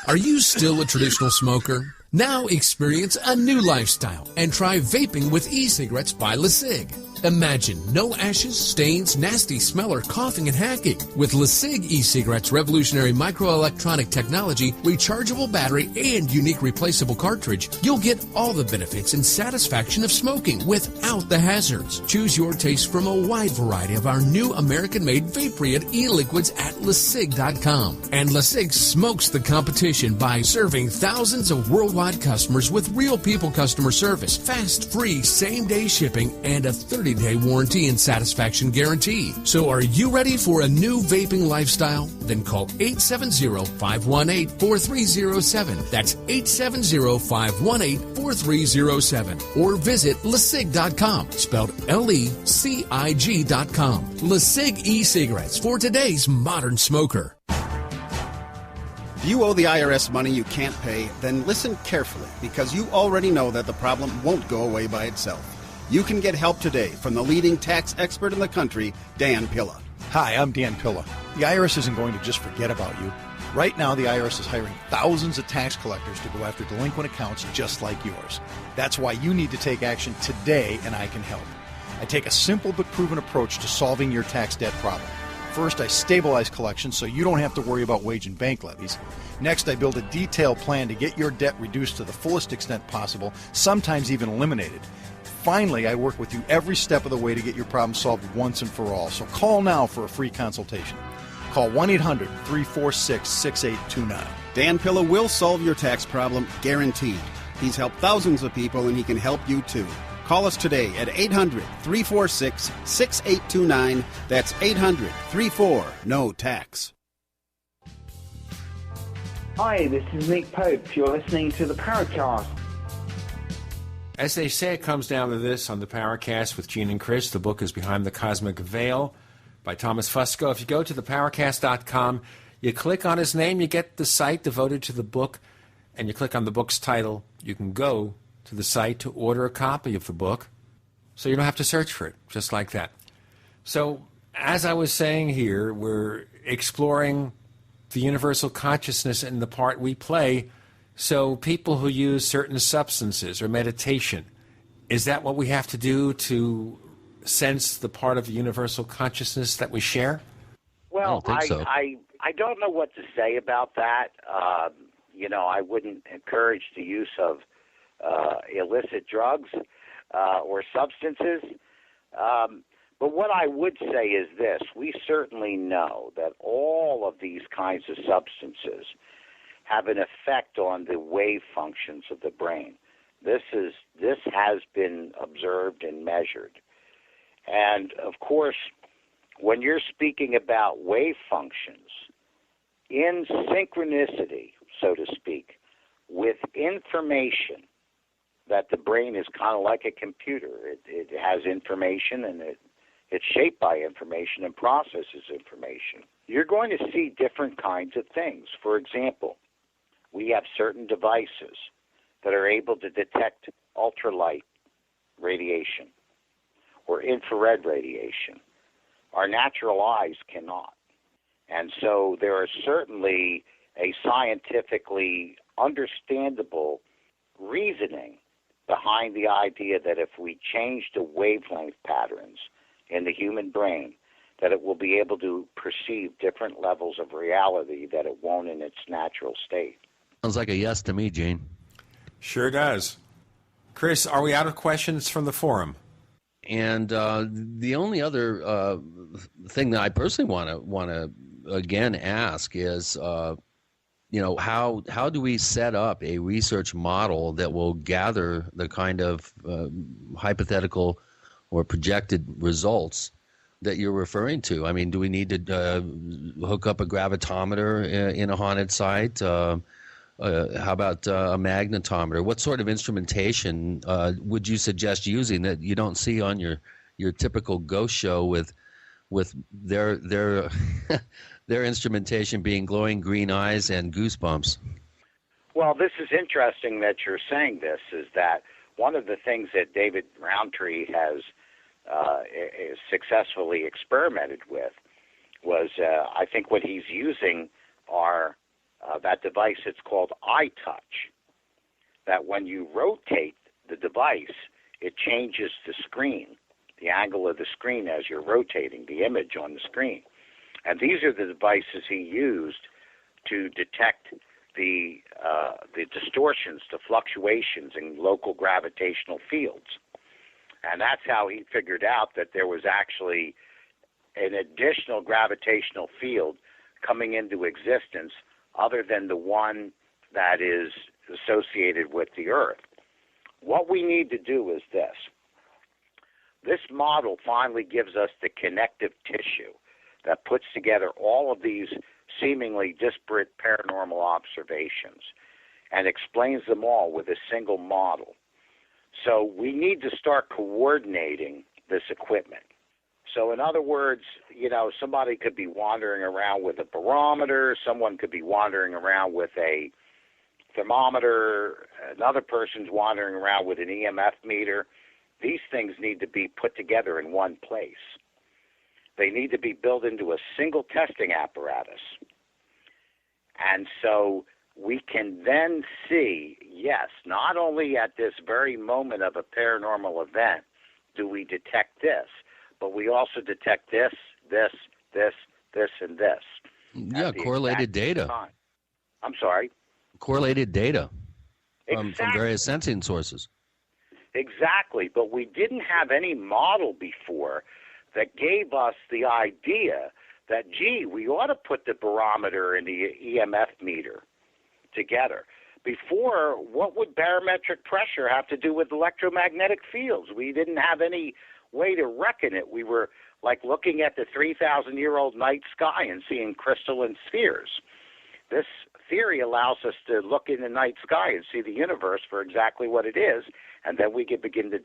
Are you still a traditional smoker? Now experience a new lifestyle and try vaping with e-cigarettes by LeSig. Imagine no ashes, stains, nasty smell, or coughing and hacking. With LeSig e-cigarettes' revolutionary microelectronic technology, rechargeable battery, and unique replaceable cartridge, you'll get all the benefits and satisfaction of smoking without the hazards. Choose your taste from a wide variety of our new American-made Vaporeon e-liquids at LeSig.com. And LeSig smokes the competition by serving thousands of worldwide customers with real people customer service, fast, free, same-day shipping, and a 30-day warranty and satisfaction guarantee. So are you ready for a new vaping lifestyle? Then call 870-518-4307. That's 870-518-4307. Or visit LeSig.com, spelled LECIG.com. LeSig e-cigarettes for today's modern smoker. If you owe the IRS money you can't pay, then listen carefully, because you already know that the problem won't go away by itself. You can get help today from the leading tax expert in the country, Dan Pilla. Hi, I'm Dan Pilla. The IRS isn't going to just forget about you. Right now, the IRS is hiring thousands of tax collectors to go after delinquent accounts just like yours. That's why you need to take action today, and I can help. I take a simple but proven approach to solving your tax debt problem. First, I stabilize collections so you don't have to worry about wage and bank levies. Next, I build a detailed plan to get your debt reduced to the fullest extent possible, sometimes even eliminated. Finally, I work with you every step of the way to get your problem solved once and for all. So call now for a free consultation. Call 1-800-346-6829. Dan Pilla will solve your tax problem, guaranteed. He's helped thousands of people, and he can help you too. Call us today at 800-346-6829. That's 800-34-NO-TAX. Hi, this is Nick Pope. You're listening to the Paracast. As they say, it comes down to this on the Paracast with Gene and Chris. The book is Behind the Cosmic Veil by Thomas Fusco. If you go to theparacast.com, you click on his name, you get the site devoted to the book, and you click on the book's title. You can go to the site to order a copy of the book, so you don't have to search for it, just like that. So, as I was saying here, we're exploring the universal consciousness and the part we play. So people who use certain substances or meditation, is that what we have to do to sense the part of the universal consciousness that we share? Well, I don't know what to say about that. I wouldn't encourage the use of illicit drugs or substances. But what I would say is this. We certainly know that all of these kinds of substances have an effect on the wave functions of the brain. This has been observed and measured. And, of course, when you're speaking about wave functions, in synchronicity, so to speak, with information, that the brain is kind of like a computer. It has information, and it's shaped by information and processes information. You're going to see different kinds of things. For example, we have certain devices that are able to detect ultralight radiation or infrared radiation. Our natural eyes cannot. And so there is certainly a scientifically understandable reasoning behind the idea that if we change the wavelength patterns in the human brain, that it will be able to perceive different levels of reality that it won't in its natural state. Sounds like a yes to me, Gene. Sure does. Chris, are we out of questions from the forum? And the only other thing that I personally want to again ask is, how do we set up a research model that will gather the kind of hypothetical or projected results that you're referring to? I mean, do we need to hook up a gravitometer in a haunted site? How about a magnetometer? What sort of instrumentation would you suggest using that you don't see on your typical ghost show with their their instrumentation being glowing green eyes and goosebumps? Well, this is interesting that you're saying this, is that one of the things that David Roundtree has successfully experimented with was, I think what he's using are that device that's called iTouch, that when you rotate the device, it changes the screen, the angle of the screen as you're rotating the image on the screen. And these are the devices he used to detect the distortions, the fluctuations in local gravitational fields. And that's how he figured out that there was actually an additional gravitational field coming into existence other than the one that is associated with the Earth. What we need to do is this. This model finally gives us the connective tissue that puts together all of these seemingly disparate paranormal observations and explains them all with a single model. So we need to start coordinating this equipment. So in other words, somebody could be wandering around with a barometer, someone could be wandering around with a thermometer, another person's wandering around with an EMF meter. These things need to be put together in one place. They need to be built into a single testing apparatus. And so we can then see, yes, not only at this very moment of a paranormal event do we detect this, but we also detect this, this, and this. Yeah, correlated data. Time. I'm sorry? Correlated data from Exactly. various sensing sources. Exactly, but we didn't have any model before that gave us the idea that, gee, we ought to put the barometer and the EMF meter together. Before, what would barometric pressure have to do with electromagnetic fields? We didn't have any way to reckon it. We were like looking at the 3,000-year-old night sky and seeing crystalline spheres. This theory allows us to look in the night sky and see the universe for exactly what it is, and then we can begin to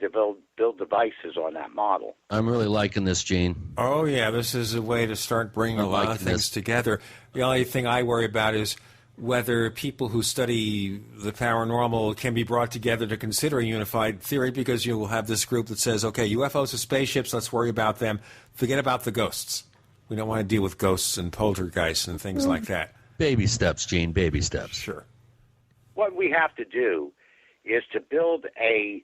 build devices on that model. I'm really liking this, Gene. Oh, yeah, this is a way to start bringing a lot of things together. The only thing I worry about is whether people who study the paranormal can be brought together to consider a unified theory, because you will have this group that says, okay, UFOs are spaceships, let's worry about them. Forget about the ghosts. We don't want to deal with ghosts and poltergeists and things like that. Baby steps, Gene, baby steps. Sure. What we have to do is to build a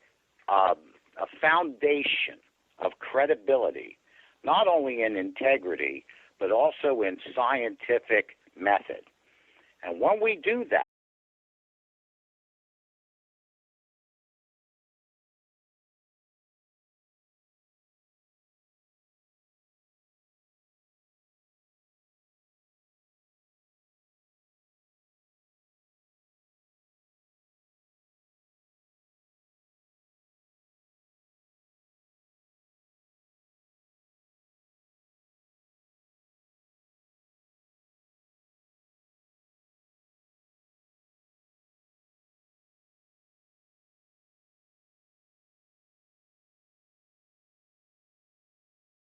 foundation of credibility, not only in integrity, but also in scientific method. And when we do that,